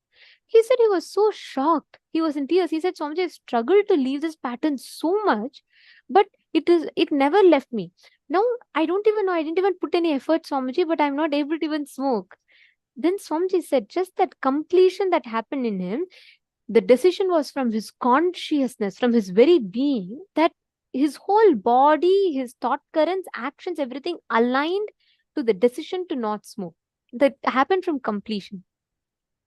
B: He said he was so shocked. He was in tears. He said, Swamiji, I've struggled to leave this pattern so much, but it never left me. Now, I don't even know. I didn't even put any effort, Swamiji, but I'm not able to even smoke. Then Swamiji said, just that completion that happened in him, the decision was from his consciousness, from his very being, that his whole body, his thought currents, actions, everything aligned to the decision to not smoke. That happened from completion.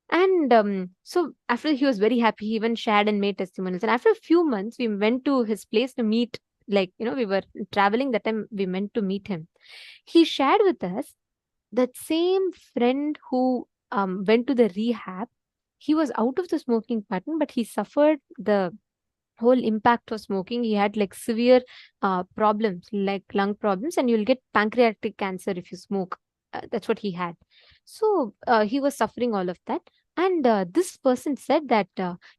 B: And so after he was very happy, he even shared and made testimonials. And after a few months, we went to his place to meet, we were traveling that time, we meant to meet him. He shared with us that same friend who went to the rehab, he was out of the smoking pattern, but he suffered the whole impact of smoking. He had like severe problems, like lung problems, and you'll get pancreatic cancer if you smoke. That's what he had. So he was suffering all of that. And this person said that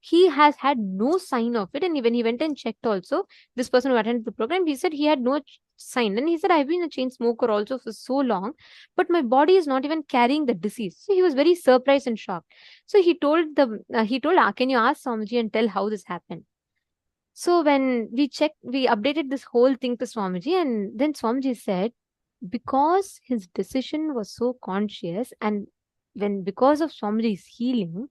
B: he has had no sign of it. And when he went and checked also, this person who attended the program, he said he had no sign. And he said, I've been a chain smoker also for so long, but my body is not even carrying the disease. So he was very surprised and shocked. So he told can you ask Swamiji and tell how this happened? So when we checked, we updated this whole thing to Swamiji, and then Swamiji said, because his decision was so conscious, and because of Swamiji's healing,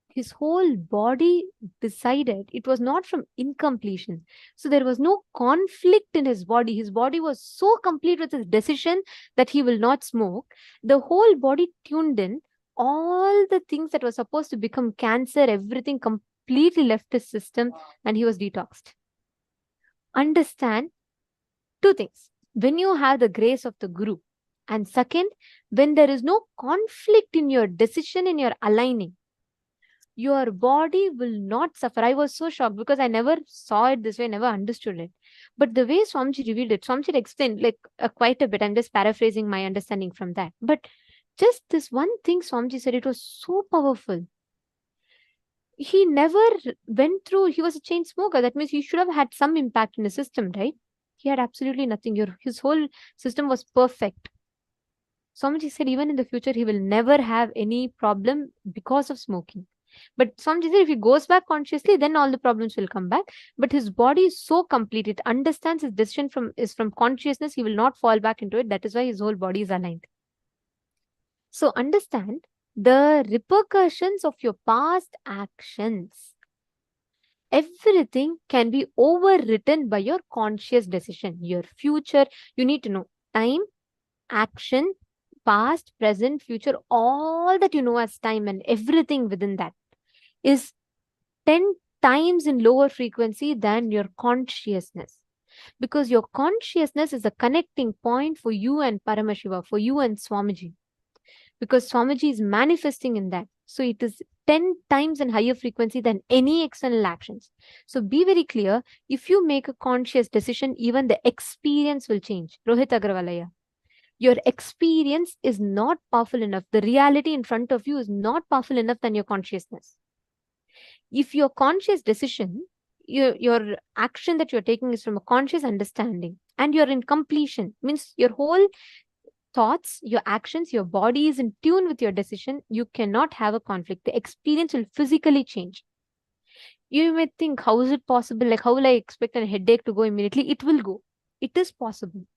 B: his whole body decided it was not from incompletion. So there was no conflict in his body. His body was so complete with his decision that he will not smoke. The whole body tuned in. All the things that were supposed to become cancer, everything completely left his system, and he was detoxed. Understand two things. When you have the grace of the Guru, and second, when there is no conflict in your decision, in your aligning, your body will not suffer. I was so shocked because I never saw it this way, never understood it. But the way Swamiji revealed it, Swamiji explained quite a bit. I'm just paraphrasing my understanding from that. But just this one thing Swamiji said, it was so powerful. He never went through, he was a chain smoker. That means he should have had some impact in the system, right? He had absolutely nothing. His whole system was perfect. Swamiji said even in the future, he will never have any problem because of smoking. But Swamiji said if he goes back consciously, then all the problems will come back. But his body is so complete. It understands his decision is from consciousness. He will not fall back into it. That is why his whole body is aligned. So understand the repercussions of your past actions. Everything can be overwritten by your conscious decision. Your future, you need to know time, action, past, present, future, all that you know as time and everything within that is 10 times in lower frequency than your consciousness. Because your consciousness is a connecting point for you and Paramashiva, for you and Swamiji. Because Swamiji is manifesting in that. So it is 10 times in higher frequency than any external actions. So be very clear. If you make a conscious decision, even the experience will change. Rohit Agrawalaya. Your experience is not powerful enough. The reality in front of you is not powerful enough than your consciousness. If your conscious decision, your action that you're taking is from a conscious understanding, and you're in completion, means your whole thoughts, your actions, your body is in tune with your decision, you cannot have a conflict. The experience will physically change. You may think, how is it possible? Like, how will I expect a headache to go immediately? It will go. It is possible.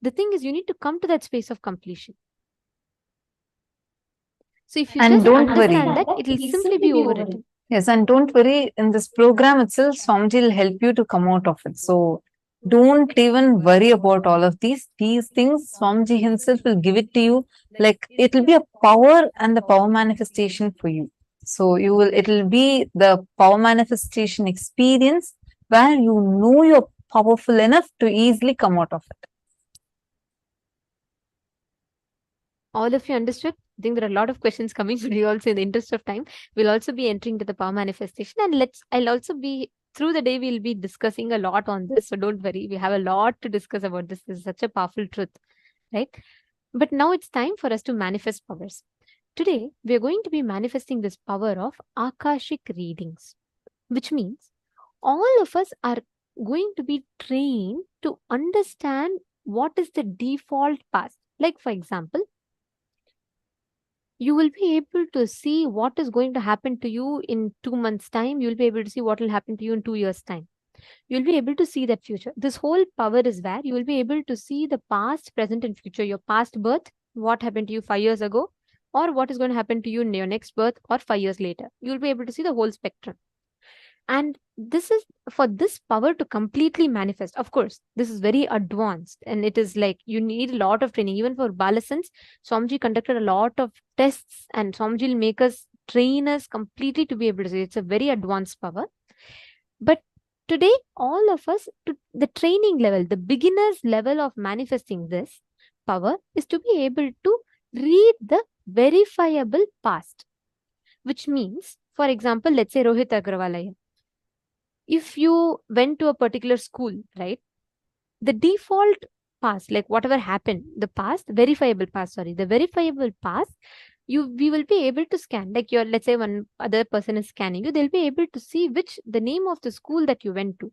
B: The thing is, you need to come to that space of completion. So if you just understand that, it will simply be overwritten.
A: Yes, and don't worry, in this program itself, Swamiji will help you to come out of it. So don't even worry about all of these things. Swamiji himself will give it to you. Like, it will be a power and the power manifestation for you. So it will be the power manifestation experience where you know you're powerful enough to easily come out of it.
B: All of you understood? I think there are a lot of questions coming, but we also, in the interest of time, we'll also be entering to the power manifestation. And I'll also be, through the day, we'll be discussing a lot on this. So don't worry, we have a lot to discuss about this. This is such a powerful truth, right? But now it's time for us to manifest powers. Today, we're going to be manifesting this power of Akashic readings, which means all of us are going to be trained to understand what is the default past. Like, for example, you will be able to see what is going to happen to you in 2 months' time. You'll be able to see what will happen to you in 2 years' time. You'll be able to see that future. This whole power is where you will be able to see the past, present, and future. Your past birth, what happened to you 5 years ago, or what is going to happen to you in your next birth or 5 years later. You'll be able to see the whole spectrum. And this is for this power to completely manifest. Of course, this is very advanced, and it is like you need a lot of training. Even for Balasans, Swamiji conducted a lot of tests, and Swamiji will make us train us completely to be able to see. It's a very advanced power. But today, all of us, to the training level, the beginner's level of manifesting this power is to be able to read the verifiable past. Which means, for example, let's say Rohit Agrawalaya. If you went to a particular school, right, the default past, like whatever happened, the verifiable past, we will be able to scan, like let's say one other person is scanning you, they'll be able to see the name of the school that you went to.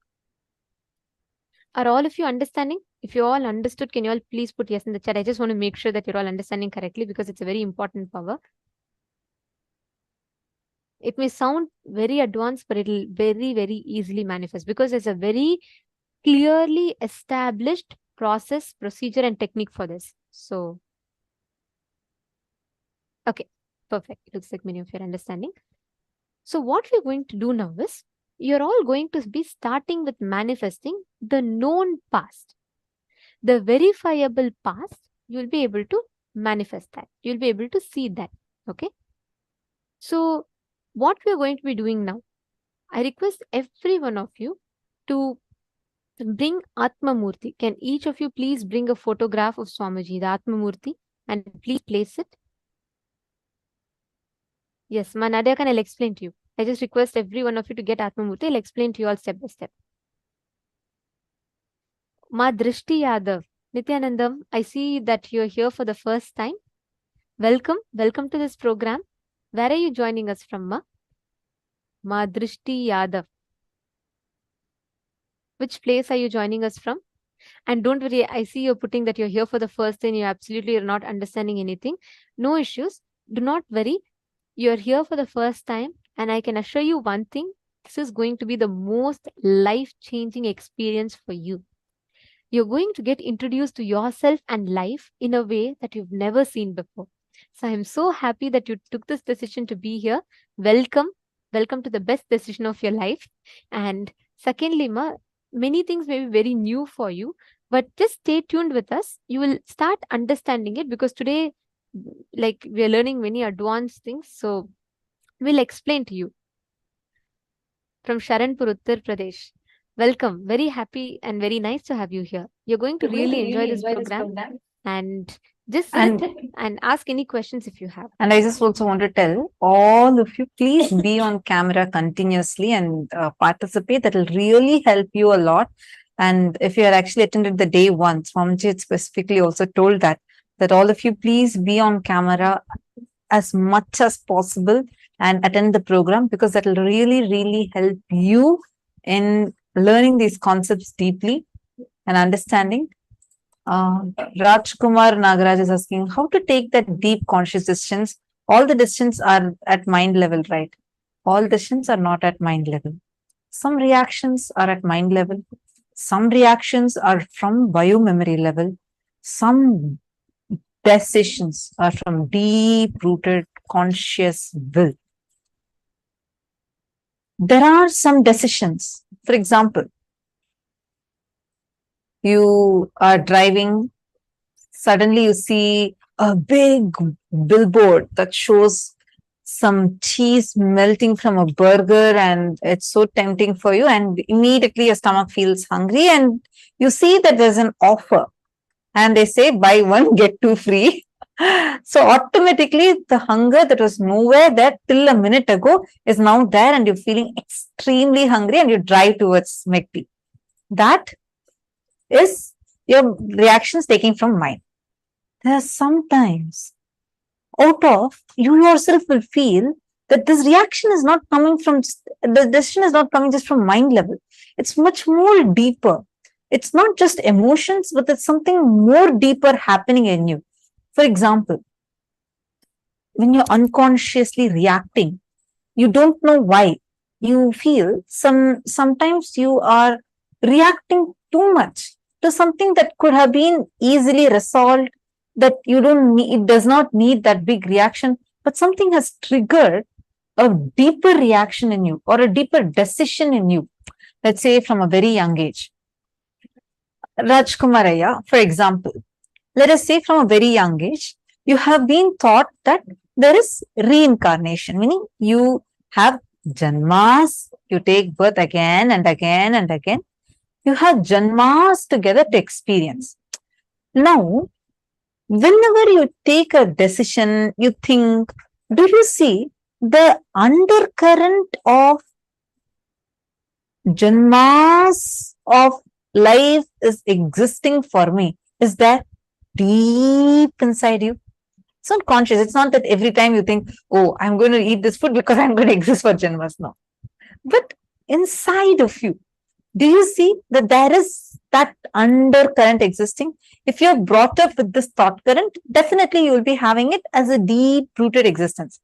B: Are all of you understanding? If you all understood, can you all please put yes in the chat? I just want to make sure that you're all understanding correctly, because it's a very important power. It may sound very advanced, but it'll very, very easily manifest, because there's a very clearly established process, procedure, and technique for this. So, okay, perfect. It looks like many of you are understanding. So what we're going to do now is, you're all going to be starting with manifesting the known past. The verifiable past, you'll be able to manifest that. You'll be able to see that. Okay. So what we're going to be doing now, I request every one of you to bring Atma Murti. Can each of you please bring a photograph of Swamiji, the Atma Murti, and please place it? Yes, Nadia, I'll explain to you. I just request every one of you to get Atma Murti. I'll explain to you all step by step. Ma Drishti Yadav. Nithyanandam, I see that you're here for the first time. Welcome. Welcome to this program. Where are you joining us from, Ma? Ma Drishti Yadav. Which place are you joining us from? And don't worry, I see you're putting that you're here for the first time. You absolutely are not understanding anything. No issues. Do not worry. You're here for the first time. And I can assure you one thing. This is going to be the most life-changing experience for you. You're going to get introduced to yourself and life in a way that you've never seen before. So I'm so happy that you took this decision to be here. Welcome. Welcome to the best decision of your life. And secondly, Ma, many things may be very new for you, but just stay tuned with us. You will start understanding it, because today, like, we are learning many advanced things. So we'll explain to you. From Sharanpur, Uttar Pradesh. Welcome. Very happy and very nice to have you here. You're going to really enjoy this program. And just sit and ask any questions if you have.
A: And I just also want to tell all of you, please be on camera continuously and participate. That will really help you a lot. And if you had actually attended the day one, Swamiji had specifically also told that all of you please be on camera as much as possible and attend the program, because that will really, really help you in learning these concepts deeply and understanding. Rajkumar Nagaraj is asking how to take that deep conscious decisions. All the decisions are at mind level, right? All decisions are not at mind level. Some reactions are at mind level. Some reactions are from biomemory level. Some decisions are from deep-rooted conscious will. There are some decisions. For example, you are driving, suddenly you see a big billboard that shows some cheese melting from a burger, and it's so tempting for you, and immediately your stomach feels hungry, and you see that there's an offer and they say buy one get two free. So automatically the hunger that was nowhere there till a minute ago is now there, and you're feeling extremely hungry and you drive towards McD. That is your reactions taking from mind. There are sometimes out of you yourself will feel that this reaction is not coming from, the decision is not coming just from mind level. It's much more deeper. It's not just emotions, but it's something more deeper happening in you. For example, when you're unconsciously reacting, you don't know why. You feel sometimes you are reacting too much to something that could have been easily resolved, that you don't need, it does not need that big reaction, but something has triggered a deeper reaction in you or a deeper decision in you. Let's say from a very young age. Rajkumaraya, for example, let us say from a very young age, you have been taught that there is reincarnation, meaning you have janmas, you take birth again and again and again. You have janmas together to experience. Now, whenever you take a decision, you think, do you see the undercurrent of janmas of life is existing for me? Is that deep inside you? It's not conscious. It's not that every time you think, oh, I'm going to eat this food because I'm going to exist for Janmas. No. But inside of you, do you see that there is that undercurrent existing? If you're brought up with this thought current, definitely you will be having it as a deep-rooted existence.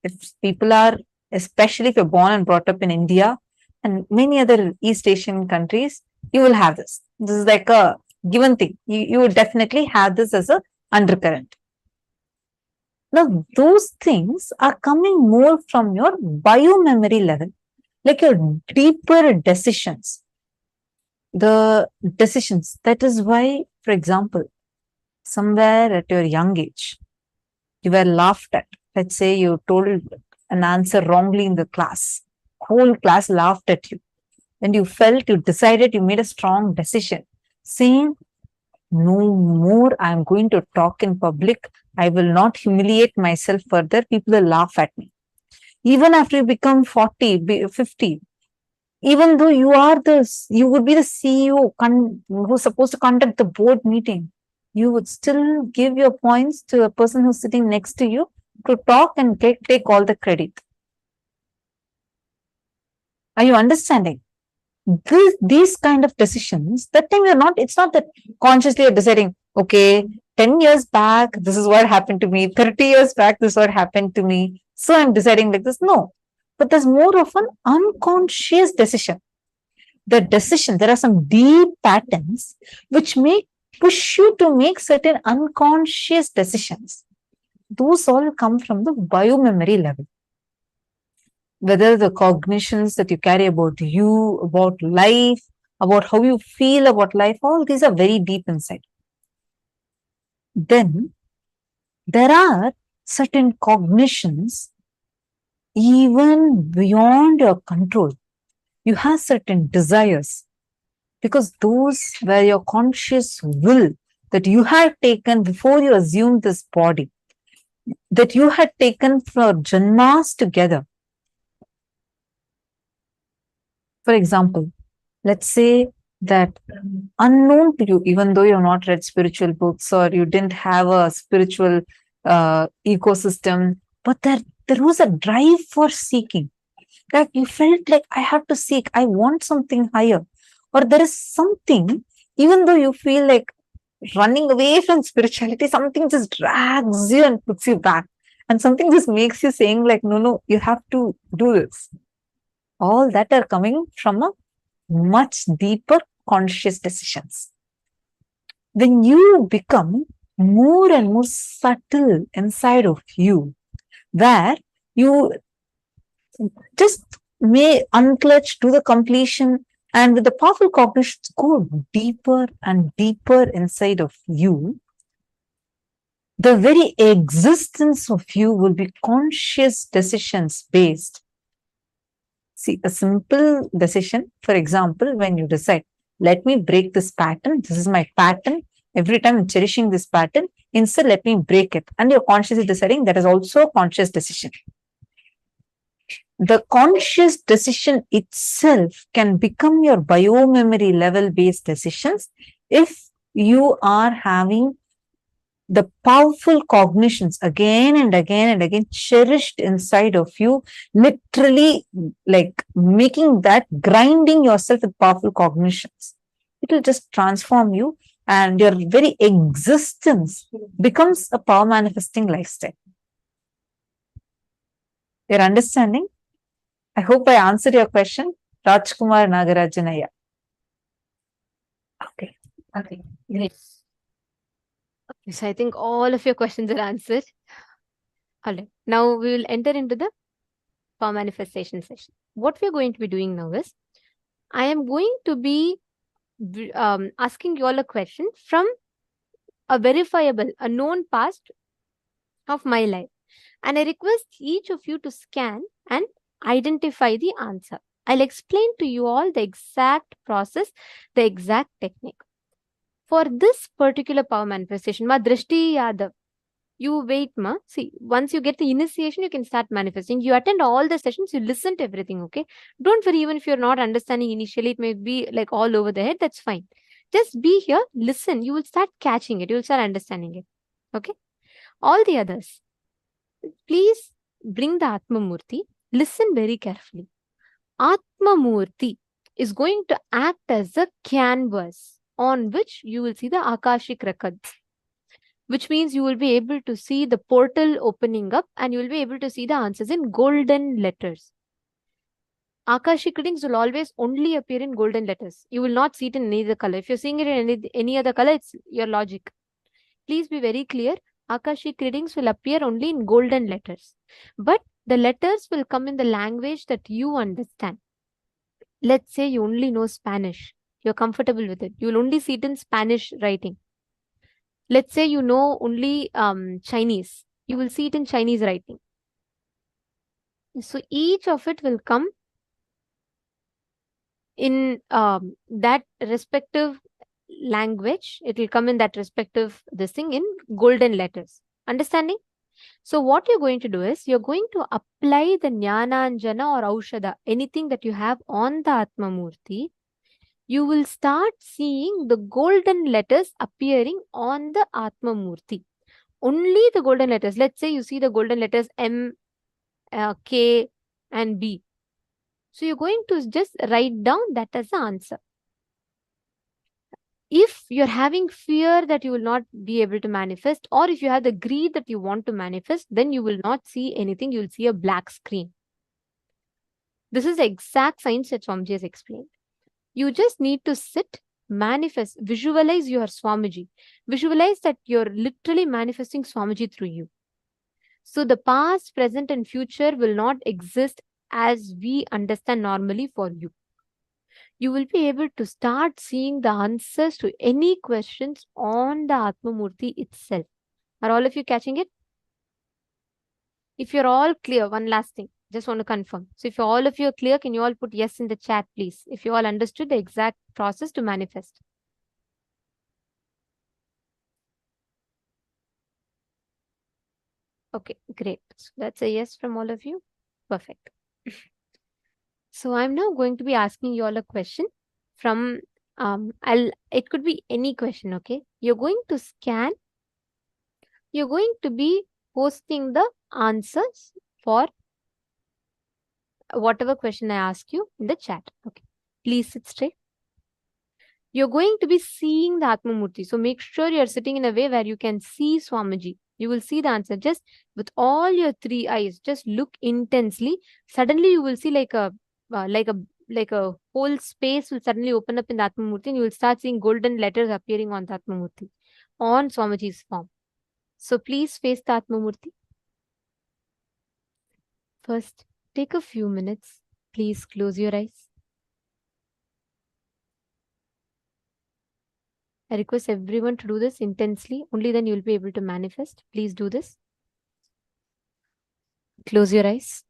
A: If people are, especially if you're born and brought up in India and many other East Asian countries, you will have this. This is like a given thing. You would definitely have this as a undercurrent. Now, those things are coming more from your biomemory level, like your deeper decisions. The decisions. That is why, for example, somewhere at your young age, you were laughed at. Let's say you told an answer wrongly in the class. Whole class laughed at you. And you felt, you decided, you made a strong decision, saying, no more, I'm going to talk in public. I will not humiliate myself further. People will laugh at me. Even after you become 40, 50, even though you would be the CEO who's supposed to conduct the board meeting, you would still give your points to a person who's sitting next to you to talk and take all the credit. Are you understanding? These kind of decisions, that time it's not that consciously you're deciding, okay, 10 years back, this is what happened to me. 30 years back, this is what happened to me. So I'm deciding like this. No. But there's more of an unconscious decision. The decision, there are some deep patterns which may push you to make certain unconscious decisions. Those all come from the biomemory level. Whether the cognitions that you carry about you, about life, about how you feel about life, all these are very deep inside. Then there are certain cognitions even beyond your control. You have certain desires because those were your conscious will that you had taken before you assumed this body, that you had taken for janmas together. For example, let's say that unknown to you, even though you've not read spiritual books or you didn't have a spiritual ecosystem, but there was a drive for seeking. Like you felt like I have to seek, I want something higher. Or there is something, even though you feel like running away from spirituality, something just drags you and puts you back. And something just makes you saying like, no, you have to do this. All that are coming from a much deeper conscious decisions. When you become more and more subtle inside of you, where you just may unclutch to the completion and with the powerful cognitions go deeper and deeper inside of you, the very existence of you will be conscious decisions based. See, a simple decision, for example, when you decide, let me break this pattern. This is my pattern. Every time I'm cherishing this pattern, instead let me break it. And you're consciously deciding, that is also a conscious decision. The conscious decision itself can become your biomemory level based decisions if you are having the powerful cognitions again and again and again cherished inside of you, literally like making that, grinding yourself with powerful cognitions. It will just transform you and your very existence becomes a power manifesting lifestyle. You're understanding? I hope I answered your question. Rajkumar Nagarajanaya. Okay.
B: Great. Okay, so I think all of your questions are answered. All right. Now we will enter into the power manifestation session. What we're going to be doing now is, I am going to be asking you all a question from a verifiable, a known past of my life. And I request each of you to scan and identify the answer. I'll explain to you all the exact process, the exact technique. For this particular power manifestation, Ma Drishti Yadav, you wait, Ma. See, once you get the initiation, you can start manifesting. You attend all the sessions, you listen to everything, okay? Don't worry, even if you're not understanding initially, it may be like all over the head, that's fine. Just be here, listen, you will start catching it, you will start understanding it, okay? All the others. Please bring the Atma Murti. Listen very carefully. Atma Murti is going to act as a canvas on which you will see the Akashic Records, which means you will be able to see the portal opening up and you will be able to see the answers in golden letters. Akashic readings will always only appear in golden letters. You will not see it in any other color. If you're seeing it in any other color, it's your logic. Please be very clear. Akashic readings will appear only in golden letters. But the letters will come in the language that you understand. Let's say you only know Spanish. You're comfortable with it. You will only see it in Spanish writing. Let's say you know only Chinese. You will see it in Chinese writing. So each of it will come in that respective language. It will come in that respective this thing in golden letters. Understanding? So what you're going to do is you're going to apply the Jnananjana or Aushadha, anything that you have on the Atma Murti. You will start seeing the golden letters appearing on the Atma Murti. Only the golden letters. Let's say you see the golden letters M, K and B. So you're going to just write down that as the answer. If you're having fear that you will not be able to manifest, or if you have the greed that you want to manifest, then you will not see anything. You will see a black screen. This is the exact science that Swamiji has explained. You just need to sit, manifest, visualize your Swamiji. Visualize that you're literally manifesting Swamiji through you. So the past, present and future will not exist as we understand normally for you. You will be able to start seeing the answers to any questions on the Atma Murti itself. Are all of you catching it? If you're all clear, one last thing, just want to confirm. So if all of you are clear, can you all put yes in the chat, please? If you all understood the exact process to manifest. Okay, great. So that's a yes from all of you. Perfect. So I'm now going to be asking you all a question from, it could be any question, okay? You're going to scan, you're going to be posting the answers for whatever question I ask you in the chat, okay? Please sit straight. You're going to be seeing the Atma Murti. So make sure you're sitting in a way where you can see Swamiji. You will see the answer just with all your three eyes. Just look intensely. Suddenly you will see like a whole space will suddenly open up in the Atma Murti and you will start seeing golden letters appearing on the Atma Murti, on Swamiji's form. So please face the Atma Murti. First, take a few minutes. Please close your eyes. I request everyone to do this intensely. Only then you will be able to manifest. Please do this. Close your eyes.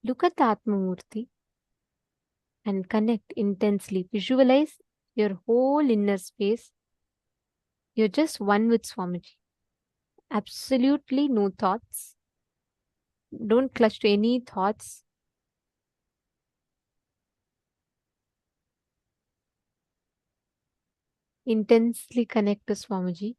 B: Look at the Atma Murti and connect intensely. Visualize your whole inner space. You're just one with Swamiji. Absolutely no thoughts. Don't clutch to any thoughts. Intensely connect to Swamiji.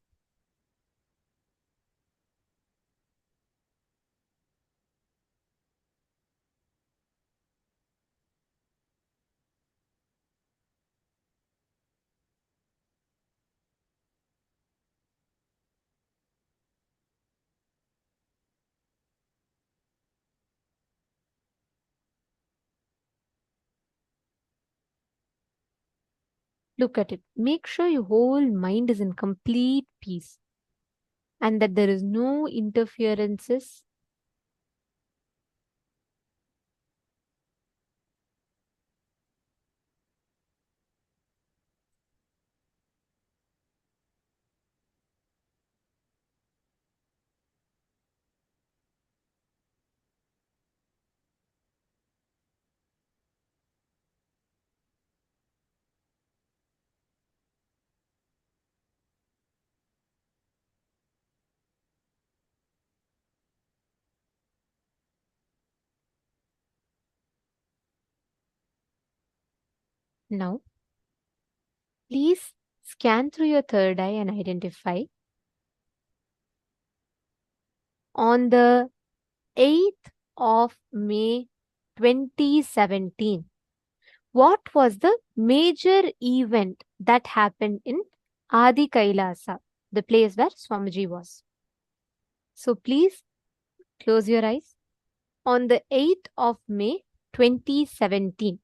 B: Look at it. Make sure your whole mind is in complete peace and that there is no interferences. Now, please Scan through your third eye and identify. On the 8th of May 2017, what was the major event that happened in Adi Kailasa, the place where Swamiji was? So please close your eyes. On the 8th of May 2017,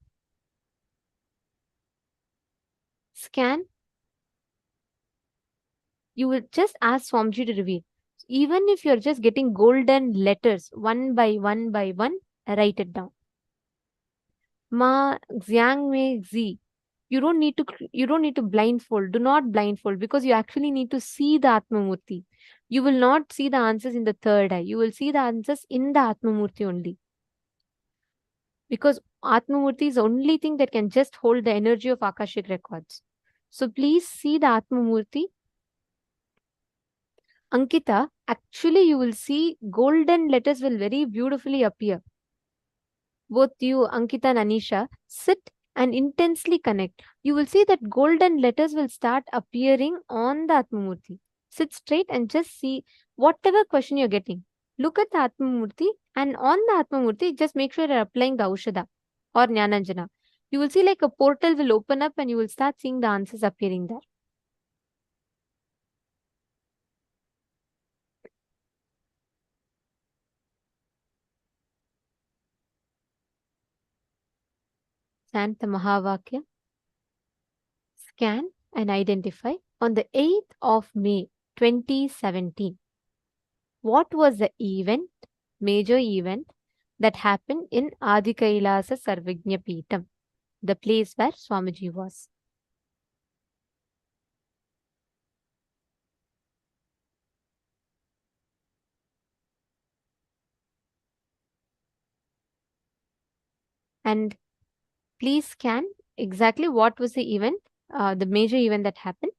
B: scan. You will just ask Swamiji to reveal. Even if you're just getting golden letters one by one, write it down. Ma Xiang Me Zi. You don't need to blindfold. Do not blindfold, because you actually need to see the Atmamurti. You will not see the answers in the third eye. You will see the answers in the Atmamurti only. Because Atmamurti is the only thing that can just hold the energy of Akashic Records. So please see the Atmamurti. Ankita, actually you will see golden letters will very beautifully appear. Both you, Ankita and Anisha, sit and intensely connect. You will see that golden letters will start appearing on the Atmamurti. Sit straight and just see whatever question you're getting. Look at the Atmamurti, and on the Atmamurti, just make sure you're applying the Aushadha or Jnananjana. You will see like a portal will open up and you will start seeing the answers appearing there. Chant the Mahavakya. Scan and identify. On the 8th of May 2017, what was the event, major event, that happened in Adi Kailasa Sarvajna Peetham, the place where Swamiji was? And please scan exactly what was the event, the major event that happened,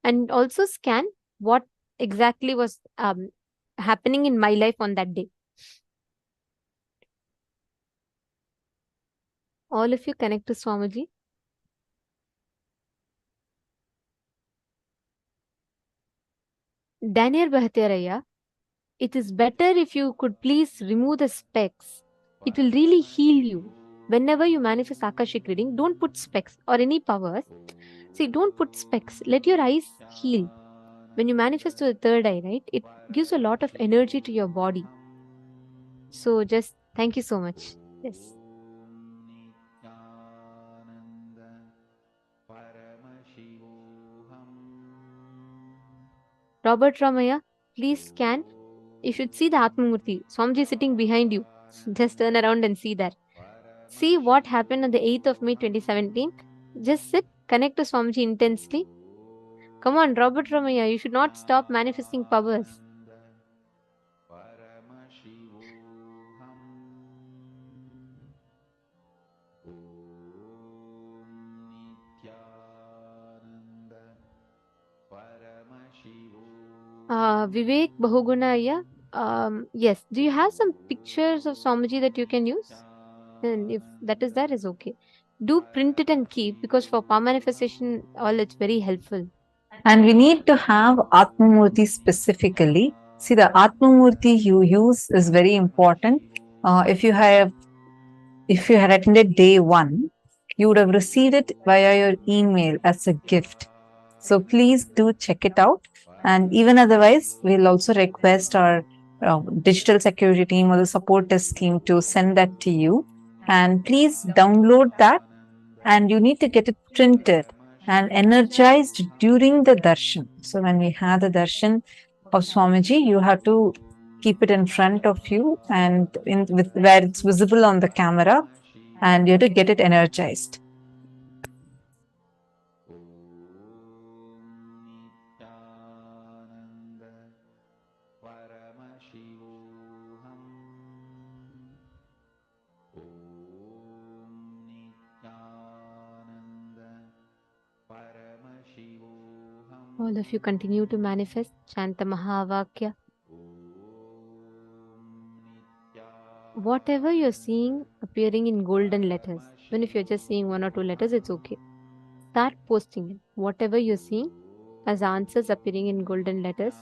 B: and also scan what exactly was happening in my life on that day. All of you connect to Swamiji. Daniel Bhattacharya, it is better if you could please remove the specs. It will really heal you. Whenever you manifest Akashic reading, don't put specs or any powers. See, don't put specs. Let your eyes heal. When you manifest to the third eye, right, it gives a lot of energy to your body. So just thank you so much. Yes. Robert Ramaya, please scan. You should see the Atmamurti. Swamiji sitting behind you. Just turn around and see that. See what happened on the 8th of May 2017. Just sit, connect to Swamiji intensely. Come on, Robert Ramaya, you should not stop manifesting powers. Vivek Bahugunaya, yes. Do you have some pictures of Swamiji that you can use? And if that is there, is okay. Do print it and keep, because for power manifestation, all it's very helpful.
A: And we need to have Atmamurti specifically. See, the Atmamurti you use is very important. If you had attended day 1, you would have received it via your email as a gift. So please do check it out. And even otherwise, we'll also request our digital security team or the support desk team to send that to you. And please download that, and you need to get it printed and energized during the darshan. So when we have the darshan of Swamiji, you have to keep it in front of you and where it's visible on the camera, and you have to get it energized.
B: All of you continue to manifest. Chant the Mahavakya. Whatever you're seeing appearing in golden letters, even if you're just seeing 1 or 2 letters, it's okay. start posting it. Whatever you're seeing as answers appearing in golden letters.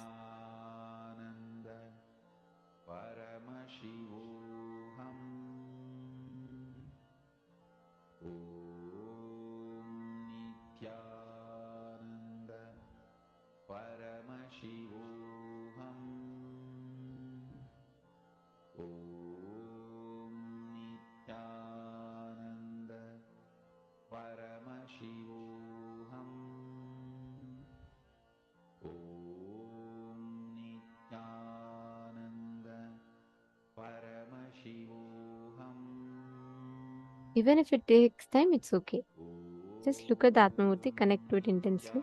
B: Even if it takes time, it's okay. Just look at the Atmamurti, connect to it intensely.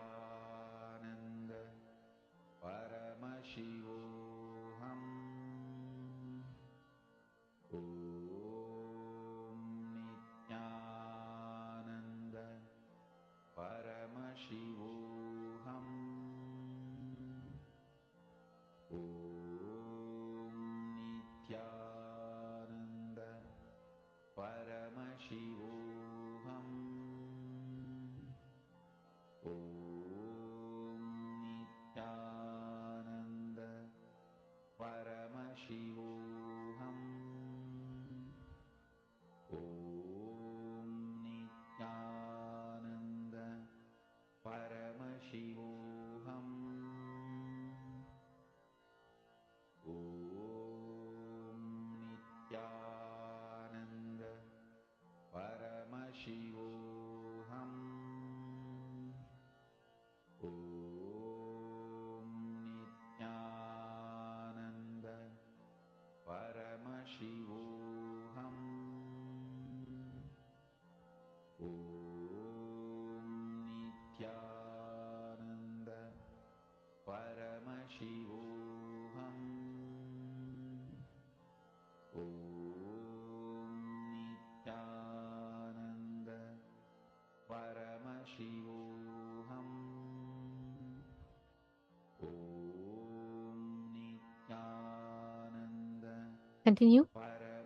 B: Continue.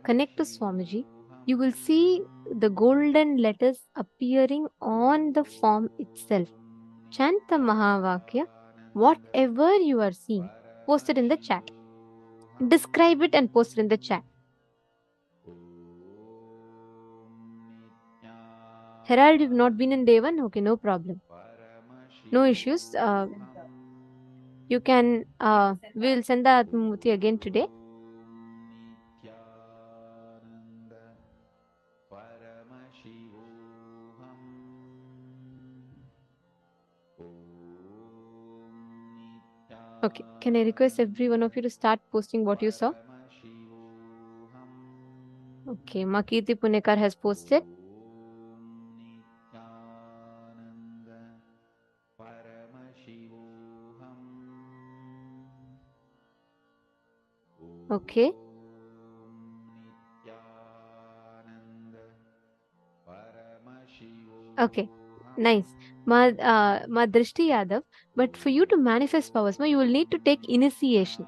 B: Connect to Swamiji. You will see the golden letters appearing on the form itself. Chant the Mahavakya. Whatever you are seeing, post it in the chat. Describe it and post it in the chat. Herald, you've not been in day 1? Okay, no problem. No issues. You can, we'll send the Atmamurti again today. Okay, can I request every one of you to start posting what you saw? Okay, Makiti Punekar has posted. Okay. Okay, nice. Ma Drishti Yadav, but for you to manifest powers, you will need to take initiation.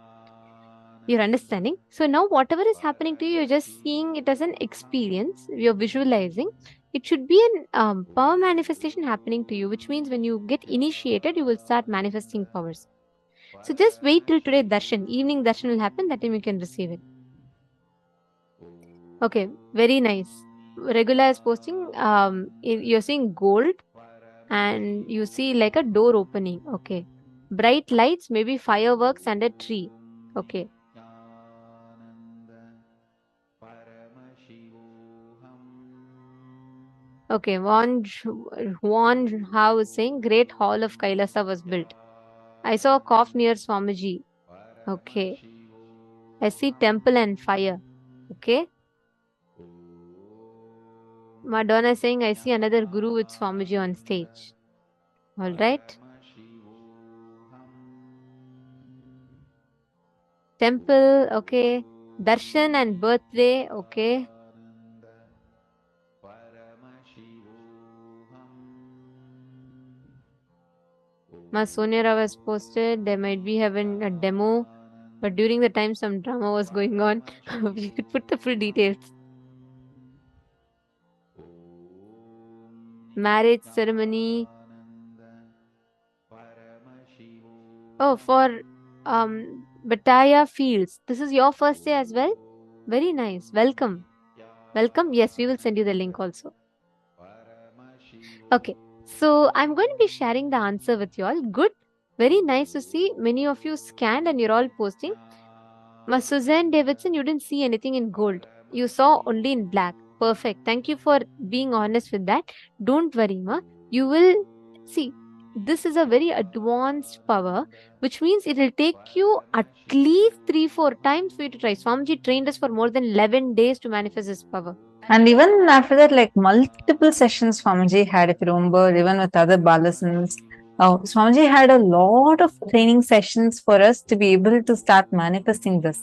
B: You're understanding? So now whatever is happening to you, you're just seeing it as an experience. You're visualizing. It should be an power manifestation happening to you, which means when you get initiated, you will start manifesting powers. So just wait till today darshan. Evening darshan will happen. That time you can receive it. Okay, very nice. Regular is posting. You're seeing gold, and you see like a door opening. Okay, bright lights, maybe fireworks and a tree. Okay. Okay, Juan Hao is saying great hall of Kailasa was built. I saw a cough near Swamiji. Okay. I see temple and fire. Okay. Madonna is saying I see another guru with Swamiji on stage. All right. Temple, okay. Darshan and birthday, okay. Ma Sonia Rao has posted, they might be having a demo, but during the time some drama was going on. We could put the full details. marriage ceremony. Oh, for Bataya Fields. This is your first day as well? Very nice. Welcome. Welcome. Yes, we will send you the link also. Okay. So I'm going to be sharing the answer with you all. Good. Very nice to see many of you scanned and you're all posting. Ma Suzanne Davidson, you didn't see anything in gold. You saw only in black. Perfect. Thank you for being honest with that. Don't worry, Ma. You will see. This is a very advanced power, which means it will take you at least 3-4 times for you to try. Swamiji trained us for more than 11 days to manifest this power.
A: And even after that, like multiple sessions Swamiji had, if you remember, even with other Balasans, Swamiji had a lot of training sessions for us to be able to start manifesting this.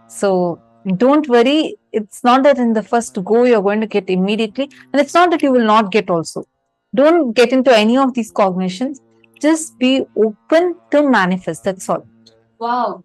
A: So don't worry, it's not that in the first go you're going to get immediately, and it's not that you will not get also. Don't get into any of these cognitions. Just be open to manifest. That's all.
B: Wow.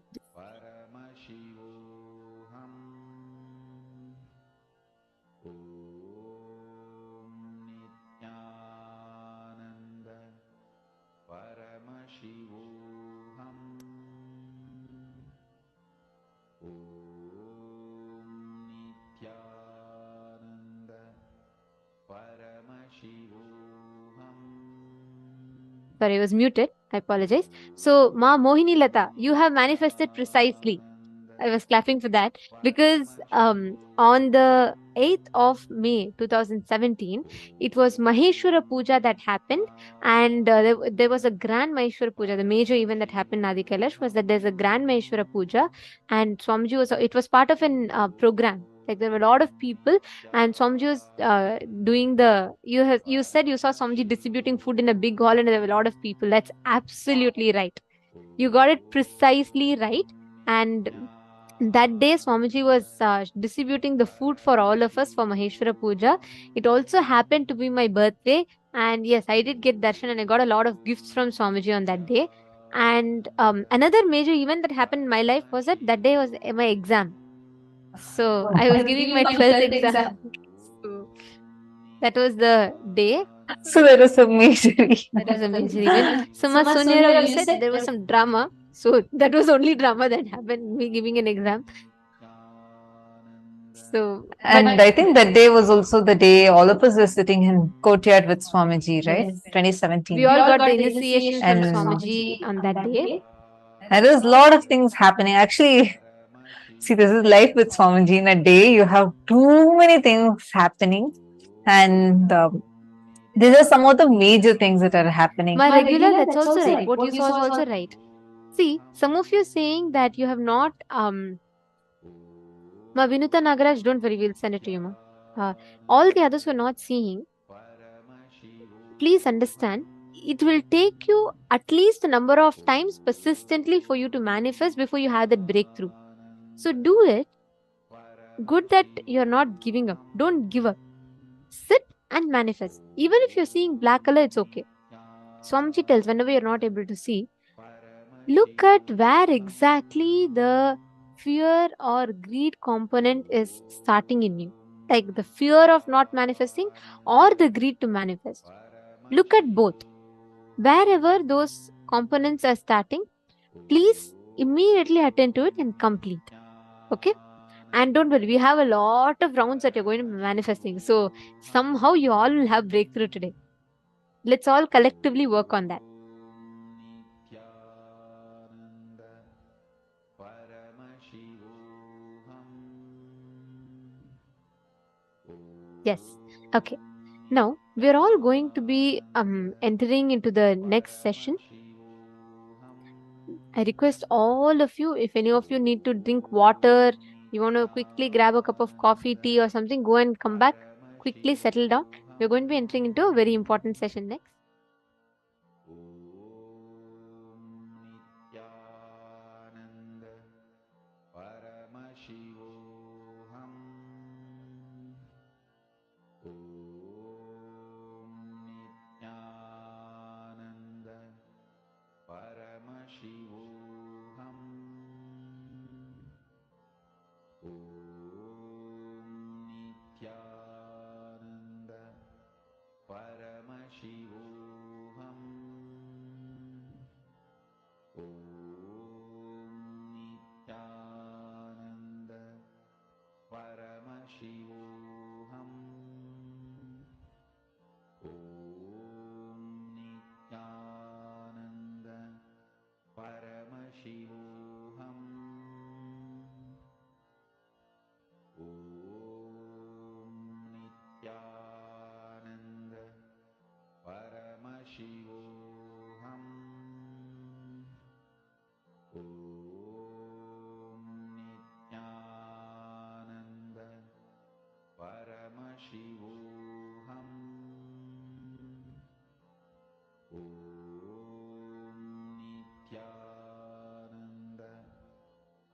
B: Sorry, I was muted. I apologize. So, Ma Mohini Lata, you have manifested precisely. I was clapping for that because on the 8th of May 2017, it was Maheshwara Puja that happened, and there was a grand Maheshwara Puja. The major event that happened in Adi Kailash was that there's a grand Maheshwara Puja, and Swamiji was. It was part of an program. Like there were a lot of people, and Swamiji was doing the. You said you saw Swamiji distributing food in a big hall, and there were a lot of people. That's absolutely right. You got it precisely right, and that day Swamiji was distributing the food for all of us for Maheshwara Puja. It also happened to be my birthday, and yes, I did get darshan and I got a lot of gifts from Swamiji on that day. And another major event that happened in my life was that day was my exam. So I was giving my 12th exam. So that was the day.
A: So that was a major
B: That was a major event. So, Ma Sonia Rao, you said there was some drama. So that was only drama that happened, me giving an exam. So,
A: And I think that day was also the day all of us were sitting in courtyard with Swamiji, right?
B: yes,
A: 2017.
B: we all got the initiation from
A: And
B: Swamiji on that day.
A: and there's a lot of things happening. Actually, see, this is life with Swamiji. In a day, you have too many things happening. And these are some of the major things that are happening.
B: My regular, that's also right. What you saw is also right. See, some of you saying that you have not Ma Vinuta Nagaraj, don't worry, we'll send it to you, Ma. All the others who are not seeing, please understand, it will take you at least a number of times persistently for you to manifest before you have that breakthrough. So do it. Good that you're not giving up. Don't give up. Sit and manifest. Even if you're seeing black color, it's okay. Swamiji tells whenever you're not able to see, look at where exactly the fear or greed component is starting in you. Like the fear of not manifesting or the greed to manifest. Look at both. Wherever those components are starting, please immediately attend to it and complete. Okay? And don't worry, we have a lot of rounds that you're going to be manifesting. So somehow you all will have breakthrough today. Let's all collectively work on that. Yes. Okay. Now we're all going to be entering into the next session. I request all of you, if any of you need to drink water, you want to quickly grab a cup of coffee, tea, or something, go and come back. Quickly settle down. We're going to be entering into a very important session next.
C: Paramashivoham. Paramashivoham. Om Nithyananda Paramashivoham. Om Nithyananda Paramashivoham. Om Nithyananda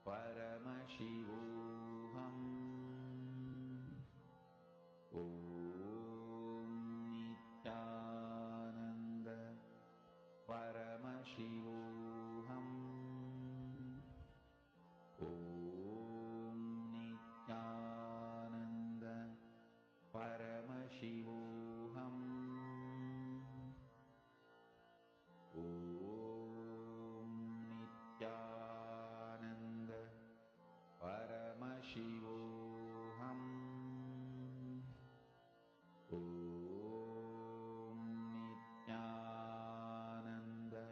C: Paramashivoham. Om Nithyananda Paramashivoham. Om Nithyananda Paramashivoham. Om Nithyananda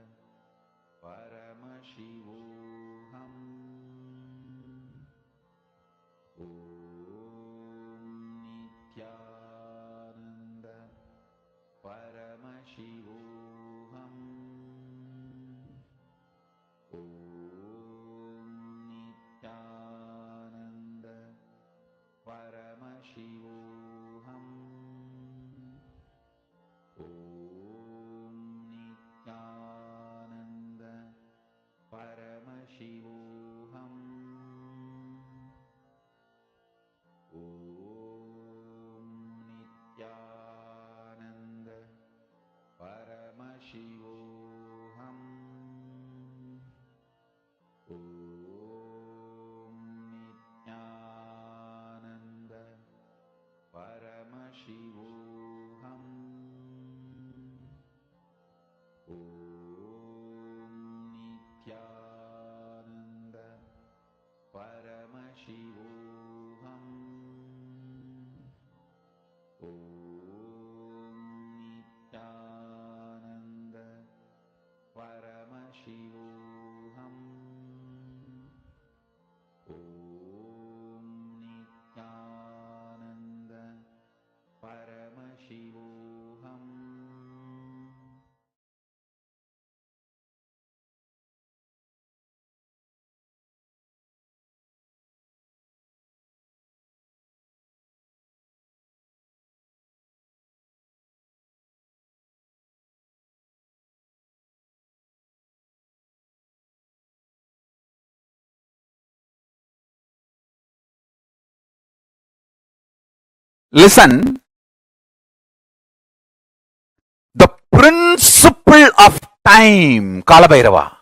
C: Paramashivoham. Om Nithyananda Paramashivoham. Om Nithyananda Paramashivoham. Om Nithyananda Paramashivoham. Om Nithyananda Paramashivoham. Om Nithyananda Paramashivoham. Om Nithyananda Paramashivoham. Om Nithyananda Paramashivoham. Om Nithyananda Paramashivoham. Om Nithyananda Paramashivoham. Listen, the principle of time, Kalabhairava,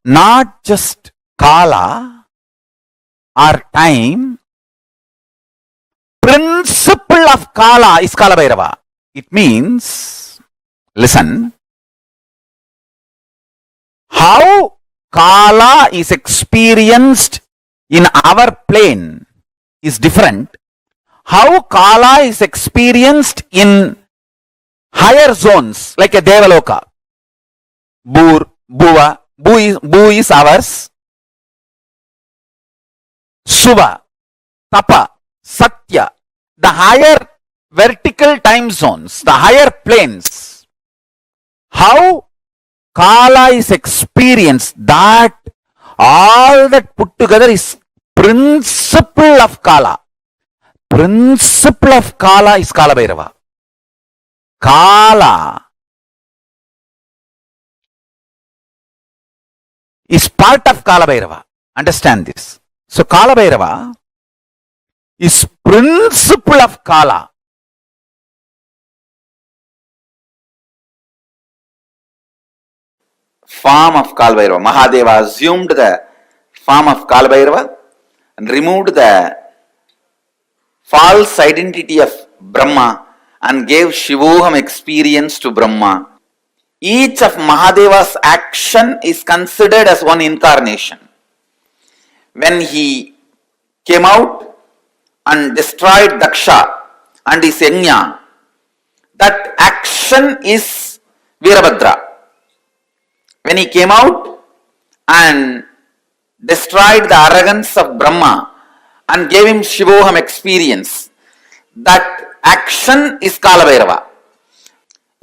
C: not just Kala or time, principle of Kala is Kalabhairava. It means, listen, how Kala is experienced in our plane is different. How Kala is experienced in higher zones like a Devaloka, Bur, Bhuva, Bu is ours, Suva, Tapa, Satya, the higher vertical time zones, the higher planes. How Kala is experienced, that all that put together is principle of Kala. Principle of Kala is Kalabhairava. Kala is part of Kalabhairava. Understand this. So Kalabhairava is principle of Kala. Form of Kalabhairava. Mahadeva assumed the form of Kalabhairava and removed the false identity of Brahma and gave Shivoham experience to Brahma. Each of Mahadeva's action is considered as one incarnation. When he came out and destroyed Daksha and his Yajna, that action is Virabhadra. when he came out and destroyed the arrogance of Brahma and gave him Shivoham experience, that action is Kalabhairava.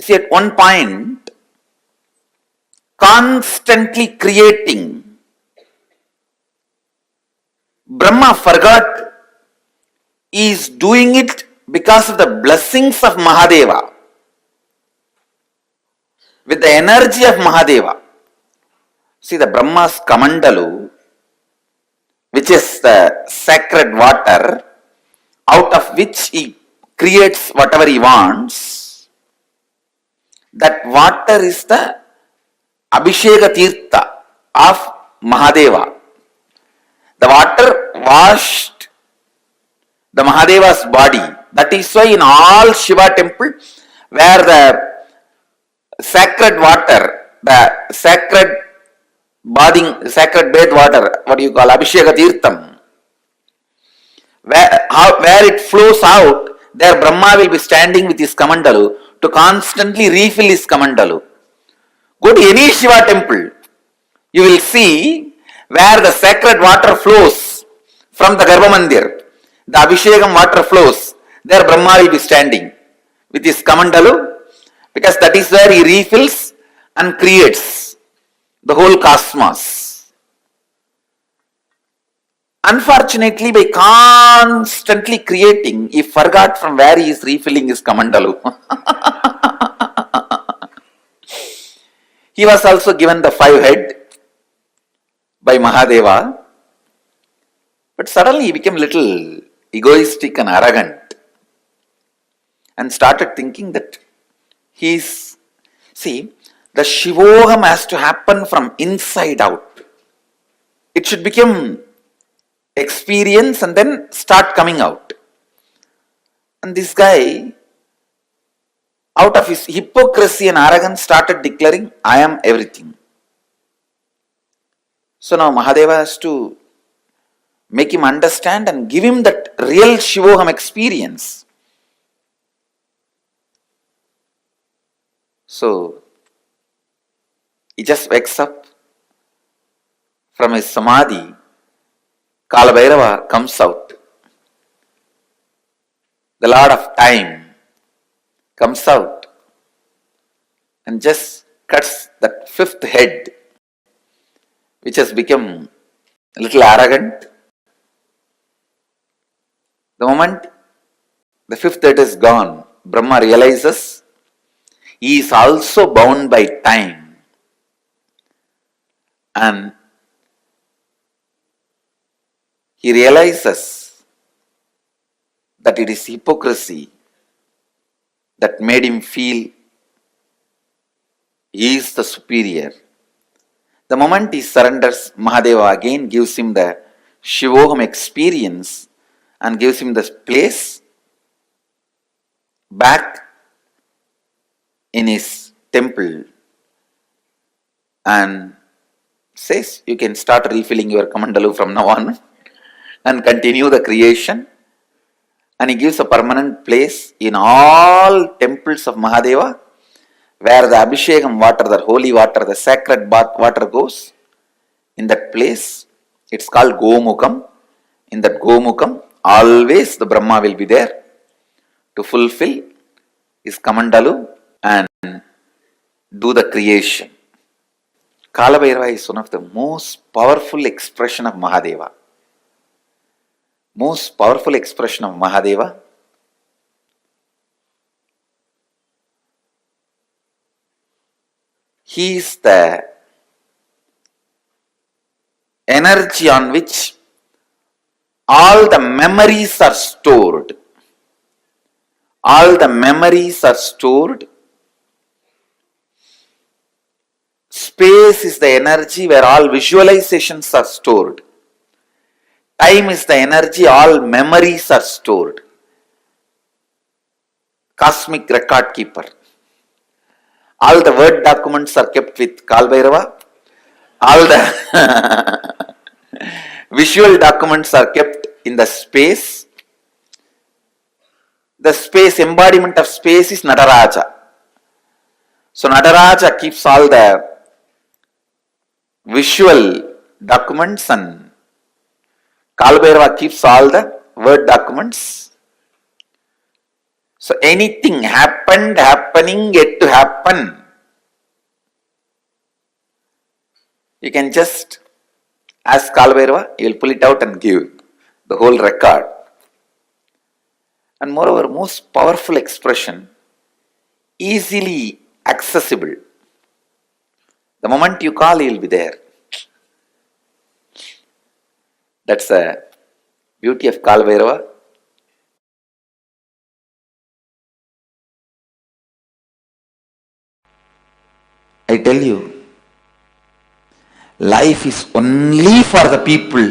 C: See, at one point, constantly creating, Brahma forgot he is doing it because of the blessings of Mahadeva, with the energy of Mahadeva. See, the Brahma's Kamandalu, which is the sacred water, out of which he creates whatever he wants, that water is the Abhisheka Tirtha of Mahadeva. The water washed the Mahadeva's body. That is why in all Shiva temple, where the sacred water, the sacred bathing, sacred bath water, what do you call, Abhisheka Tirtham, where it flows out, there Brahma will be standing with his Kamandalu to constantly refill his Kamandalu. Go to any Shiva temple, you will see where the sacred water flows from the Garbha Mandir, the Abhishekam water flows, there Brahma will be standing with his Kamandalu, because that is where he refills and creates the whole cosmos. Unfortunately, by constantly creating, he forgot from where he is refilling his Kamandalu. He was also given the 5 head by Mahadeva, but suddenly he became little egoistic and arrogant and started thinking that he's, see, the Shivoham has to happen from inside out. It should become experience and then start coming out. And this guy, out of his hypocrisy and arrogance, started declaring, I am everything. So now Mahadeva has to make him understand and give him that real Shivoham experience. So he just wakes up from his samadhi. Kalabhairava comes out. The Lord of Time comes out and just cuts that 5th head, which has become a little arrogant. The moment the 5th head is gone, Brahma realizes he is also bound by time. And he realizes that it is hypocrisy that made him feel he is the superior. The moment he surrenders, Mahadeva again gives him the Shivoham experience and gives him the place back in his temple and says, you can start refilling your Kamandalu from now on and continue the creation. And he gives a permanent place in all temples of Mahadeva, where the Abhishekam water, the holy water, the sacred bath water goes. In that place, it's called Gomukam. In that Gomukam, always the Brahma will be there to fulfill his Kamandalu and do the creation. Kalabhairava is one of the most powerful expression of Mahadeva. Most powerful expression of Mahadeva. He is the energy on which all the memories are stored. All the memories are stored. Space is the energy where all visualizations are stored. Time is the energy, all memories are stored. Cosmic record keeper. All the word documents are kept with Kalabhairava. All the visual documents are kept in the space. The space, embodiment of space is Nataraja. So Nataraja keeps all the visual documents, and Kalabhairava keeps all the word documents. So anything happened, happening, yet to happen, you can just ask Kalabhairava, he will pull it out and give the whole record. And moreover, most powerful expression, easily accessible. The moment you call, he will be there. That's the beauty of Kalabhairava. I tell you, life is only for the people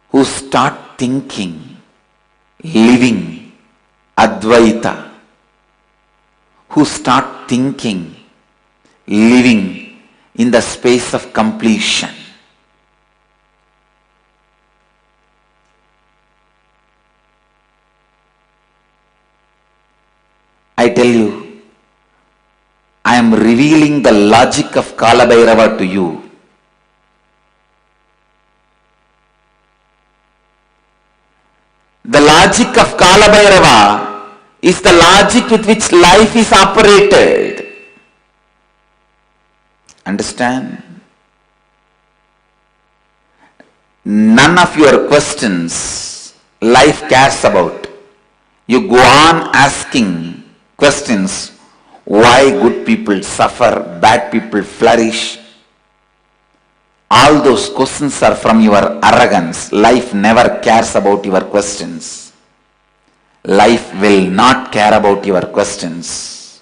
C: who start thinking, living Advaita, who start thinking, living in the space of completion. I tell you, I am revealing the logic of Kalabhairava to you. The logic of Kalabhairava is the logic with which life is operated. Understand? None of your questions life cares about. You go on asking questions. Why good people suffer, bad people flourish? All those questions are from your arrogance. Life never cares about your questions. Life will not care about your questions.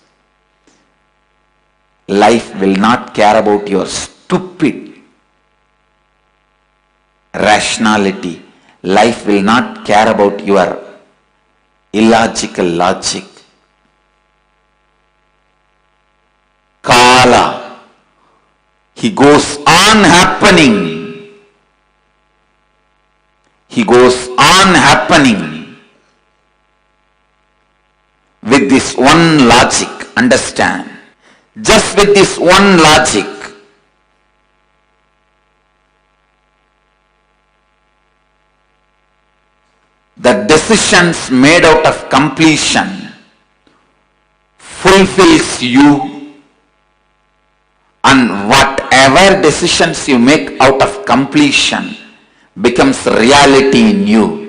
C: Life will not care about your stupid rationality. Life will not care about your illogical logic. Kala, he goes on happening. He goes on happening with this one logic. Understand? Just with this one logic. The decisions made out of completion fulfills you, and whatever decisions you make out of completion becomes reality in you.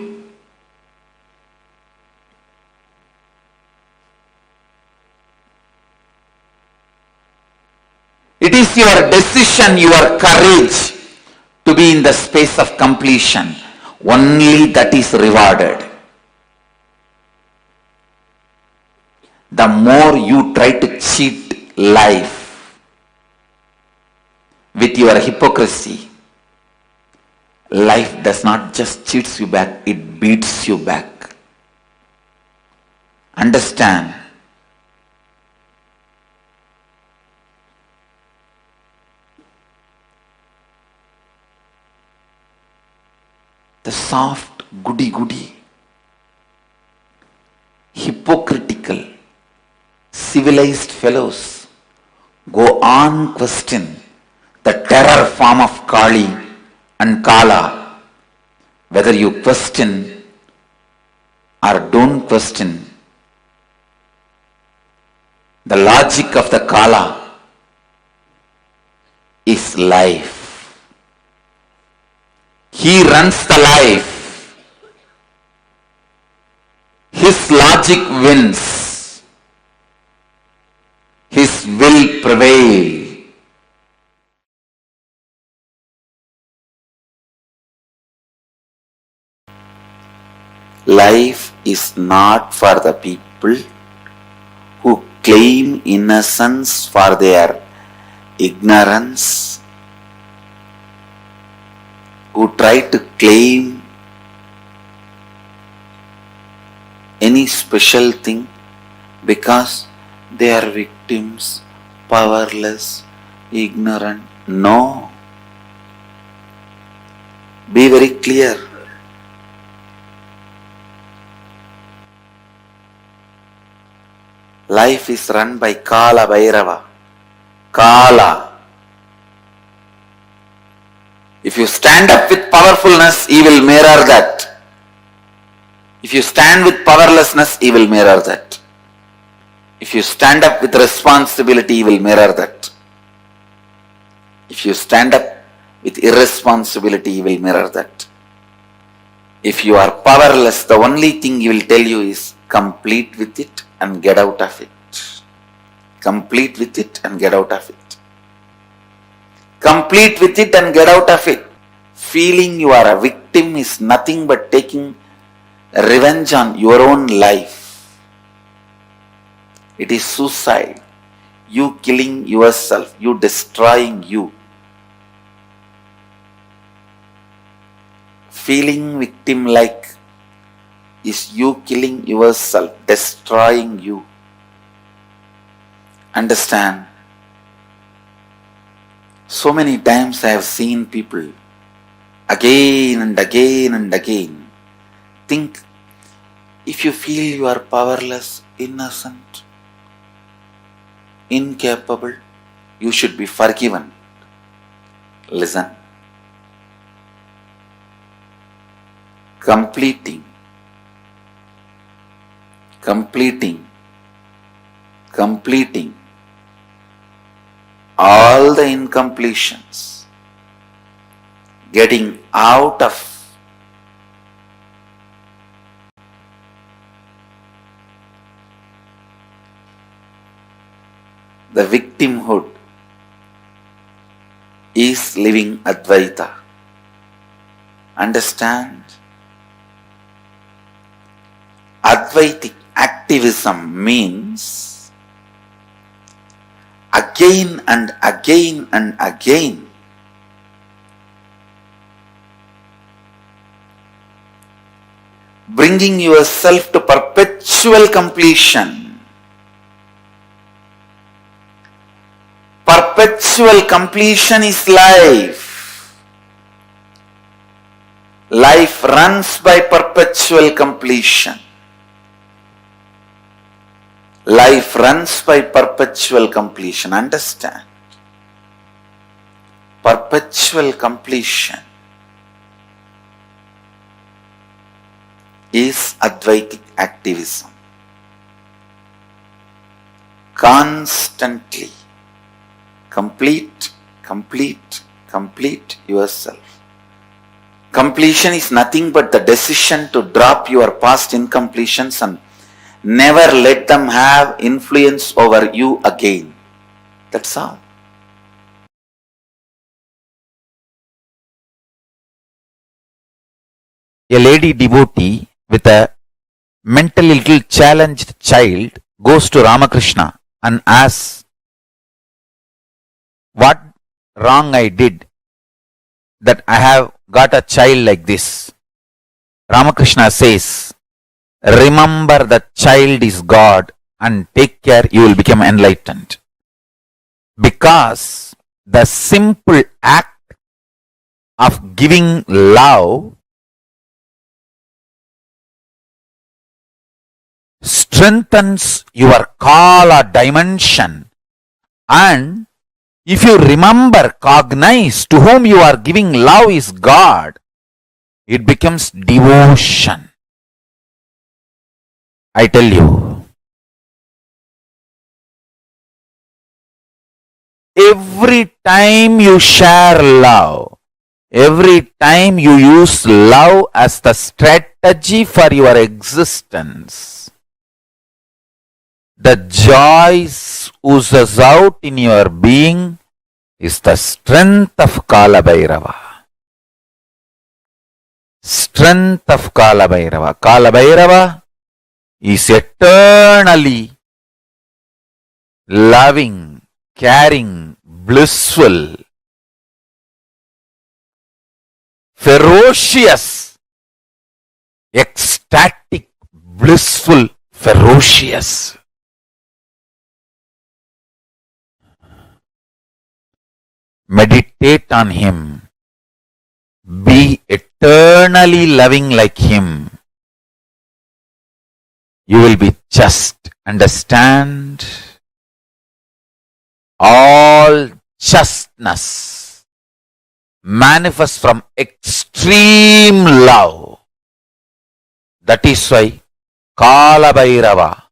C: It is your decision, your courage to be in the space of completion. Only that is rewarded. The more you try to cheat life with your hypocrisy, life does not just cheats you back, it beats you back. Understand? The soft, goody-goody, hypocritical, civilized fellows go on question the terror form of Kali and Kala. Whether you question or don't question, the logic of the Kala is life. He runs the life. His logic wins. His will prevails. Life is not for the people who claim innocence for their ignorance, who try to claim any special thing because they are victims, powerless, ignorant. No. Be very clear. Life is run by Kalabhairava. Kala, If you stand up with powerfulness, he will mirror that. If you stand with powerlessness, he will mirror that. If you stand up with responsibility, he will mirror that. If you stand up with irresponsibility, he will mirror that. If you are powerless, the only thing he will tell you is complete with it and get out of it. Complete with it and get out of it. Complete with it and get out of it. Feeling you are a victim is nothing but taking revenge on your own life. It is suicide. You killing yourself, you destroying you. Feeling victim-like is you killing yourself, destroying you. Understand? So many times I have seen people again and again and again think, if you feel you are powerless, innocent, incapable, you should be forgiven. Listen. Completing all the incompletions, getting out of the victimhood is living Advaita. Understand? Advaitic activism means again and again and again bringing yourself to perpetual completion. Perpetual completion is life. Life runs by perpetual completion. Life runs by perpetual completion. Understand? Perpetual completion is Advaitic activism. Constantly complete yourself. Completion is nothing but the decision to drop your past incompletions and never let them have influence over you again. That's all. A lady devotee with a mentally little challenged child goes to Ramakrishna and asks, what wrong I did that I have got a child like this? Ramakrishna says, remember that child is God and take care, you will become enlightened. Because the simple act of giving love strengthens your Kala dimension, and if you remember, cognize to whom you are giving love is God, it becomes devotion. I tell you, every time you share love, every time you use love as the strategy for your existence, the joy oozes out in your being is the strength of Kalabhairava. Strength of Kalabhairava. Kalabhairava is eternally loving, caring, blissful, ferocious, ecstatic, blissful, ferocious. Meditate on him. Be eternally loving like him. You will be just. Understand? All justness manifests from extreme love. That is why Kalabhairava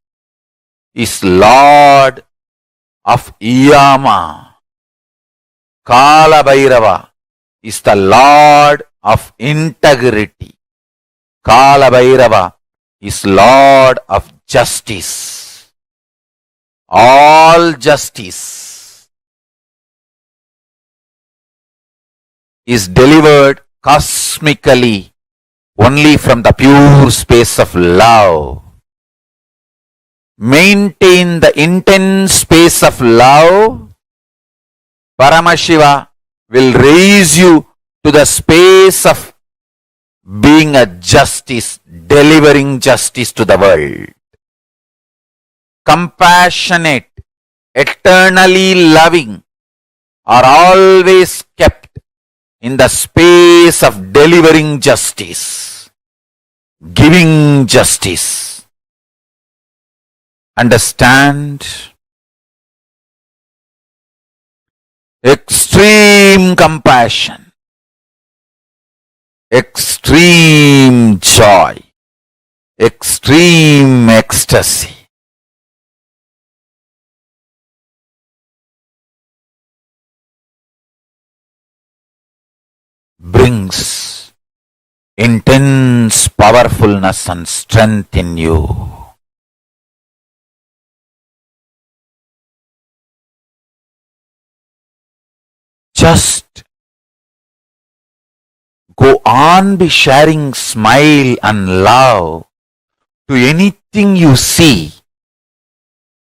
C: is Lord of Yama. Kalabhairava is the Lord of integrity. Kalabhairava is Lord of justice. All justice is delivered cosmically only from the pure space of love. Maintain the intense space of love. Paramashiva will raise you to the space of being a justice, delivering justice to the world. Compassionate, eternally loving are always kept in the space of delivering justice, giving justice. Understand? Extreme compassion, extreme joy, extreme ecstasy. Brings intense powerfulness and strength in you. Just go on be sharing smile and love to anything you see.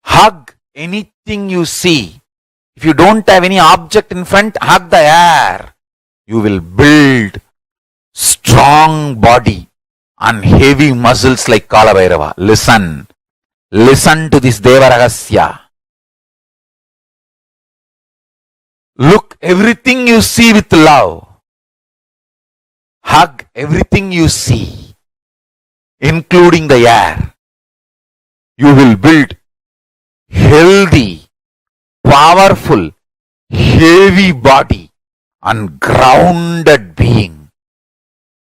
C: Hug anything you see. If you don't have any object in front, hug the air. You will build strong body and heavy muscles like Kalabhairava. Listen. Listen to this Deva Rahasya. Look everything you see with love. Hug everything you see, including the air. You will build healthy, powerful, heavy body and grounded being.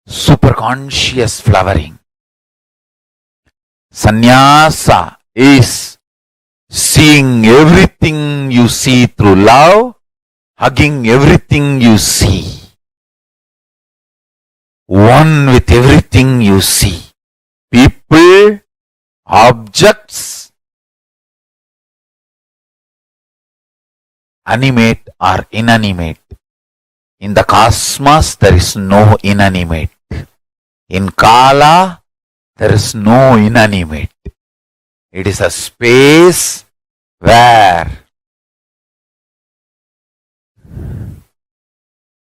C: Superconscious flowering. Sannyasa is seeing everything you see through love, hugging everything you see. One with everything you see. People, objects, animate or inanimate. In the cosmos, there is no inanimate. In Kala, there is no inanimate. It is a space where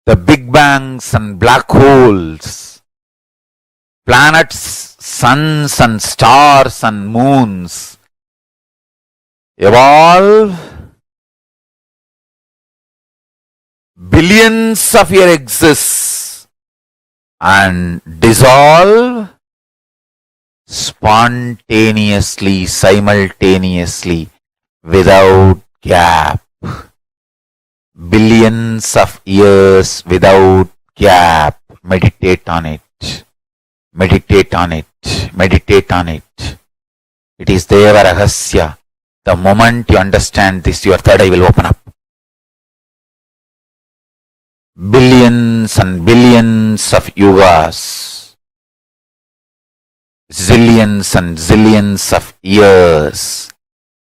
C: the big bangs and black holes, planets, suns and stars and moons evolve billions of years exists and dissolve spontaneously, simultaneously, without gap. Billions of years without gap. Meditate on it. Meditate on it. Meditate on it. It is Deva Rahasya. The moment you understand this, your third eye will open up. Billions and billions of yugas. Zillions and zillions of years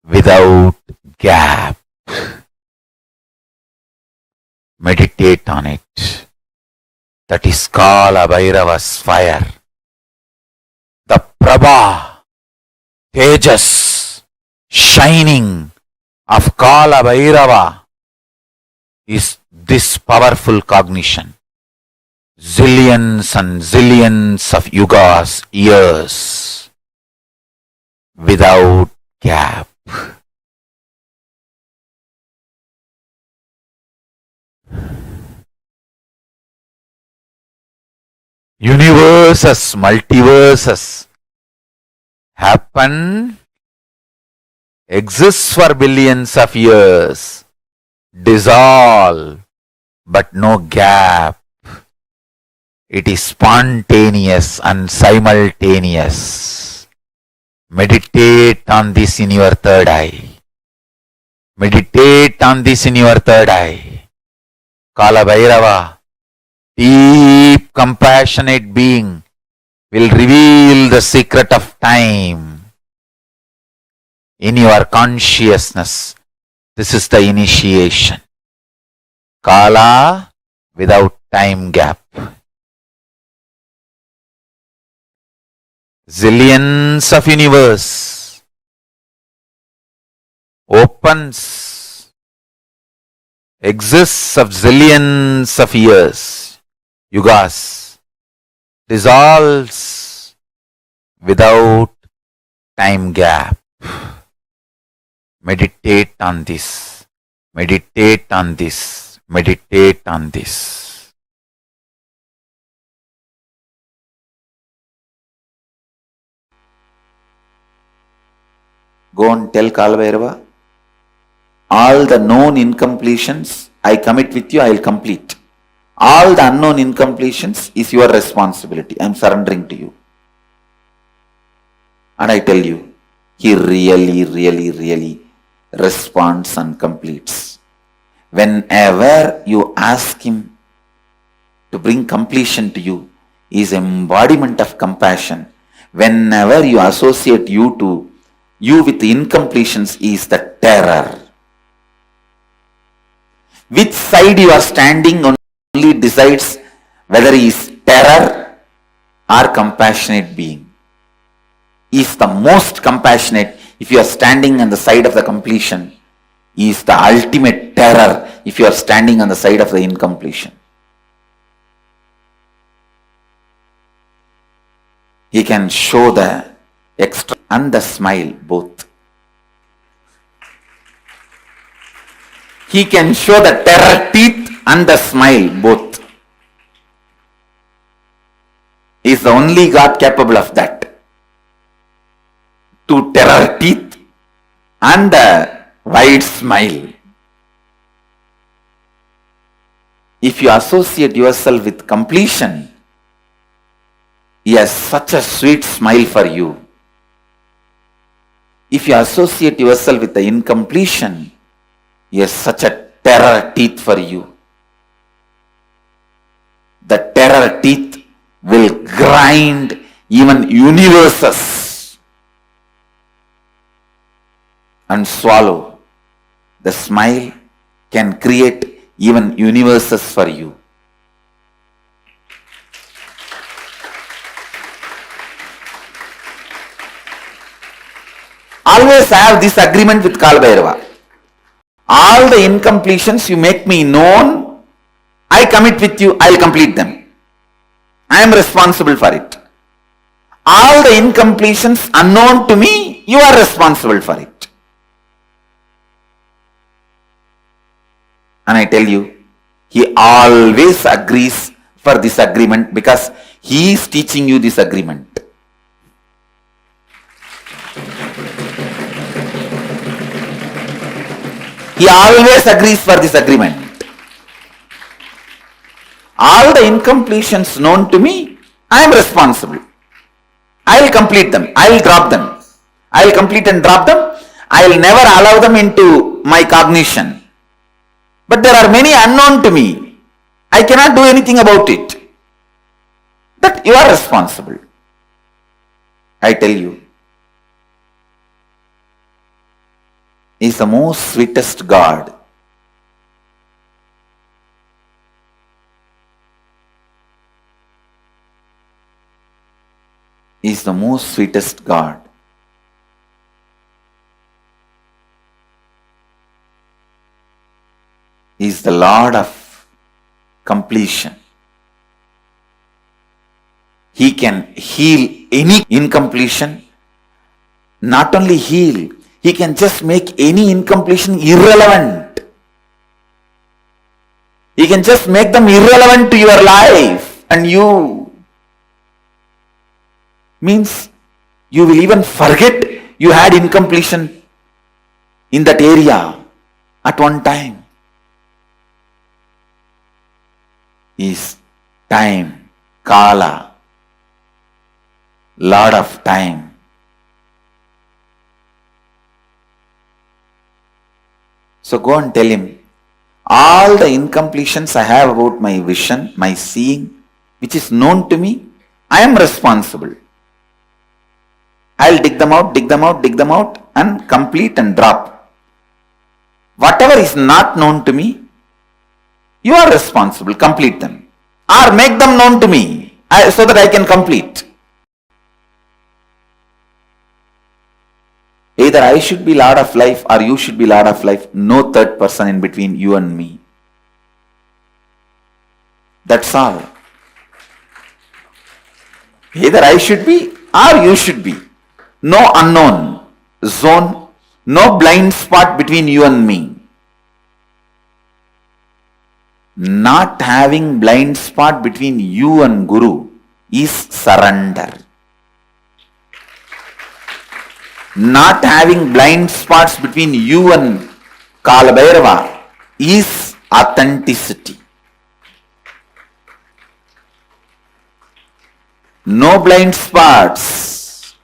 C: without gap. Meditate on it. That is Kalabhairava's fire. The Prabha, Tejas, shining of Kalabhairava is this powerful cognition. Zillions and zillions of yugas, years, without gap. Universes, multiverses happen, exists for billions of years, dissolve, but no gap. It is spontaneous and simultaneous. Meditate on this in your third eye. Meditate on this in your third eye. Kalabhairava, deep compassionate being, will reveal the secret of time in your consciousness. This is the initiation. Kala without time gap. Zillions of universe opens, exists of zillions of years, yugas, dissolves without time gap. Meditate on this. Meditate on this. Meditate on this. Go and tell Kalabhairava, all the known incompletions I commit with you, I will complete. All the unknown incompletions is your responsibility. I am surrendering to you. And I tell you, he really responds and completes. Whenever you ask him to bring completion to you, he is embodiment of compassion. Whenever you associate you with the incompletions, is the terror. Which side you are standing only decides whether he is terror or compassionate being. He is the most compassionate if you are standing on the side of the completion. He is the ultimate terror if you are standing on the side of the incompletion. He can show the extra and the smile both. He can show the terror teeth and the smile both. He is the only God capable of that. To terror teeth and the wide smile. If you associate yourself with completion, he has such a sweet smile for you. If you associate yourself with the incompletion, he has such a terror teeth for you. The terror teeth will grind even universes and swallow. The smile can create even universes for you. Always have this agreement with Kalabhairava. All the incompletions you make me known, I commit with you, I will complete them. I am responsible for it. All the incompletions unknown to me, you are responsible for it. And I tell you, he always agrees for this agreement because he is teaching you this agreement. He always agrees for this agreement. All the incompletions known to me, I am responsible. I will complete them. I will drop them. I will complete and drop them. I will never allow them into my cognition. But there are many unknown to me. I cannot do anything about it. That you are responsible. I tell you, he is the most sweetest God. He is the most sweetest God. He is the Lord of completion. He can heal any incompletion. Not only heal, he can just make any incompletion irrelevant. He can just make them irrelevant to your life and you. Means you will even forget you had incompletion in that area at one time. Is time Kala, Lord of time. So go and tell him, all the incompletions I have about my vision, my seeing, which is known to me, I am responsible. I'll dig them out and complete and drop. Whatever is not known to me, you are responsible, complete them. Or make them known to me so that I can complete. Either I should be Lord of life or you should be Lord of life. No third person in between you and me. That's all. Either I should be or you should be. No unknown zone, no blind spot between you and me. Not having blind spot between you and Guru is surrender. Not having blind spots between you and Kalabhairava is authenticity. No blind spots.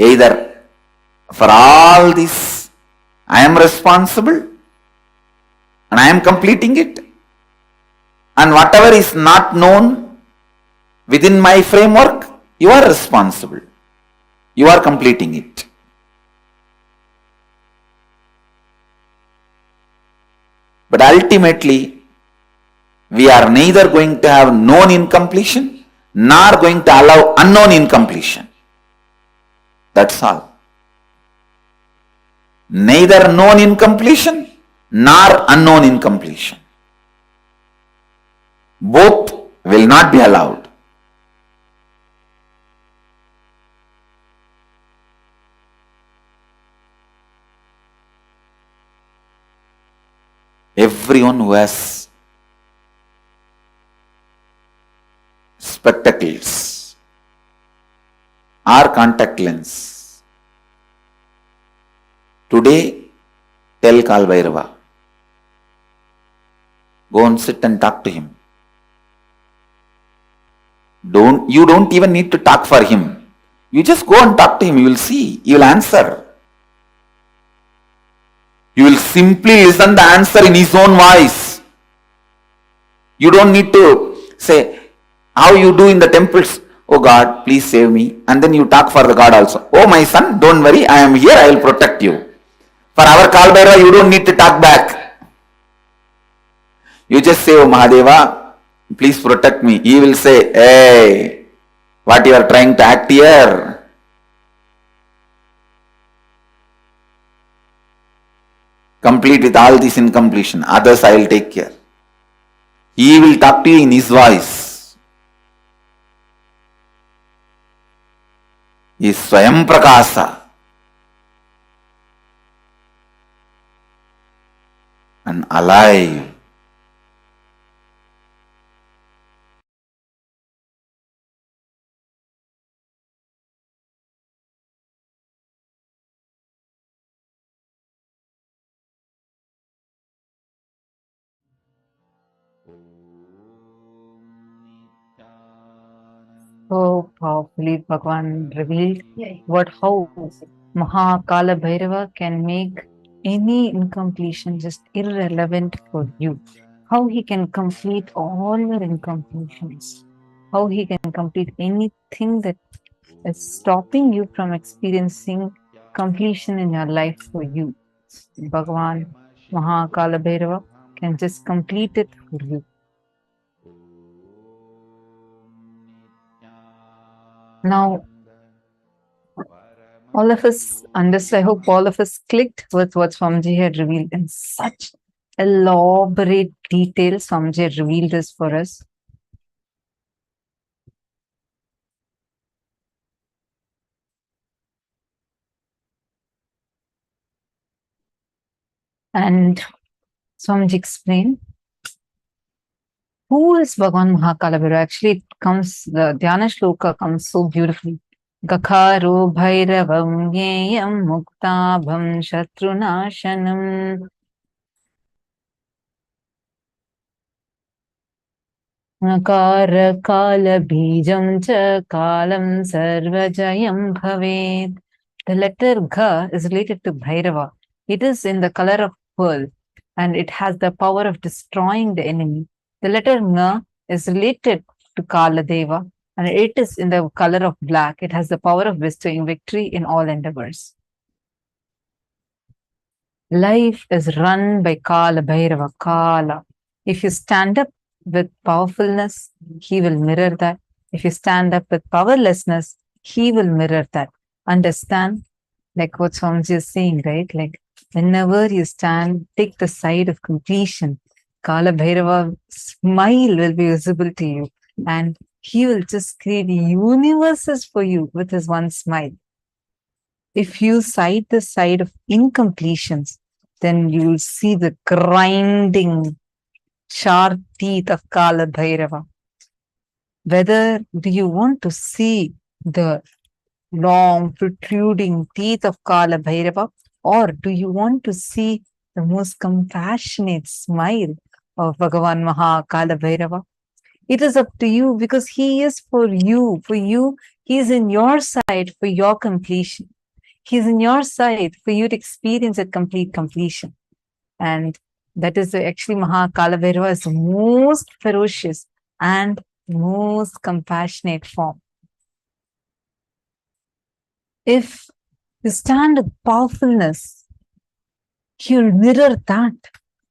C: Either for all this I am responsible and I am completing it, and whatever is not known within my framework, you are responsible. You are completing it. But ultimately, we are neither going to have known incompletion nor going to allow unknown incompletion. That's all. Neither known incompletion nor unknown incompletion. Both will not be allowed. Everyone who has spectacles or contact lens, today tell Kalabhairava, go and sit and talk to him. You don't even need to talk for him. You just go and talk to him. You will see. He will answer. You will simply listen the answer in his own voice. You don't need to say, how you do in the temples, oh God, please save me. And then you talk for the God also. Oh my son, don't worry, I am here, I will protect you. For our Kalabhairava, you don't need to talk back. You just say, oh Mahadeva, please protect me. He will say, hey, what you are trying to act here? Complete with all this incompletion. Others I will take care. He will talk to you in his voice. He is Swayam Prakasa. And alive.
A: So powerfully Bhagavan revealed how Mahar Kālabhairava can make any incompletion just irrelevant for you. How he can complete all your incompletions. How he can complete anything that is stopping you from experiencing completion in your life for you. Bhagavan Mahar Kālabhairava can just complete it for you. Now, all of us understood, I hope all of us clicked with what Swamiji had revealed in such elaborate detail. Swamiji had revealed this for us. And Swamiji explained, who is Bhagavan Mahar Kālabhairava? Actually, it comes, the Dhyana Shloka comes so beautifully. Gakharo bhairavam yeyam muktabham shatrunashanam Akara kala bijam cha kalam sarvajayam bhaved. The letter Ga is related to Bhairava. It is in the color of pearl and it has the power of destroying the enemy. The letter Nga is related to Kaladeva and it is in the color of black. It has the power of bestowing victory in all endeavors. Life is run by Kalabhairava, Kala. If you stand up with powerfulness, he will mirror that. If you stand up with powerlessness, he will mirror that. Understand? Like what Swamiji is saying, right? Like whenever you stand, take the side of completion. Kalabhairava smile will be visible to you and he will just create universes for you with his one smile. If you side the side of incompletions, then you will see the grinding sharp teeth of Kalabhairava. Whether do you want to see the long protruding teeth of Kalabhairava or do you want to see the most compassionate smile of Bhagavan Mahar Kālabhairava? It is up to you because he is for you. For you, he is in your side for your completion. He's in your side for you to experience a complete completion. And that is actually Mahar Kālabhairava is the most ferocious and most compassionate form. If you stand with powerfulness, he'll mirror that.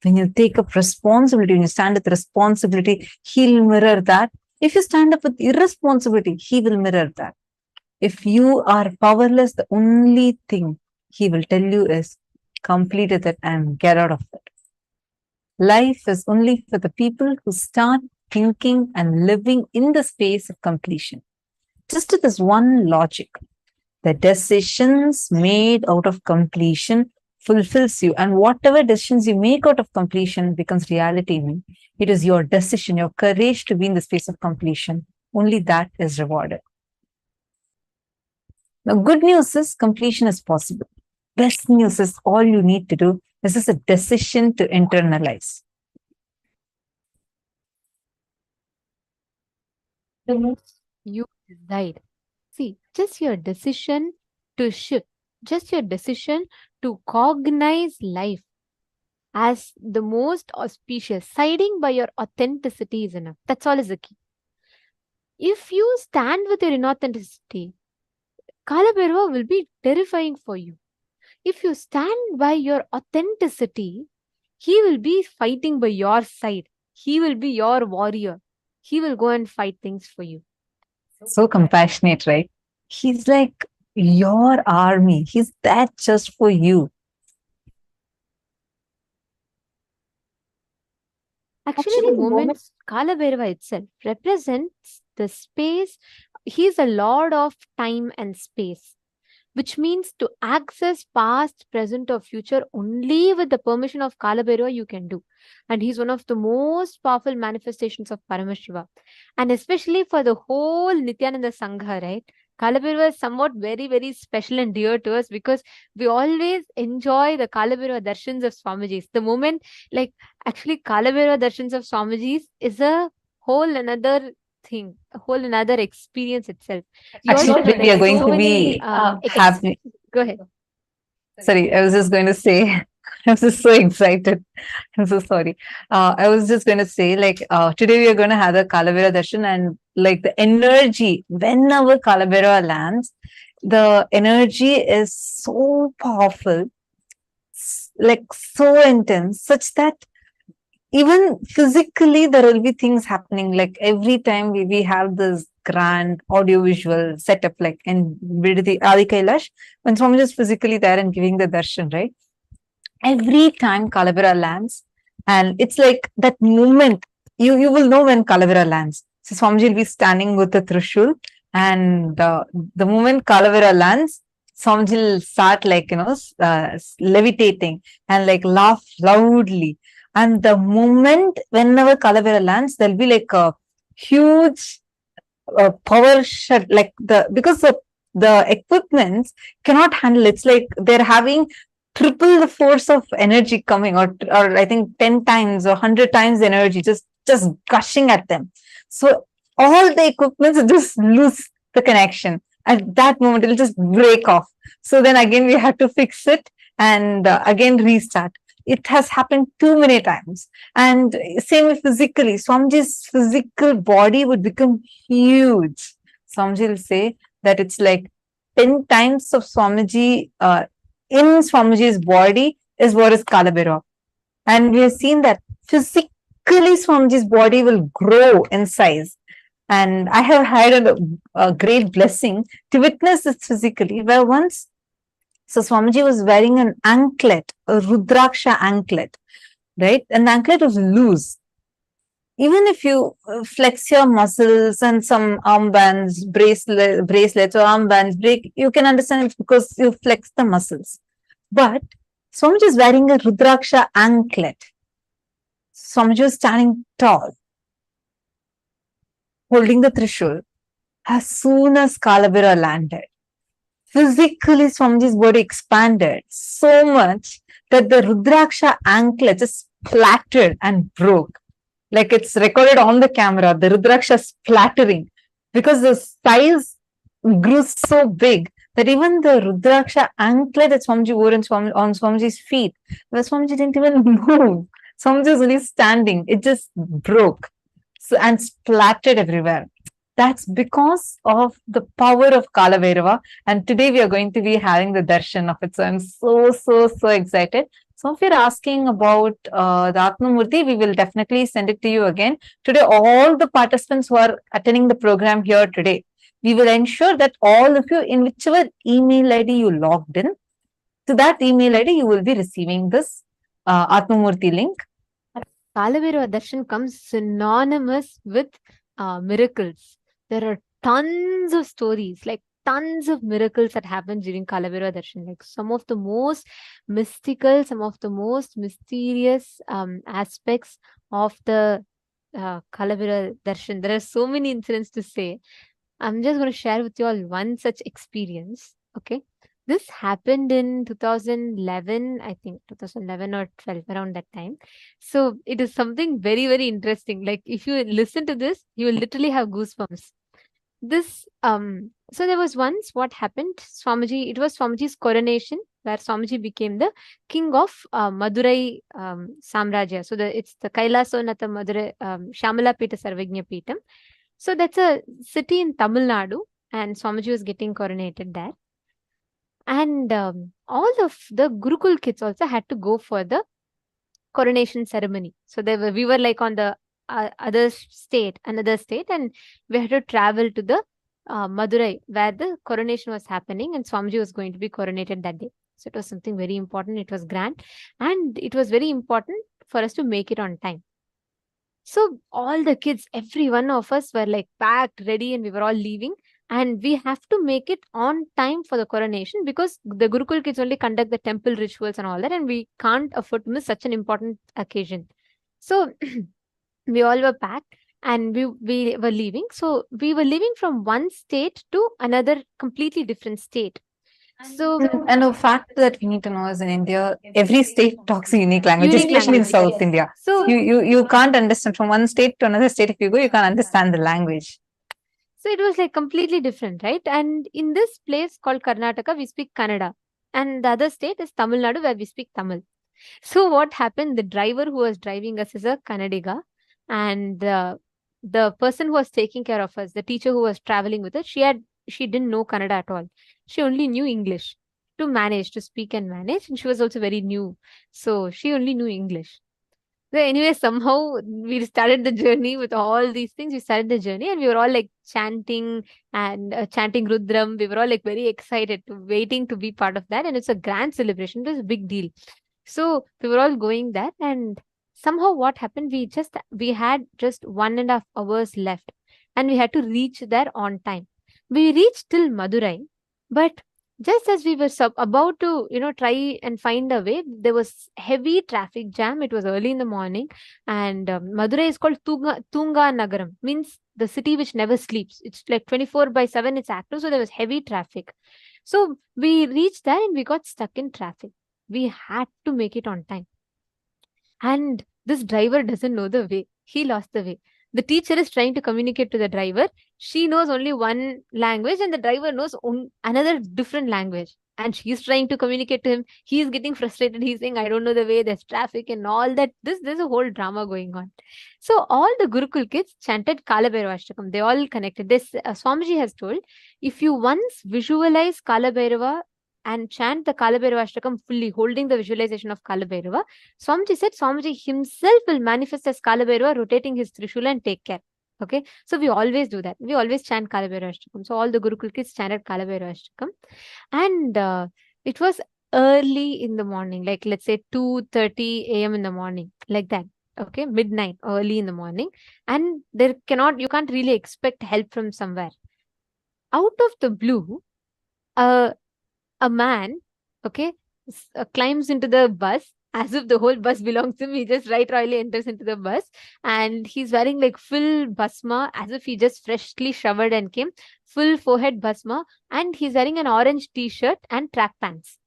A: When you take up responsibility, when you stand with responsibility, he'll mirror that. If you stand up with irresponsibility, he will mirror that. If you are powerless, the only thing he will tell you is complete it and get out of it. Life is only for the people who start thinking and living in the space of completion. Just to this one logic, the decisions made out of completion fulfills you, and whatever decisions you make out of completion becomes reality. It is your decision, your courage to be in the space of completion. Only that is rewarded. Now, good news is completion is possible. Best news is all you need to do. This is a decision to internalize.
B: You decide. See, just your decision to shift, just your decision to cognize life as the most auspicious, siding by your authenticity is enough. That's all is the key. If you stand with your inauthenticity, Kalabhairava will be terrifying for you. If you stand by your authenticity, he will be fighting by your side. He will be your warrior. He will go and fight things for you.
A: So compassionate, right? He's like your army. He's that just for you.
B: Actually, the moment Kalabhairava itself represents the space. He is a lord of time and space, which means to access past, present, or future only with the permission of Kalabhairava you can do. And he's one of the most powerful manifestations of Paramashiva. And especially for the whole Nithyananda Sangha, right? Kalabhairava is somewhat very, very special and dear to us because we always enjoy the Kalabhairava darshans of Swamiji's. The moment, like, actually, Kalabhairava darshans of Swamiji's is a whole another thing, a whole another experience itself.
A: Actually, today we are going to be happy.
B: Go ahead.
A: Sorry, I was just going to say, I'm just so excited. I'm so sorry. I was just going to say, like, today we are going to have the Kalabhairava darshan and like the energy, whenever Kalabhairava lands, the energy is so powerful, like so intense, such that even physically there will be things happening. Like every time we have this grand audiovisual setup, like in Vidhi Adi Kailash, when Swamiji is physically there and giving the darshan, right? Every time Kalabhairava lands, and it's like that moment, you will know when Kalabhairava lands. So Swamiji will be standing with the Trishul, and the moment Kalabhairava lands, Swamiji will start like, levitating and like laugh loudly. And the moment whenever Kalabhairava lands, there'll be like a huge power shut, like because the equipments cannot handle it. It's like they're having triple the force of energy coming, or I think 10 times or 100 times the energy just gushing at them. So all the equipments just lose the connection. At that moment, it'll just break off. So then again, we have to fix it and again restart. It has happened too many times. And same with physically. Swamiji's physical body would become huge. Swamiji will say that it's like 10 times of Swamiji in Swamiji's body is what is Kalabhairava. And we have seen that physically Swamiji's body will grow in size. And I have had a great blessing to witness this physically, where once, so Swamiji was wearing an anklet, a Rudraksha anklet, right? And the anklet was loose. Even if you flex your muscles and some armbands, bracelets or armbands break, you can understand it's because you flex the muscles. But Swamiji is wearing a Rudraksha anklet. Swamiji was standing tall, holding the Trishul. As soon as Kalabhairava landed, physically Swamiji's body expanded so much that the Rudraksha anklet just splattered and broke. Like it's recorded on the camera, the Rudraksha splattering, because the size grew so big that even the Rudraksha anklet that Swamiji wore on Swamiji's feet, where Swamiji didn't even move. Swamiji was only standing. It just broke and splattered everywhere. That's because of the power of Kalabhairava. And today we are going to be having the darshan of it. So I'm so excited. So if you're asking about the Atmamurti, we will definitely send it to you again. Today, all the participants who are attending the program here today, we will ensure that all of you, in whichever email ID you logged in, to that email ID, you will be receiving this Atmamurti link.
B: Kalabhairava darshan comes synonymous with miracles. There are tons of stories, like tons of miracles that happen during Kalabhairava darshan. Like some of the most mystical, some of the most mysterious aspects of the Kalabhairava darshan. There are so many incidents to say. I'm just going to share with you all one such experience. Okay. This happened in 2011, I think 2011 or 12, around that time. So it is something very interesting. Like if you listen to this, you will literally have goosebumps. This, so there was once what happened, Swamiji, it was Swamiji's coronation, where Swamiji became the king of Madurai Samrajya. So it's the KAILASA Nata Madurai Shamala Pita Sarvagnya Pitam. So that's a city in Tamil Nadu, and Swamiji was getting coronated there. And all of the Gurukul kids also had to go for the coronation ceremony. So we were like on the another state, and we had to travel to the Madurai, where the coronation was happening, and Swamiji was going to be coronated that day. So it was something very important. It was grand, and it was very important for us to make it on time. So all the kids, every one of us were like packed, ready, and we were all leaving. And we have to make it on time for the coronation, because the Gurukul kids only conduct the temple rituals and all that, and we can't afford to miss such an important occasion. So we all were packed and we were leaving. So we were leaving from one state to another completely different state. So,
A: and a fact that we need to know is, in India, every state talks a unique language, especially in South India. So you can't understand from one state to another state. If you go, you can't understand the language.
B: So it was like completely different, right? And in this place called Karnataka, we speak Kannada. And the other state is Tamil Nadu, where we speak Tamil. So what happened? The driver who was driving us is a Kannadiga. And the person who was taking care of us, the teacher who was traveling with us, she didn't know Kannada at all. She only knew English to speak and manage. And she was also very new. So she only knew English. So anyway, somehow we started the journey with all these things. We started the journey and we were all like chanting and chanting Rudram. We were all like very excited, waiting to be part of that. And it's a grand celebration. It was a big deal. So we were all going there, and somehow what happened? We had just 1.5 hours left, and we had to reach there on time. We reached till Madurai, but just as we were about to, try and find a way, there was heavy traffic jam. It was early in the morning, and Madurai is called Tunga Nagaram, means the city which never sleeps. It's like 24/7, it's active. So there was heavy traffic. So we reached there and we got stuck in traffic. We had to make it on time. And this driver doesn't know the way. He lost the way. The teacher is trying to communicate to the driver. She knows only one language and the driver knows another different language. And she's trying to communicate to him. He's getting frustrated. He's saying, I don't know the way, there's traffic and all that. There's a whole drama going on. So all the Gurukul kids chanted Kalabhairavoham. They all connected. This Swamiji has told, if you once visualize Kalabhairava and chant the Kalabhairavoham fully, holding the visualization of Kalabhairava, Swamiji said Swamiji himself will manifest as Kalabhairava, rotating his Trishula and take care. Okay, so we always do that. We always chant Kalabhairavoham. So all the Gurukul kids chanted Kalabhairavoham. And it was early in the morning, like let's say 2:30 a.m. in the morning, like that. Okay, midnight, early in the morning. And you can't really expect help from somewhere. Out of the blue, a man, okay, climbs into the bus as if the whole bus belongs to him. He just right royally enters into the bus and he's wearing like full bhasma as if he just freshly showered and came, full forehead bhasma, and he's wearing an orange t-shirt and track pants.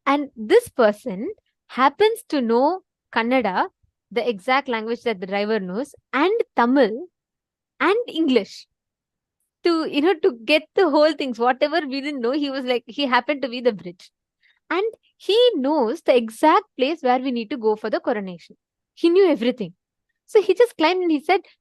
B: And this person happens to know Kannada, the exact language that the driver knows, and Tamil and English. To get the whole things, whatever we didn't know, he happened to be the bridge. And he knows the exact place where we need to go for the coronation. He knew everything. So he just climbed and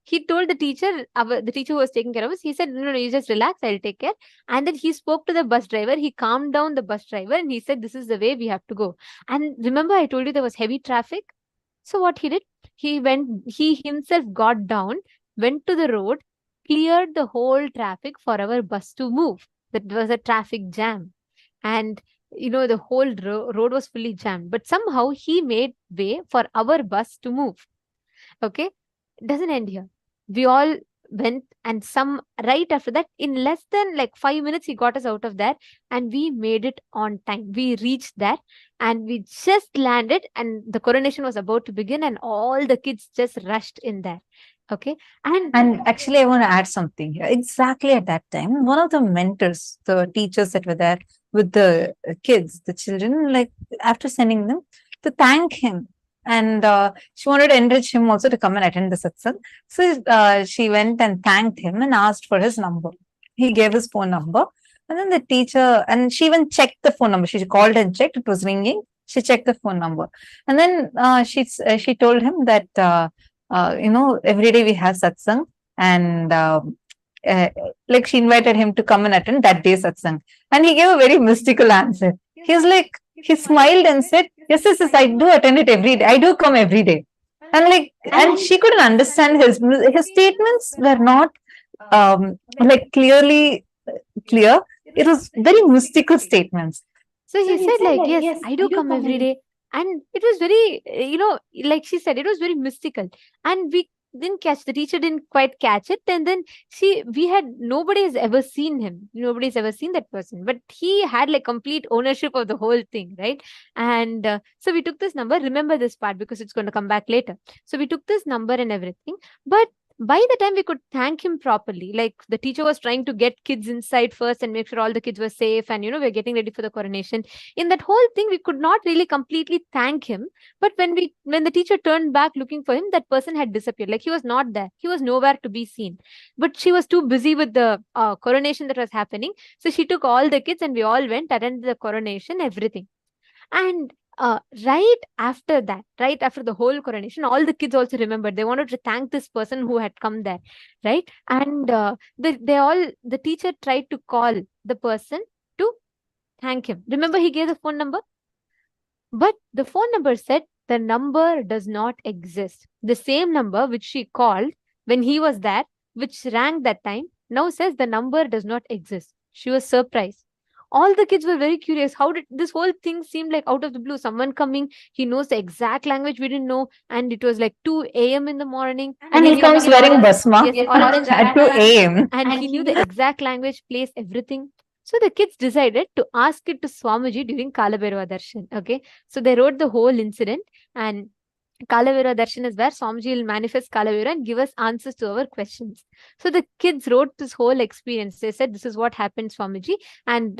B: he told the teacher, the teacher who was taking care of us, he said, no, you just relax, I'll take care. And then he spoke to the bus driver. He calmed down the bus driver and he said, this is the way we have to go. And remember, I told you there was heavy traffic. So what he did, he himself got down, went to the road, cleared the whole traffic for our bus to move. That was a traffic jam. And the whole road was fully jammed. But somehow he made way for our bus to move. Okay, it doesn't end here. We all went, and right after that, in less than like 5 minutes, he got us out of there and we made it on time. We reached there and we just landed and the coronation was about to begin and all the kids just rushed in there. Okay.
A: And actually, I want to add something here. Exactly at that time, one of the mentors, the teachers that were there with the kids, the children, like after sending them to thank him. And she wanted to encourage him also to come and attend the satsang. So she went and thanked him and asked for his number. He gave his phone number. And then the teacher, and she even checked the phone number. She called and checked. It was ringing. She checked the phone number. And then she told him that, every day we have satsang. And like she invited him to come and attend that day satsang. And he gave a very mystical answer. He smiled and said, yes, I do attend it every day. I do come every day. And she couldn't understand his statements were not clearly clear. It was very mystical statements.
B: So he said yes, I do come every day. And it was very, like she said, it was very mystical. And we didn't catch, the teacher didn't quite catch it. And then nobody has ever seen him. Nobody's ever seen that person. But he had like complete ownership of the whole thing, right? And so we took this number. Remember this part because it's going to come back later. So we took this number and everything. But by the time we could thank him properly, like the teacher was trying to get kids inside first and make sure all the kids were safe and, we're getting ready for the coronation. In that whole thing, we could not really completely thank him. But when the teacher turned back looking for him, that person had disappeared. Like he was not there. He was nowhere to be seen. But she was too busy with the coronation that was happening. So she took all the kids and we all went, attended the coronation, everything. And right after the whole coronation, all the kids also remembered. They wanted to thank this person who had come there, right? And the teacher tried to call the person to thank him. Remember, he gave the phone number, but the phone number said the number does not exist. The same number which she called when he was there, which rang that time, now says the number does not exist. She was surprised. All the kids were very curious. How did this whole thing seem like out of the blue? Someone coming, he knows the exact language we didn't know, and it was like 2 a.m. in the morning.
A: And he comes wearing bhasma at 2 a.m.
B: And he knew the exact language, place, everything. So the kids decided to ask it to Swamiji during Kalabhairava Darshan. Okay, so they wrote the whole incident, and Kalabhairava Darshan is where Swamiji will manifest Kalabhairava and give us answers to our questions. So the kids wrote this whole experience. They said, this is what happened, Swamiji. And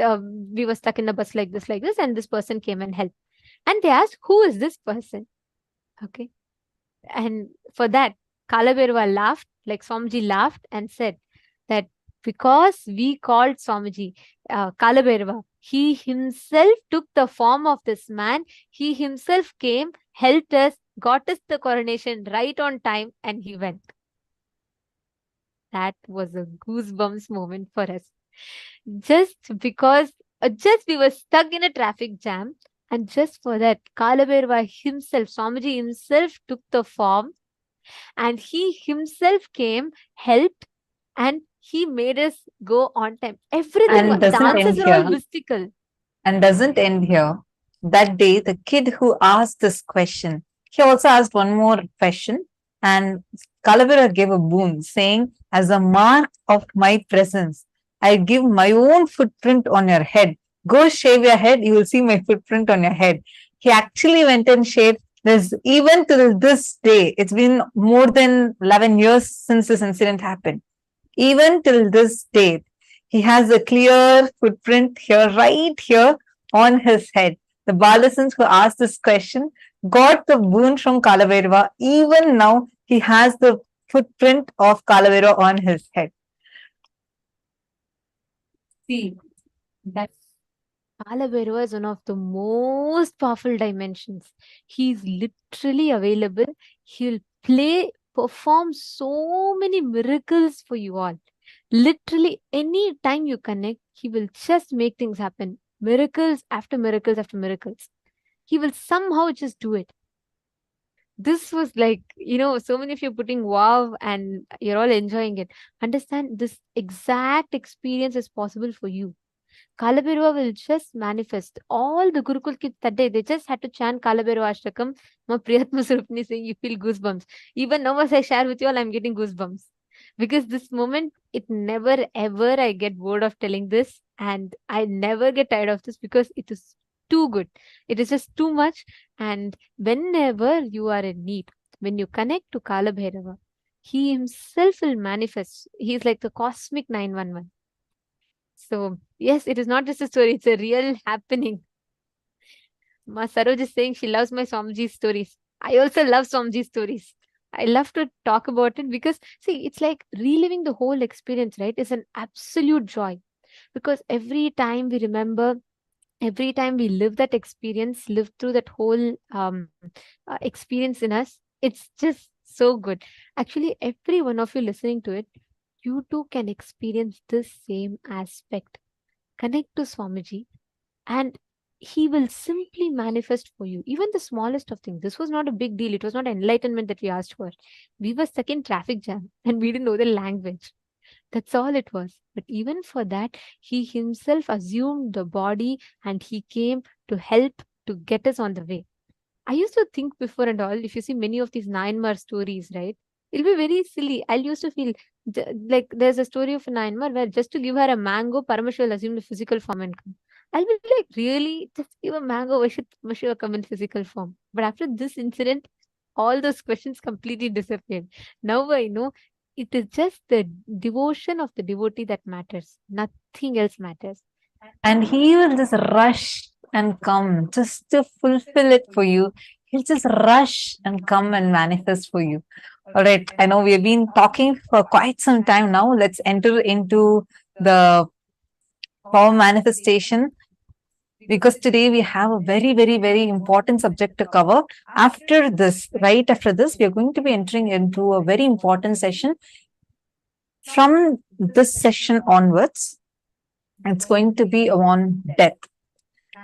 B: we were stuck in the bus like this. And this person came and helped. And they asked, who is this person? Okay. And for that, Kalabhairava laughed, like Swamiji laughed and said that because we called Swamiji Kalabhairava, he himself took the form of this man. He himself came, helped us, got us the coronation right on time, and he went. That was a goosebumps moment for us. Just because, just we were stuck in a traffic jam, and just for that, Kalabhairava himself, Swamiji himself took the form, and he himself came, helped, and he made us go on time. Everything,
A: And doesn't end
B: dances are all
A: here.
B: mystical.
A: And doesn't end here. That day, the kid who asked this question, he also asked one more question, and Kalabhairava gave a boon, saying, as a mark of my presence, I give my own footprint on your head. Go shave your head, you will see my footprint on your head. He actually went and shaved. This, even till this day, it's been more than 11 years since this incident happened. Even till this date, he has a clear footprint here, right here on his head. The Balasans who asked this question got the boon from Kalabhairava. Even now, he has the footprint of Kalabhairava on his head. See, that's
B: Kalabhairava is one of the most powerful dimensions. He's literally available. He'll perform so many miracles for you all. Literally, any time you connect, he will just make things happen. Miracles after miracles after miracles. He will somehow just do it. This was like, so many of you putting wow and you're all enjoying it. Understand, this exact experience is possible for you. Kalabhairava will just manifest. All the Gurukul kids that day, they just had to chant Kalabhairava Ashtakam. Ma Priyatma Surupni saying you feel goosebumps. Even now as I share with you all, I'm getting goosebumps. Because this moment, it never ever I get bored of telling this, and I never get tired of this because it is too good. It is just too much. And whenever you are in need, when you connect to Kalabhairava, he himself will manifest. He is like the cosmic 911. So, yes, it is not just a story, it's a real happening. Ma Saroj is saying she loves my Swamiji stories. I also love Swamiji stories. I love to talk about it because, see, it's like reliving the whole experience, right? It's an absolute joy. Because every time we remember, every time we live that experience, live through that whole experience in us, it's just so good. Actually, every one of you listening to it, you too can experience this same aspect. Connect to Swamiji and he will simply manifest for you. Even the smallest of things. This was not a big deal. It was not enlightenment that we asked for. We were stuck in traffic jam and we didn't know the language. That's all it was. But even for that, he himself assumed the body and he came to help to get us on the way. I used to think before and all, if you see many of these Nayanmar stories, right? It'll be very silly. I used to feel like there's a story of a Nayanmar where just to give her a mango, Paramashivam will assume the physical form and come. I'll be like, really? Just give a mango, why should Paramashivam come in physical form? But after this incident, all those questions completely disappeared. Now I know it is just the devotion of the devotee that matters. Nothing else matters.
A: And he will just rush and come just to fulfill it for you. He'll just rush and come and manifest for you. All right. I know we have been talking for quite some time now. Let's enter into the power manifestation because today we have a very, very, very important subject to cover. After this, right after this, we are going to be entering into a very important session. From this session onwards, it's going to be on death.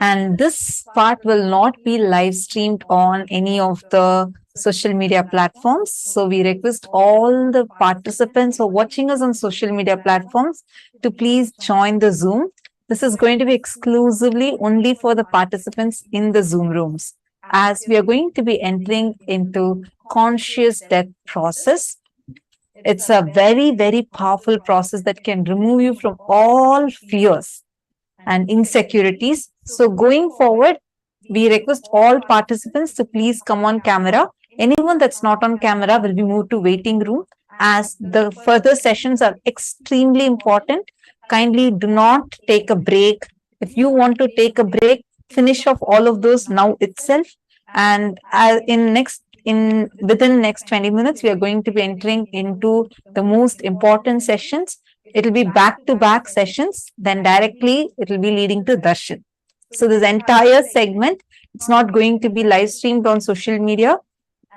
A: And this part will not be live streamed on any of the social media platforms. So we request all the participants who are watching us on social media platforms to please join the Zoom. This is going to be exclusively only for the participants in the Zoom rooms, as we are going to be entering into conscious death process. It's a very, very powerful process that can remove you from all fears and insecurities. So going forward, we request all participants to please come on camera. Anyone that's not on camera will be moved to waiting room, as the further sessions are extremely important. Kindly do not take a break. If you want to take a break, finish off all of those now itself. And in next within next 20 minutes, we are going to be entering into the most important sessions. It will be back-to-back sessions. Then directly, it will be leading to darshan. So this entire segment, it's not going to be live streamed on social media,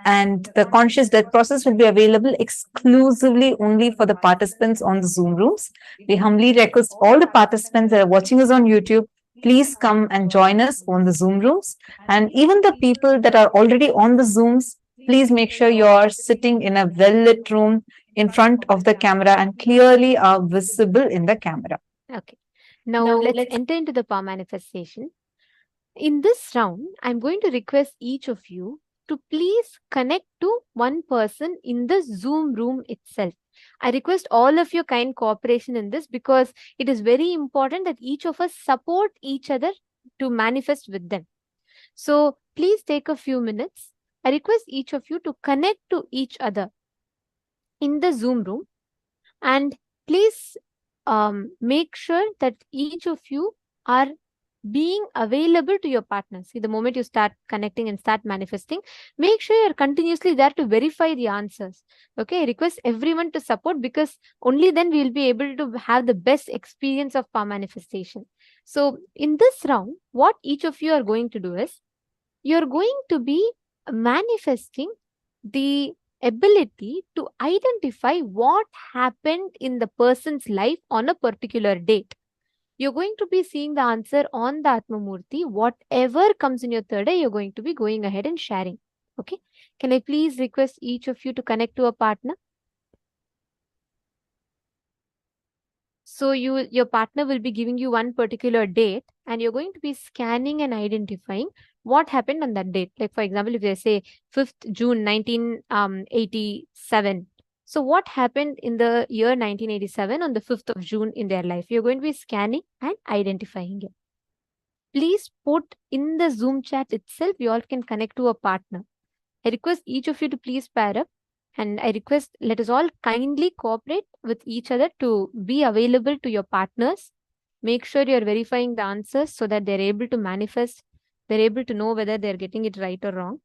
A: and the conscious death process will be available exclusively only for the participants on the Zoom rooms. We humbly request all the participants that are watching us on YouTube, please come and join us on the Zoom rooms. And even the people that are already on the Zooms, please make sure you are sitting in a well-lit room in front of the camera and clearly are visible in the camera.
B: Okay. Now let's enter into the power manifestation. In this round, I'm going to request each of you to please connect to one person in the Zoom room itself. I request all of your kind cooperation in this because it is very important that each of us support each other to manifest with them. So please take a few minutes. I request each of you to connect to each other in the Zoom room, and please make sure that each of you are being available to your partner. See, the moment you start connecting and start manifesting, make sure you're continuously there to verify the answers. Okay, I request everyone to support because only then we'll be able to have the best experience of power manifestation. So in this round, what each of you are going to do is, you're going to be manifesting the ability to identify what happened in the person's life on a particular date. You're going to be seeing the answer on the Atmamurti. Whatever comes in your third eye, you're going to be going ahead and sharing. Okay. Can I please request each of you to connect to a partner? So your partner will be giving you one particular date, and you're going to be scanning and identifying what happened on that date. Like, for example, if they say 5th June 1987. So what happened in the year 1987 on the 5th of June in their life? You're going to be scanning and identifying it. Please put in the Zoom chat itself, you all can connect to a partner. I request each of you to please pair up, and I request let us all kindly cooperate with each other to be available to your partners. Make sure you're verifying the answers so that they're able to manifest, they're able to know whether they're getting it right or wrong.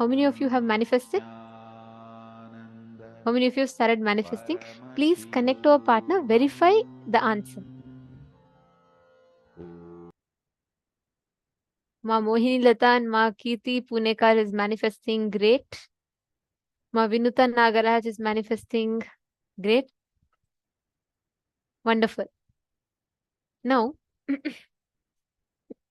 B: How many of you have manifested? How many of you started manifesting? Please connect to our partner, verify the answer. Ma Mohini Lata and Ma Kirti Punekar is manifesting. Great. Ma Vinuta Nagaraj is manifesting. Great. Wonderful. Now,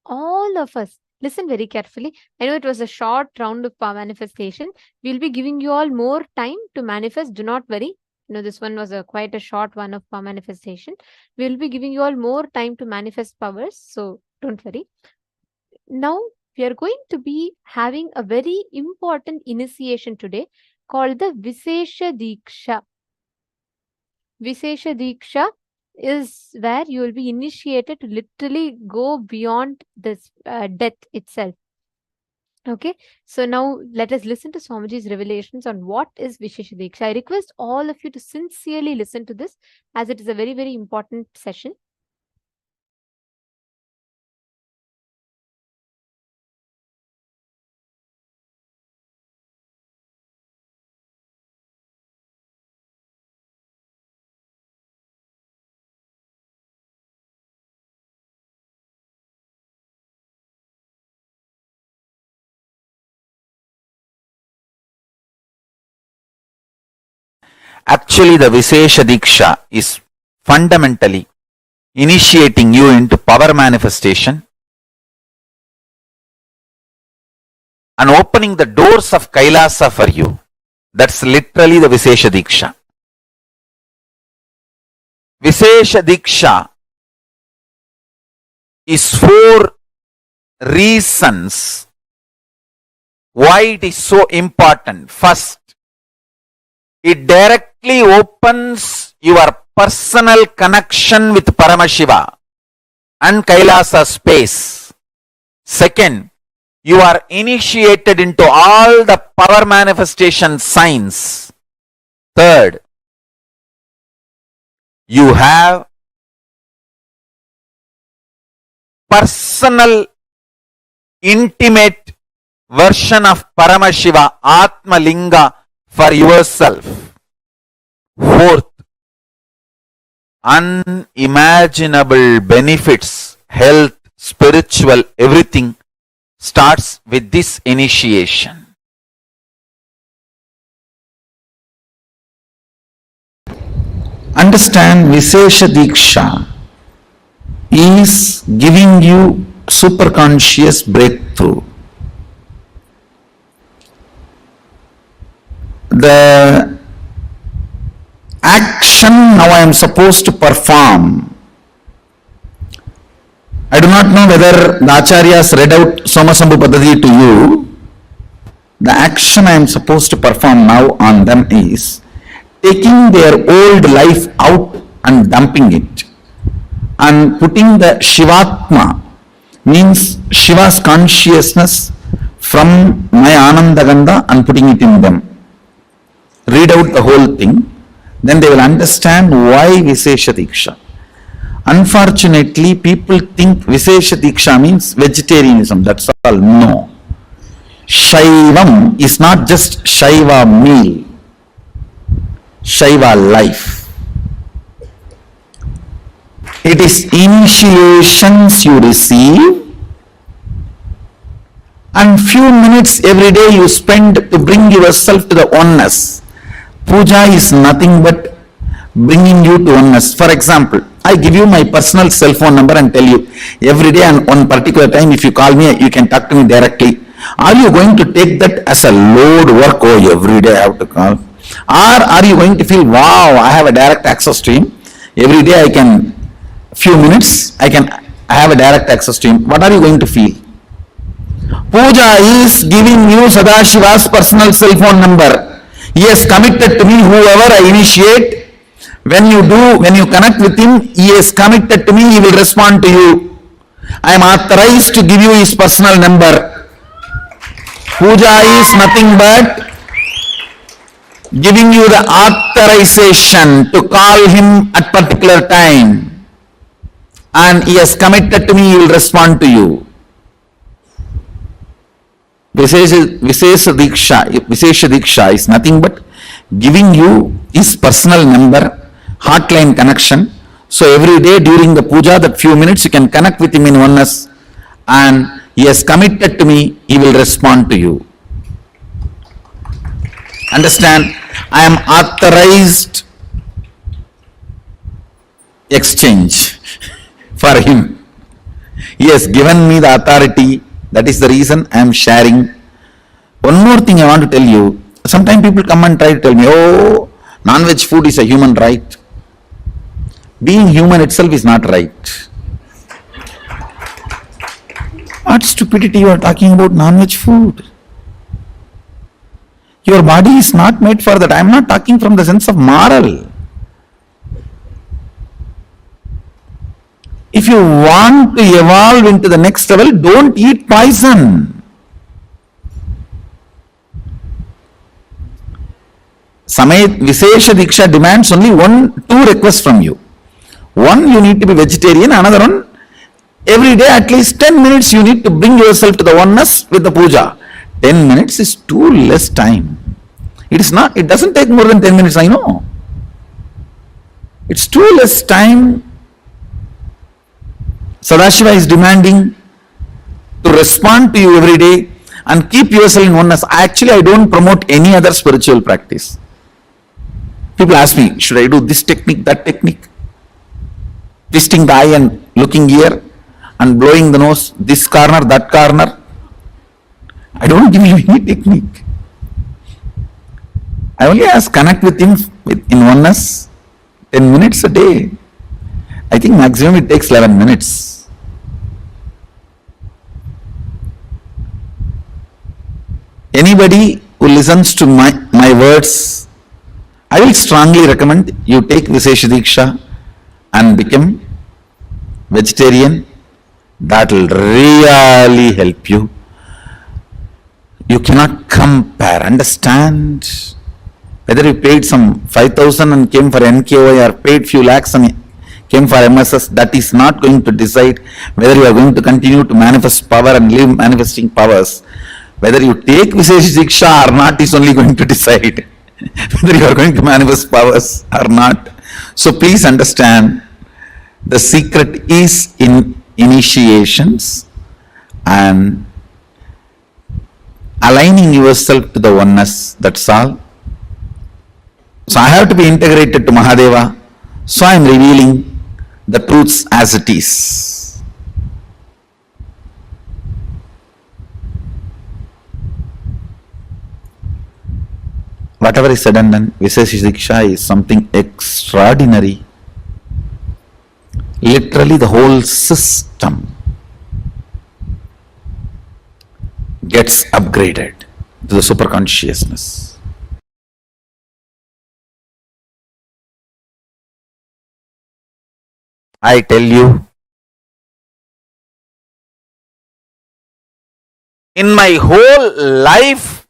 B: all of us, listen very carefully. I know it was a short round of power manifestation. We'll be giving you all more time to manifest. Do not worry. This one was quite a short one of power manifestation. We'll be giving you all more time to manifest powers. So don't worry. Now, we are going to be having a very important initiation today called the Vishesha Dīkṣā. Vishesha Dīkṣā is where you will be initiated to literally go beyond this death itself. Okay, so now let us listen to Swamiji's revelations on what is Vishesha Dīkṣā. I request all of you to sincerely listen to this, as it is a very, very important session.
C: Actually, the Vishesha Dīkṣā is fundamentally initiating you into power manifestation and opening the doors of KAILASA for you. That's literally the Vishesha Dīkṣā. Vishesha Dīkṣā is 4 reasons why it is so important. First, it directly opens your personal connection with Paramashiva and KAILASA space. Second, you are initiated into all the power manifestation signs. Third, you have personal, intimate version of Paramashiva, Atma Linga, for yourself. Fourth, unimaginable benefits, health, spiritual, everything starts with this initiation. Understand, Vishesha Dīkṣā is giving you superconscious breakthrough. The action now I am supposed to perform. I do not know whether the Acharyas read out Somasambhu Paddhati to you. The action I am supposed to perform now on them is taking their old life out and dumping it and putting the Shivatma, means Shiva's consciousness, from my Anandaganda and putting it in them. Read out the whole thing, then they will understand why Vishesha Dīkṣā. Unfortunately, people think Vishesha Dīkṣā means vegetarianism, that's all. No. Shaivam is not just Shaiva meal, Shaiva life. It is initiations you receive and few minutes every day you spend to bring yourself to the oneness. Puja is nothing but bringing you to oneness. For example, I give you my personal cell phone number and tell you every day and on particular time, if you call me, you can talk to me directly. Are you going to take that as a load work? Oh, every day I have to call. Or are you going to feel, wow, I have a direct access to him. Every day I can, few minutes, I have a direct access to him. What are you going to feel? Puja is giving you Sadashiva's personal cell phone number. He has committed to me, whoever I initiate. When you connect with him, he is committed to me, he will respond to you. I am authorized to give you his personal number. Puja is nothing but giving you the authorization to call him at particular time. And he has committed to me, he will respond to you. Vishesha Dīkṣā is nothing but giving you his personal number, hotline connection. So every day during the puja, that few minutes you can connect with him in oneness, and he has committed to me, he will respond to you. Understand? I am authorized exchange for him. He has given me the authority. That is the reason I am sharing. One more thing I want to tell you. Sometimes people come and try to tell me, oh, non-veg food is a human right. Being human itself is not right. What stupidity you are talking about non-veg food? Your body is not made for that. I am not talking from the sense of moral. If you want to evolve into the next level, don't eat poison. Vishesha Dīkṣā demands only two requests from you. One, you need to be vegetarian. Another one, every day at least 10 minutes you need to bring yourself to the oneness with the puja. 10 minutes is too less time. It doesn't take more than 10 minutes, I know. It's too less time. Sadashiva is demanding to respond to you every day and keep yourself in oneness. Actually, I don't promote any other spiritual practice. People ask me, should I do this technique, that technique? Twisting the eye and looking here and blowing the nose, this corner, that corner. I don't give you any technique. I only ask, connect with him in oneness, 10 minutes a day. I think maximum it takes 11 minutes. Anybody who listens to my words, I will strongly recommend you take Vishesha Dīkṣā and become vegetarian. That will really help you. You cannot compare, understand? Whether you paid some 5,000 and came for NKY or paid few lakhs and came for MSS, that is not going to decide whether you are going to continue to manifest power and live manifesting powers. Whether you take Vishesha Dīkṣā or not is only going to decide whether you are going to manifest powers or not. So please understand, the secret is in initiations and aligning yourself to the oneness, that's all. So I have to be integrated to Mahadeva, so I am revealing the truths as it is. Whatever is said and done, Vishesha Dīkṣā is something extraordinary. Literally the whole system gets upgraded to the super consciousness. I tell you, in my whole life,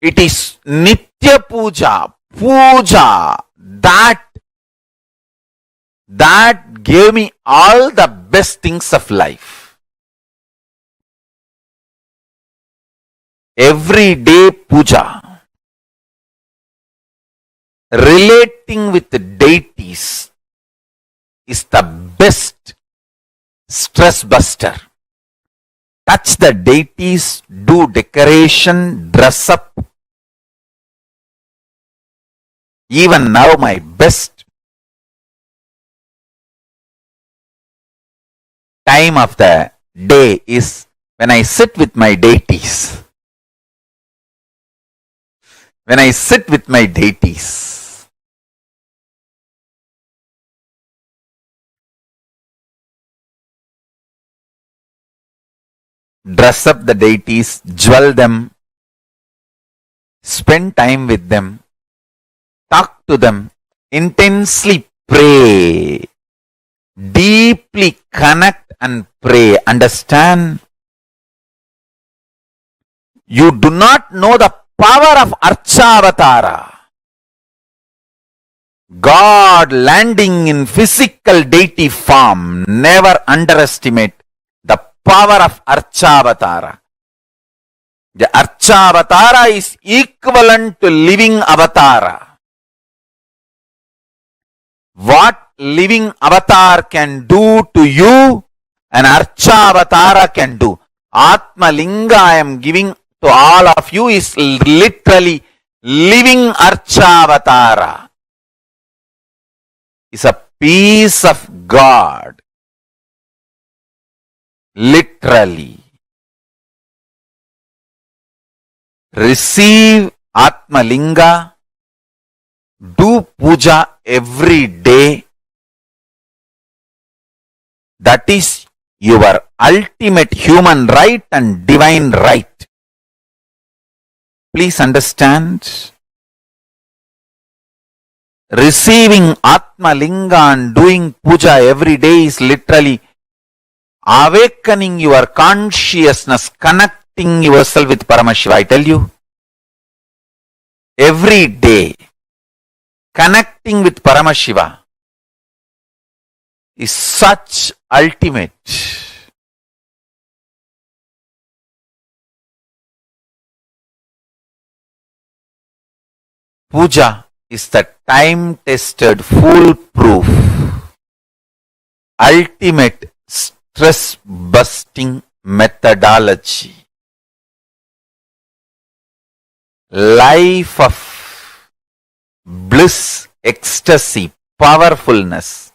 C: it is Nitya Puja, that gave me all the best things of life. Everyday puja, relating with the deities, is the best stress buster. Touch the deities, do decoration, dress up. Even now my best time of the day is when I sit with my deities. When I sit with my deities. Dress up the deities, jewel them, spend time with them, talk to them, intensely pray, deeply connect and pray. Understand? You do not know the power of Archavatara. God landing in physical deity form. Never underestimate the power of Archavatara. The Archavatara is equivalent to living avatara. What living avatar can do to you, an Archavatara can do. Atma Linga I am giving to all of you is literally living Archavatara. Is a piece of God. Literally. Receive Atma Linga. Do puja every day. That is your ultimate human right and divine right. Please understand. Receiving Atma Linga and doing puja every day is literally awakening your consciousness, connecting yourself with Paramashiva. I tell you, every day, connecting with Paramashiva is such ultimate. Puja is the time-tested, foolproof, ultimate stress-busting methodology. Life of bliss, ecstasy, powerfulness.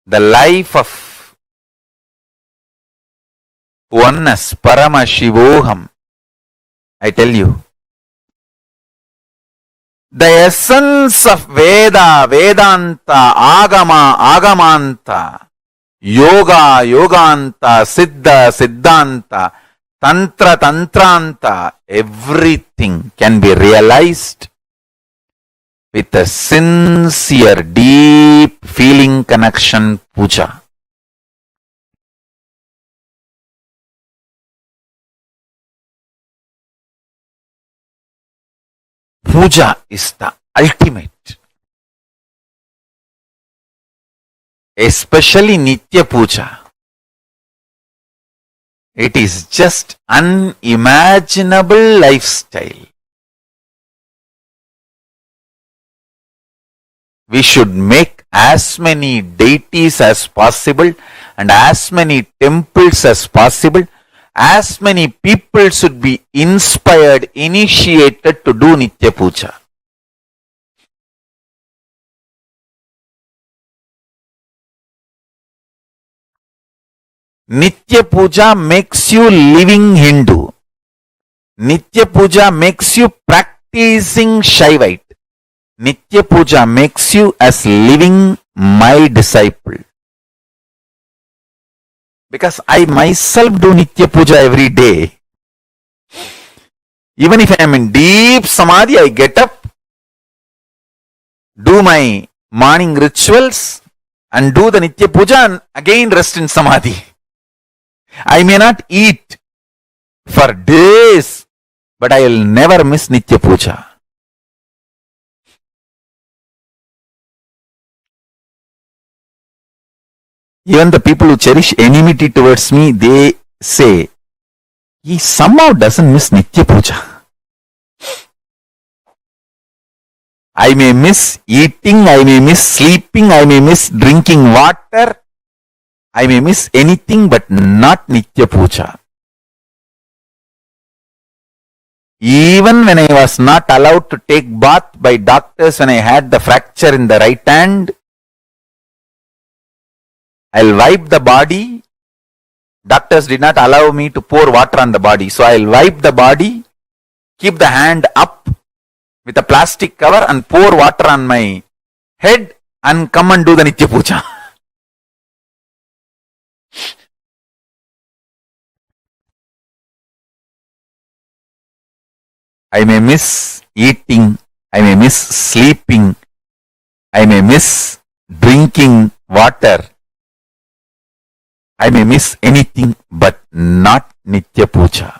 C: The life of oneness, Paramashivoham. I tell you. The essence of Veda, Vedanta, Agama, Agamanta, Yoga, Yoganta, Siddha, Siddhanta, Tantra, Tantranta, everything can be realized with a sincere, deep feeling connection puja. Puja is the ultimate. Especially Nitya Puja. It is just unimaginable lifestyle. We should make as many deities as possible and as many temples as possible. As many people should be inspired, initiated to do Nitya Puja. Nitya Puja makes you living Hindu. Nitya Puja makes you practicing Shaivite. Nitya Puja makes you as living my disciple. Because I myself do Nitya Puja every day. Even if I am in deep Samadhi, I get up, do my morning rituals and do the Nitya Puja and again rest in Samadhi. I may not eat for days, but I will never miss Nitya Puja. Even the people who cherish enmity towards me, they say, he somehow doesn't miss Nitya Puja. I may miss eating, I may miss sleeping, I may miss drinking water, I may miss anything but not Nitya Puja. Even when I was not allowed to take bath by doctors when I had the fracture in the right hand, I'll wipe the body. Doctors did not allow me to pour water on the body. So I'll wipe the body, keep the hand up with a plastic cover and pour water on my head and come and do the Nitya Puja. I may miss eating, I may miss sleeping, I may miss drinking water. I may miss anything but not Nitya Puja.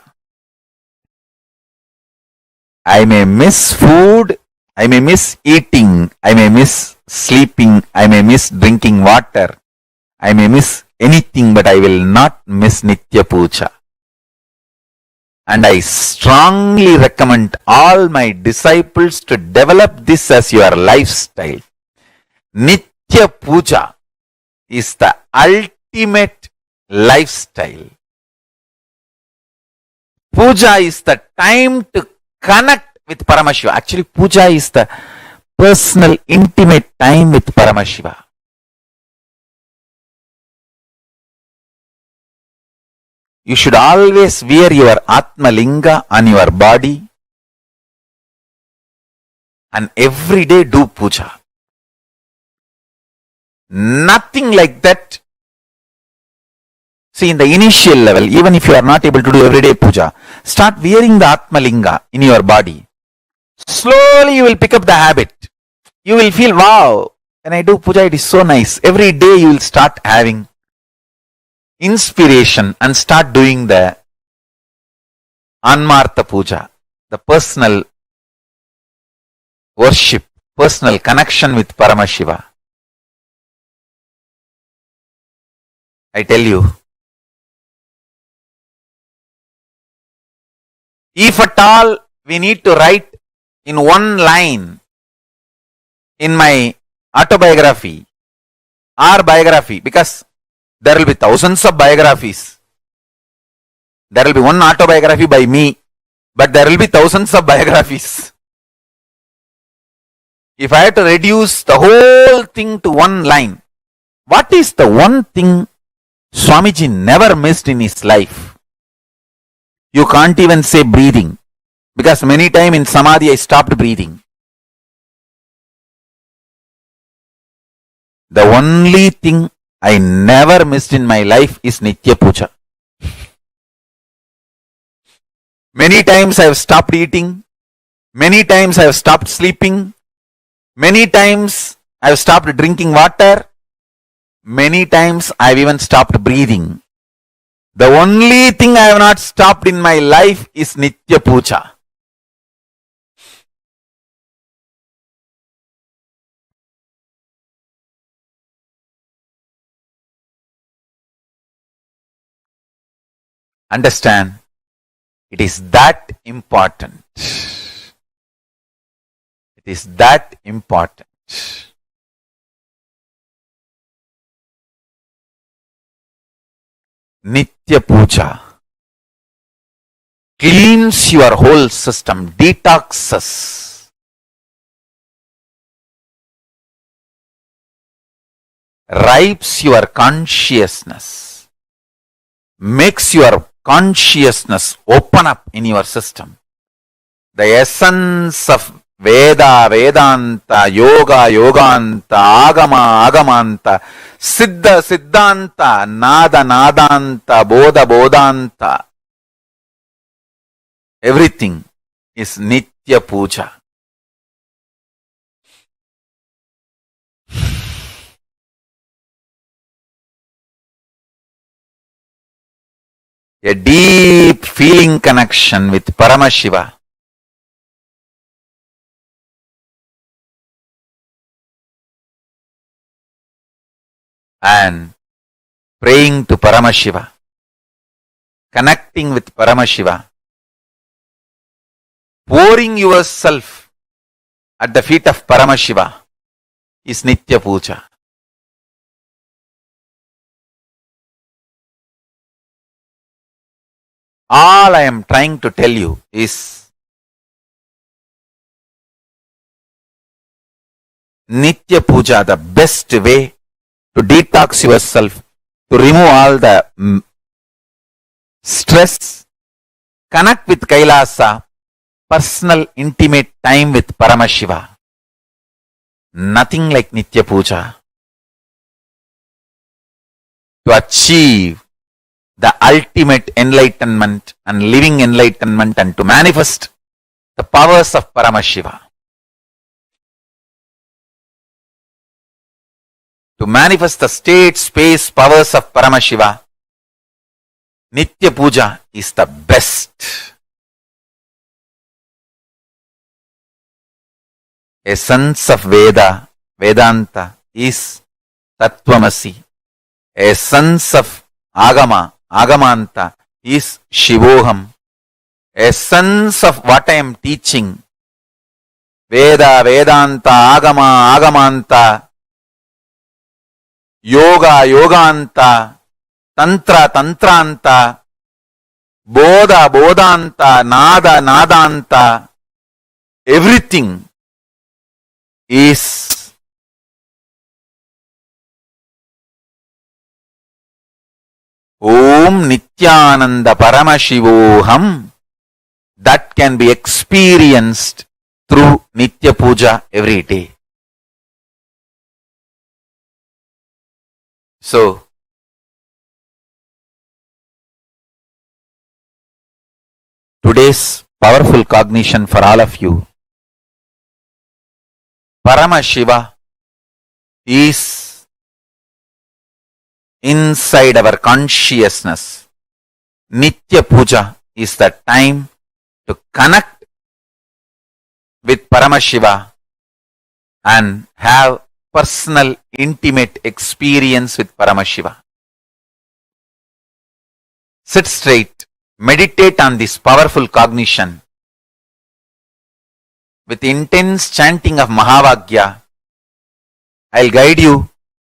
C: I may miss food, I may miss eating, I may miss sleeping, I may miss drinking water, I may miss anything but I will not miss Nitya Puja. And I strongly recommend all my disciples to develop this as your lifestyle. Nitya Puja is the ultimate lifestyle. Puja is the time to connect with Paramashiva. Actually, puja is the personal, intimate time with Paramashiva. You should always wear your Atma Linga on your body and every day do puja. Nothing like that. See, in the initial level, even if you are not able to do everyday puja, start wearing the Atma Linga in your body. Slowly you will pick up the habit. You will feel, wow, when I do puja, it is so nice. Every day you will start having inspiration and start doing the Anmartha Puja, the personal worship, personal connection with Paramashiva. I tell you, if at all we need to write in one line in my autobiography or biography, because there will be thousands of biographies. There will be one autobiography by me, but there will be thousands of biographies. If I have to reduce the whole thing to one line, what is the one thing Swamiji never missed in his life? You can't even say breathing, because many times in Samadhi I stopped breathing. The only thing I never missed in my life is Nitya Puja. Many times I have stopped eating. Many times I have stopped sleeping. Many times I have stopped drinking water. Many times I have even stopped breathing. The only thing I have not stopped in my life is Nitya Puja. Understand, it is that important. It is that important. Nitya Puja cleans your whole system, detoxes, ripes your consciousness, makes your consciousness open up in your system. The essence of Veda, Vedanta, Yoga, Yoganta, Agama, Agamanta, Siddha, Siddhanta, Nada, Nadanta, Bodha, Bodhanta. Everything is Nitya Puja. A deep feeling connection with Paramashiva. And praying to Paramashiva, connecting with Paramashiva, pouring yourself at the feet of Paramashiva is Nitya Puja. All I am trying to tell you is Nitya Puja, the best way to detox yourself, to remove all the stress, connect with KAILASA, personal, intimate time with Paramashiva. Nothing like Nitya Puja. To achieve the ultimate enlightenment and living enlightenment and to manifest the powers of Paramashiva. To manifest the state, space, powers of Paramashiva, Nitya Puja is the best. Essence of Veda, Vedanta is Tattvamasi. Essence of Agama, Agamanta is Shivoham. essence of what I am teaching, Veda, Vedanta, Agama, Agamanta, Yoga, Yoganta, Tantra, Tantranta, Bodha, Bodhanta, Nada, Nadanta, everything is Om Nithyananda Paramashivoham, that can be experienced through Nitya Puja every day. So, today's powerful cognition for all of you, Paramashiva is inside our consciousness. Nitya Puja is the time to connect with Paramashiva and have personal, intimate experience with Paramashiva. Sit straight, meditate on this powerful cognition. With intense chanting of Mahavagya, I'll guide you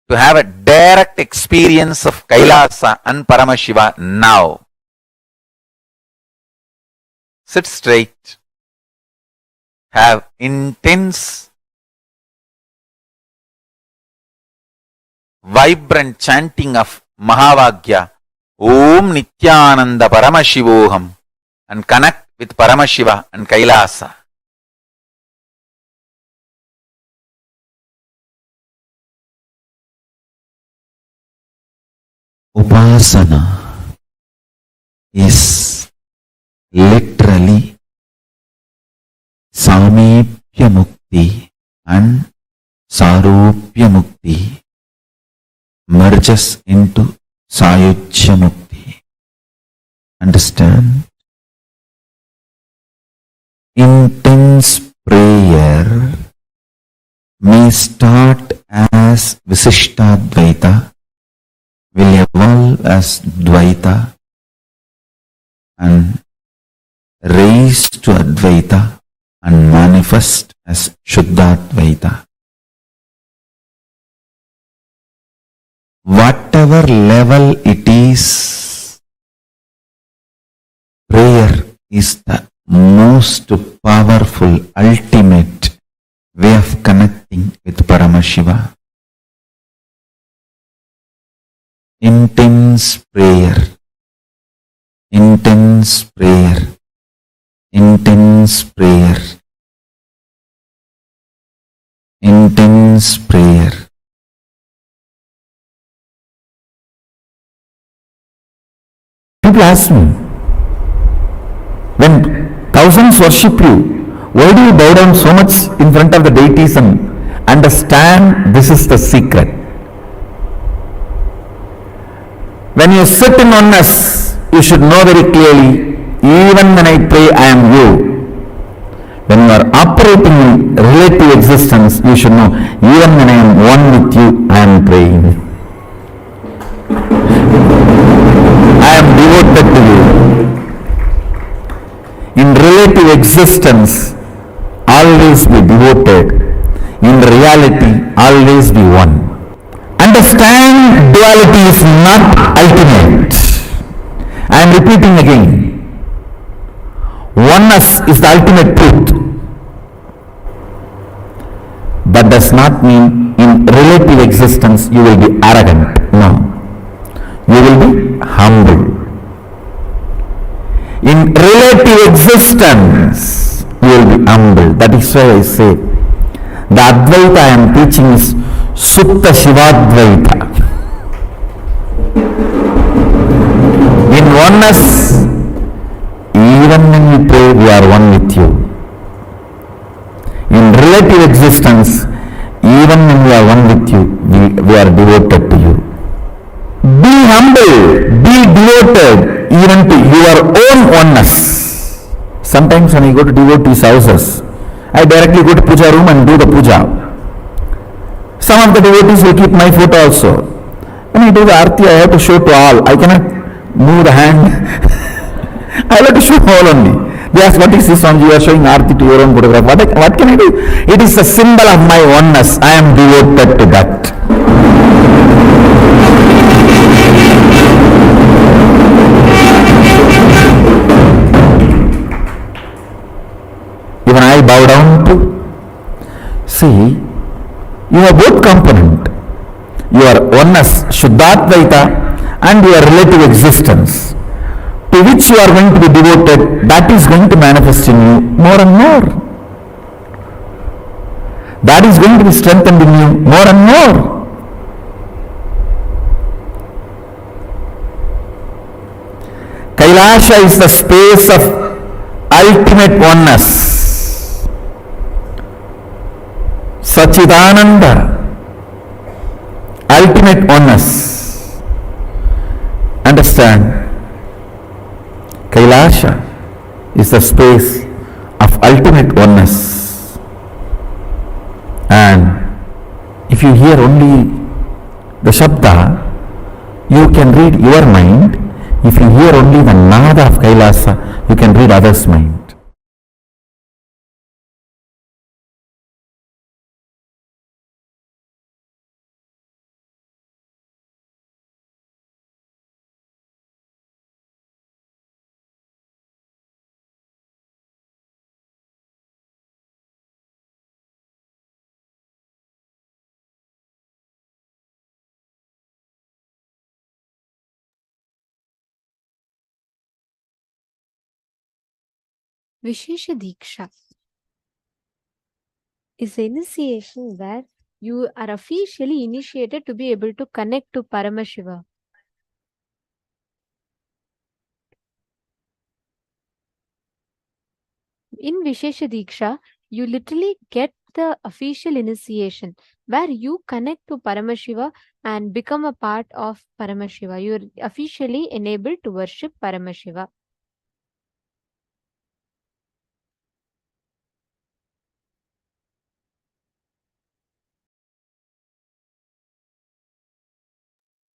C: to have a direct experience of Kailasa and Paramashiva now. Sit straight. Have intense, vibrant chanting of Mahavagya, Om Nithyananda Paramashivoham, and connect with Paramashiva and Kailasa. Upasana is literally Samipya Mukti and Sarupya Mukti merges into Sayujya Mukti. Understand? Intense prayer may start as Visishtadvaita, will evolve as Dvaita and raise to Advaita and manifest as Shuddhadvaita. Whatever level it is, prayer is the most powerful, ultimate way of connecting with Paramashiva. Intense prayer, intense prayer, intense prayer, intense prayer. People ask me, when thousands worship you, why do you bow down so much in front of the deities? And understand, this is the secret. When you sit in oneness, you should know very clearly, even when I pray, I am you. When you are operating in relative existence, you should know, even when I am one with you, I am praying. I am devoted to you. In relative existence, always be devoted. In reality, always be one. Understand, duality is not ultimate. I am repeating again. Oneness is the ultimate truth. But does not mean in relative existence you will be arrogant. No. You will be humble. In relative existence, you will be humble. That is why I say, the Advaita I am teaching is Sutta Shivadvaita. In oneness, even when we pray, we are one with you. In relative existence, even when we are one with you, we are devoted to you. Be humble, be devoted even to your own oneness. Sometimes when I go to devotees' houses, I directly go to puja room and do the puja. Some of the devotees will keep my photo also. When I do the arti, I have to show to all. I cannot move the hand. I have to show all only. They ask, what is this Swamiji? You are showing Aarti to your own photograph. What can I do? It is a symbol of my oneness. I am devoted to that. Even I bow down to. See, you have both component. Your oneness, Shuddhatvaita, and your relative existence, to which you are going to be devoted, that is going to manifest in you more and more. That is going to be strengthened in you more and more. Kailasa is the space of ultimate oneness. Sachidananda, ultimate oneness. Understand? Kailasa is the space of ultimate oneness. And if you hear only the Shabda, you can read your mind. If you hear only the Nada of Kailasa, you can read others' mind.
B: Vishesha Dīkṣā is the initiation where you are officially initiated to be able to connect to Paramashiva. In Vishesha Dīkṣā, you literally get the official initiation where you connect to Paramashiva and become a part of Paramashiva. You are officially enabled to worship Paramashiva.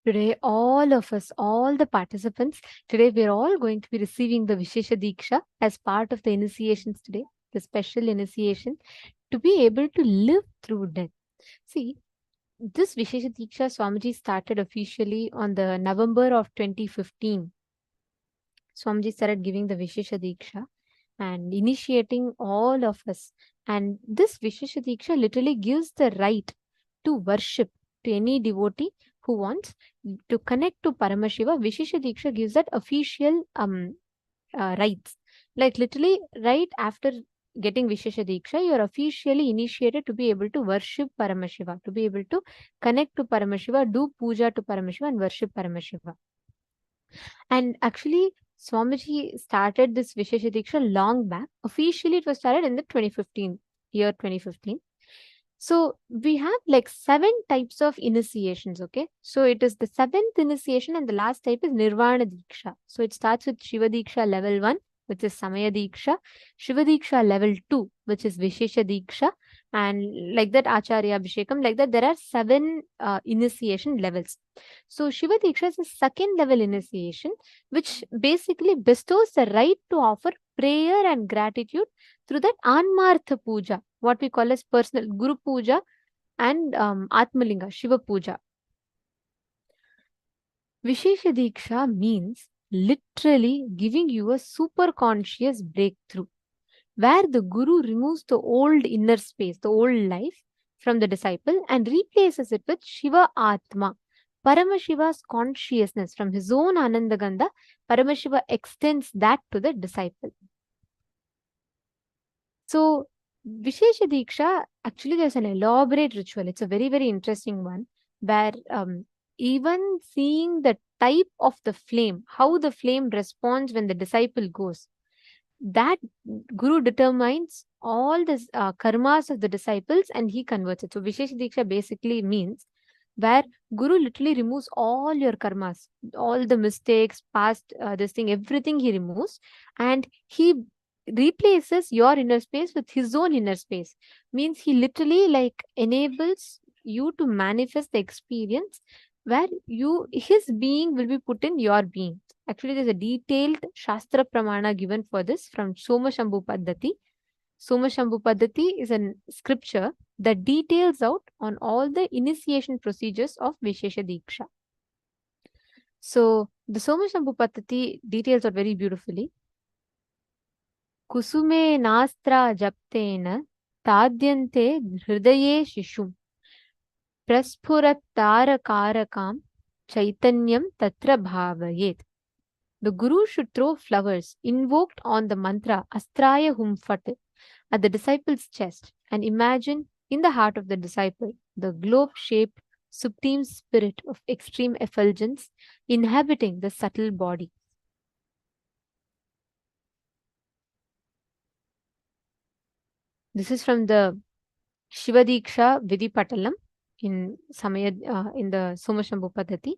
B: Today, all of us, all the participants, today we are all going to be receiving the Vishesha Dīkṣā as part of the initiations today, the special initiation, to be able to live through death. See, this Vishesha Dīkṣā Swamiji started officially on the November of 2015. Swamiji started giving the Vishesha Dīkṣā and initiating all of us. And this Vishesha Dīkṣā literally gives the right to worship to any devotee who wants to connect to Paramashiva. Vishesha Dīkṣā gives that official rights. Like literally right after getting Vishesha Dīkṣā, you are officially initiated to be able to worship Paramashiva, to be able to connect to Paramashiva, do puja to Paramashiva and worship Paramashiva. And actually, Swamiji started this Vishesha Dīkṣā long back. Officially, it was started in the 2015. So we have like 7 types of initiations, okay? So it is the 7th initiation and the last type is Nirvana Dīkṣā. So it starts with Shiva Dīkṣā level 1, which is Samaya Dīkṣā, Shiva Dīkṣā level 2, which is Vishesha Dīkṣā, and like that Acharya Abhishekam, like that there are 7 initiation levels. So Shiva Dīkṣā is a 2nd level initiation, which basically bestows the right to offer prayer and gratitude through that Anmartha Puja, what we call as personal Guru Puja and Atmalinga, Shiva Puja. Vishesha Dīkṣā means literally giving you a super conscious breakthrough, where the Guru removes the old inner space, the old life from the disciple and replaces it with Shiva Atma, Paramashiva's consciousness. From his own Anandagandha, Paramashiva extends that to the disciple. So, Vishesha Dīkṣā, actually there's an elaborate ritual. It's a very, very interesting one, where even seeing the type of the flame, how the flame responds when the disciple goes, that Guru determines all the karmas of the disciples and he converts it. So Vishesha Dīkṣā basically means where Guru literally removes all your karmas, all the mistakes, past this thing, everything he removes, and he replaces your inner space with his own inner space. Means he literally like enables you to manifest the experience where his being will be put in your being. Actually, there's a detailed Shastra Pramana given for this from Soma Shambhu Paddhati. Soma Shambhu Paddhati is a scripture that details out on all the initiation procedures of Vishesha Dīkṣā. So the Soma Shambhu Paddhati details out very beautifully. Kusume nastra japtena tadyante hridaye shishum praspurat tarakarakam chaitanyam tatra bhavayet. The Guru should throw flowers invoked on the mantra Astraya Hum Fat at the disciple's chest and imagine in the heart of the disciple the globe-shaped supreme spirit of extreme effulgence inhabiting the subtle body. This is from the Shiva Dīkṣā Vidhi Patalam in the Soma Shambhu Paddhati.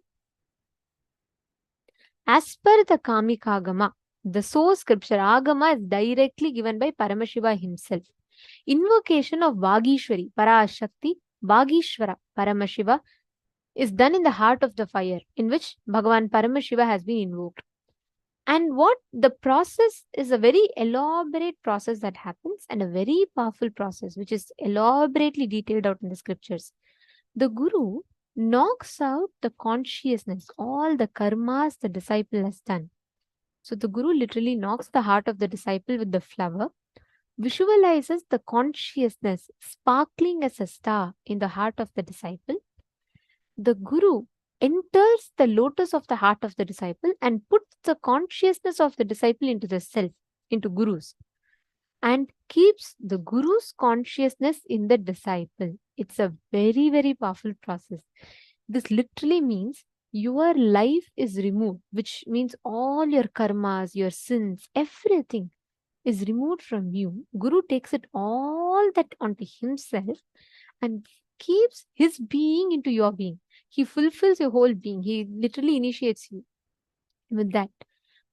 B: As per the Kamika Agama, the source scripture Agama is directly given by Paramashiva himself. Invocation of Vagishwari, Parashakti, Vagishwara, Paramashiva is done in the heart of the fire, in which Bhagavan Paramashiva has been invoked. And what the process is a very elaborate process that happens and a very powerful process, which is elaborately detailed out in the scriptures. The Guru knocks out the consciousness, all the karmas the disciple has done. So the Guru literally knocks the heart of the disciple with the flower, visualizes the consciousness sparkling as a star in the heart of the disciple. The Guru enters the lotus of the heart of the disciple and puts the consciousness of the disciple into the self, into Guru's, and keeps the Guru's consciousness in the disciple. It's a very, very powerful process. This literally means your life is removed, which means all your karmas, your sins, everything is removed from you. Guru takes it all that onto himself and keeps his being into your being. He fulfills your whole being. He literally initiates you with that.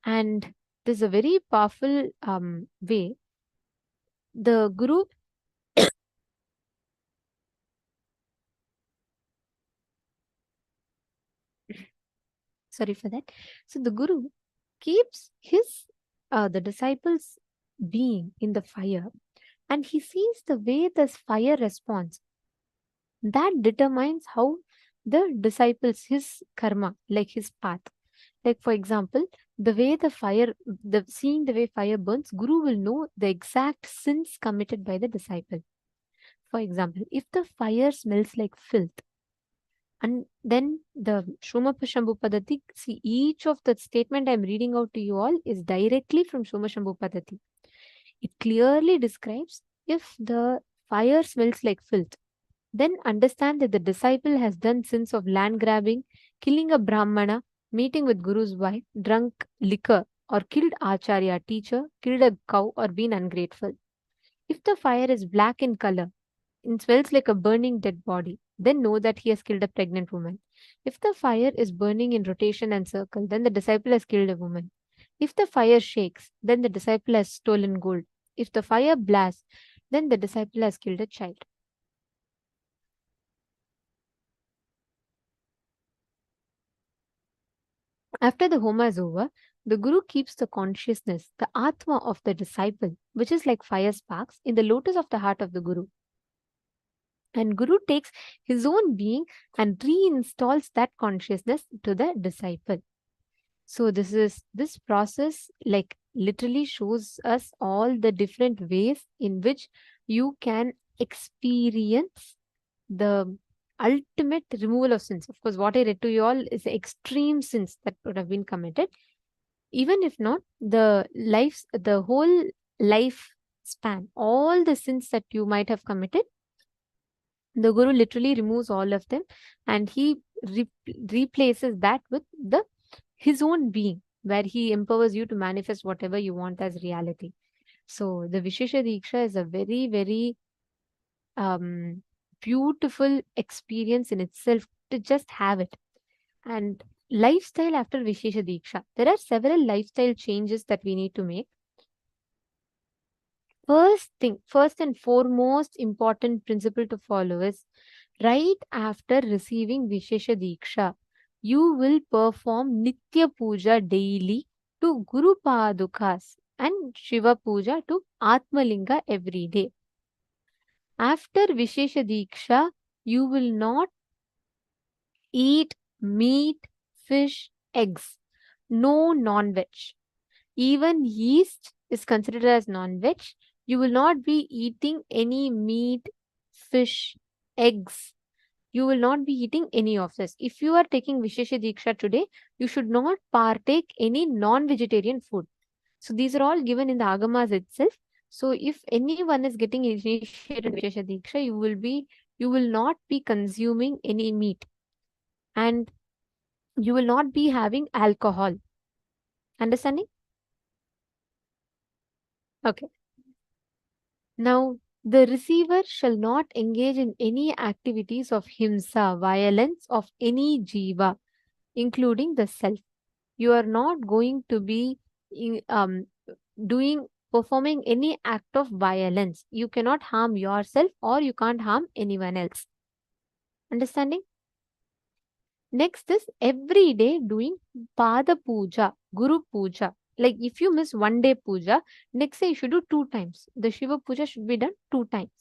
B: And there's a very powerful way. The Guru sorry for that. So the Guru keeps his the disciples being in the fire, and he sees the way this fire responds. That determines how the disciples, his karma, like his path. Like for example, the way the fire, seeing the way fire burns, Guru will know the exact sins committed by the disciple. For example, if the fire smells like filth, and then the Soma Shambhu Paddhati, see, each of the statement I'm reading out to you all is directly from Soma Shambhu Paddhati. It clearly describes if the fire smells like filth, then understand that the disciple has done sins of land grabbing, killing a Brahmana, meeting with Guru's wife, drunk liquor, or killed Acharya, teacher, killed a cow, or been ungrateful. If the fire is black in color and smells like a burning dead body, then know that he has killed a pregnant woman. If the fire is burning in rotation and circle, then the disciple has killed a woman. If the fire shakes, then the disciple has stolen gold. If the fire blasts, then the disciple has killed a child. After the Homa is over, the Guru keeps the consciousness, the Atma of the disciple, which is like fire sparks, in the lotus of the heart of the Guru. And Guru takes his own being and reinstalls that consciousness to the disciple. So this process like literally shows us all the different ways in which you can experience the ultimate removal of sins. Of course, what I read to you all is the extreme sins that would have been committed. Even if not, the whole life span, all the sins that you might have committed, the Guru literally removes all of them and he replaces that with his own being, where he empowers you to manifest whatever you want as reality. So the Vishesha Dīkṣā is a very, very beautiful experience in itself to just have it. And lifestyle after Vishesha Dīkṣā. There are several lifestyle changes that we need to make. First and foremost important principle to follow is right after receiving Vishesha Dīkṣā, you will perform Nitya Puja daily to Guru Padukas and Shiva Puja to Atmalinga every day. After Vishesha Dīkṣā, you will not eat meat, fish, eggs. No non-veg. Even yeast is considered as non-veg. You will not be eating any meat, fish, eggs. You will not be eating any of this. If you are taking Vishesha Dīkṣā today, you should not partake any non-vegetarian food. So these are all given in the Agamas itself. So if anyone is getting initiated in Vishesha Dīkṣā, you will not be consuming any meat, and you will not be having alcohol. Understanding? Okay. Now, the receiver shall not engage in any activities of himsa, violence of any jiva, including the self. You are not going to be performing any act of violence. You cannot harm yourself or you can't harm anyone else. Understanding? Next is every day doing Pada Puja, Guru Puja. Like if you miss one day puja, next day you should do 2 times. The Shiva Puja should be done 2 times.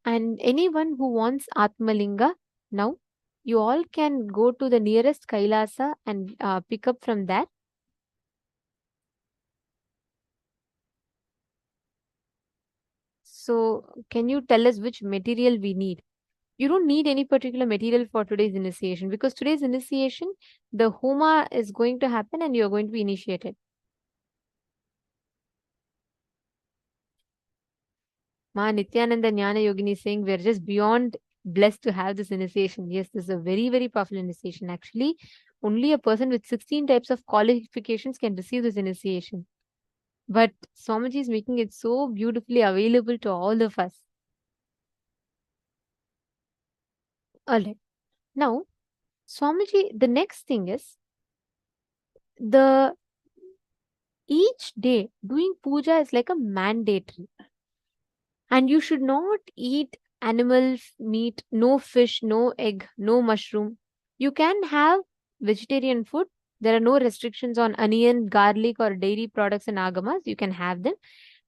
B: And anyone who wants Atmalinga, now you all can go to the nearest KAILASA and pick up from there. So can you tell us which material we need? You don't need any particular material for today's initiation, because today's initiation, the Homa is going to happen and you're going to be initiated. Ma Nithyananda Jnana Yogini is saying we're just beyond blessed to have this initiation. Yes, this is a very, very powerful initiation. Actually, only a person with 16 types of qualifications can receive this initiation. But Swamiji is making it so beautifully available to all of us. Alright. Now, Swamiji, the next thing is each day doing puja is like a mandatory. And you should not eat animal meat, no fish, no egg, no mushroom. You can have vegetarian food. There are no restrictions on onion, garlic, or dairy products in Agamas. You can have them.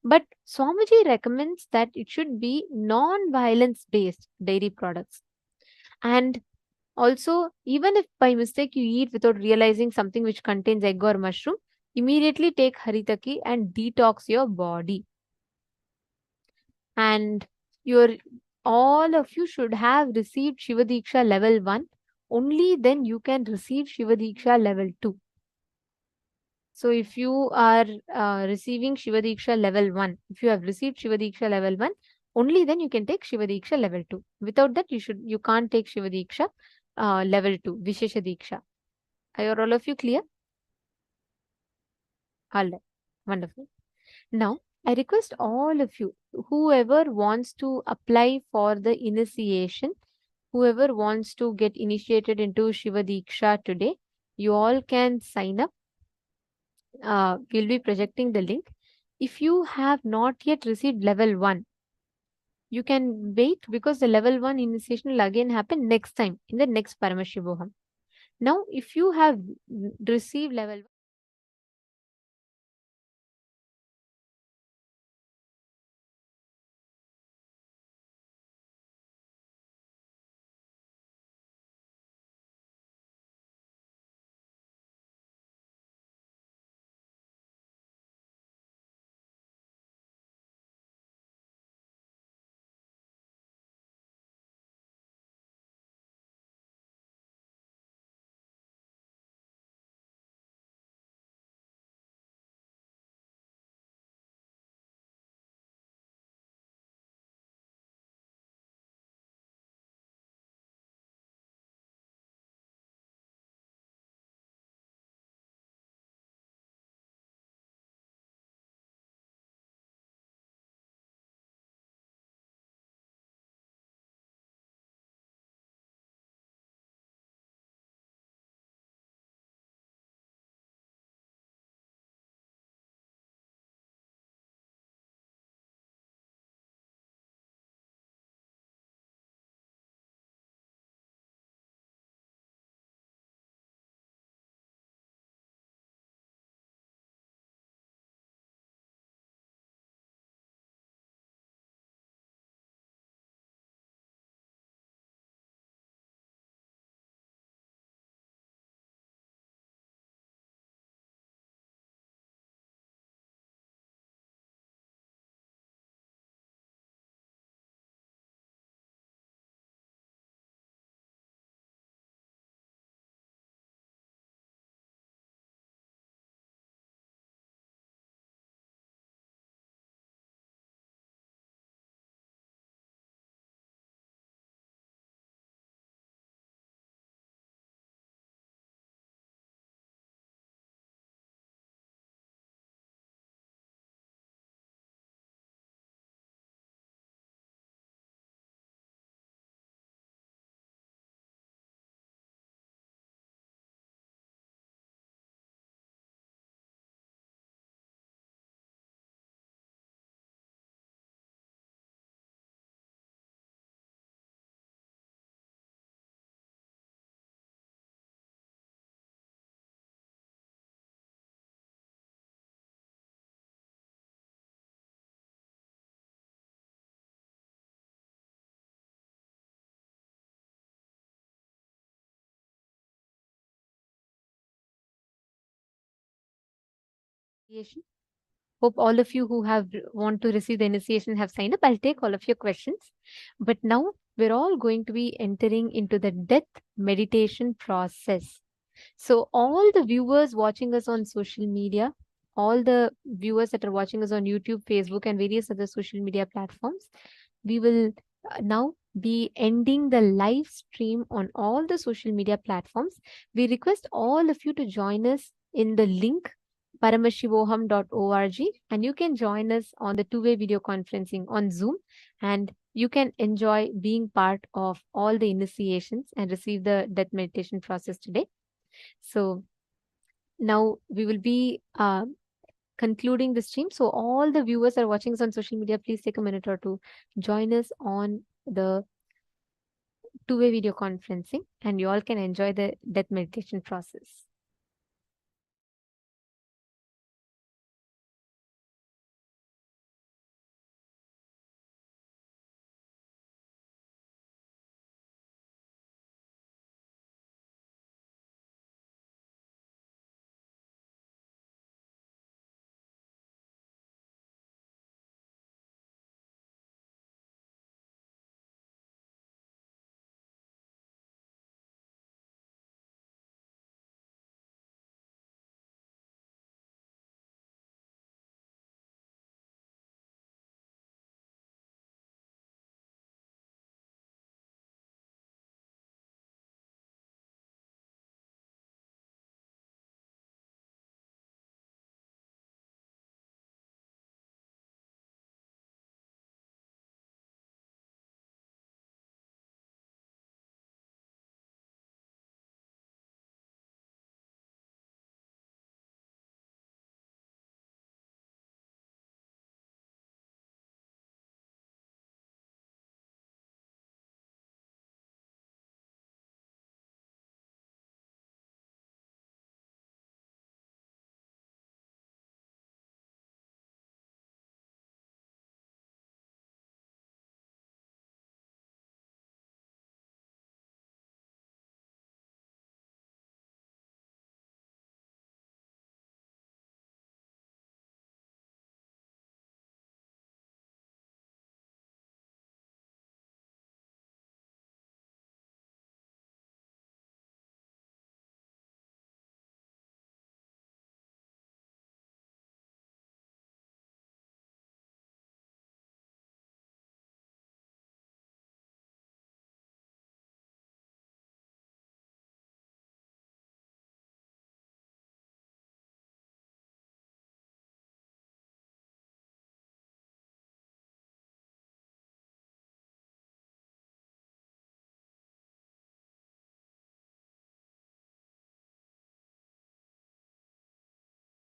B: But Swamiji recommends that it should be non-violence based dairy products. And also, even if by mistake you eat without realizing something which contains egg or mushroom, immediately take Haritaki and detox your body. And all of you should have received Shiva Dīkṣā level 1. Only then you can receive Shiva Dīkṣā level 2. So if you are receiving Shiva Dīkṣā level 1, if you have received Shiva Dīkṣā level 1, only then you can take Shiva Dīkṣā level 2. Without that, you can't take Shiva Dīkṣā level 2, Vishesha Dīkṣā. Are all of you clear? All right. Wonderful. Now, I request all of you, whoever wants to apply for the initiation, whoever wants to get initiated into Shiva Dīkṣā today, you all can sign up. We'll be projecting the link. If you have not yet received level 1, you can wait, because the level 1 initiation will again happen next time in the next Paramashivoham. Now, if you have received level 1, initiation. Hope all of you who have want to receive the initiation have signed up. I'll take all of your questions. But now we're all going to be entering into the death meditation process. So all the viewers watching us on social media, all the viewers that are watching us on YouTube, Facebook, and various other social media platforms, we will now be ending the live stream on all the social media platforms. We request all of you to join us in the link paramashivoham.org, and you can join us on the two-way video conferencing on Zoom, and you can enjoy being part of all the initiations and receive the death meditation process today. So now we will be concluding the stream. So all the viewers are watching us on social media, please take a minute or two, join us on the two-way video conferencing, and you all can enjoy the death meditation process.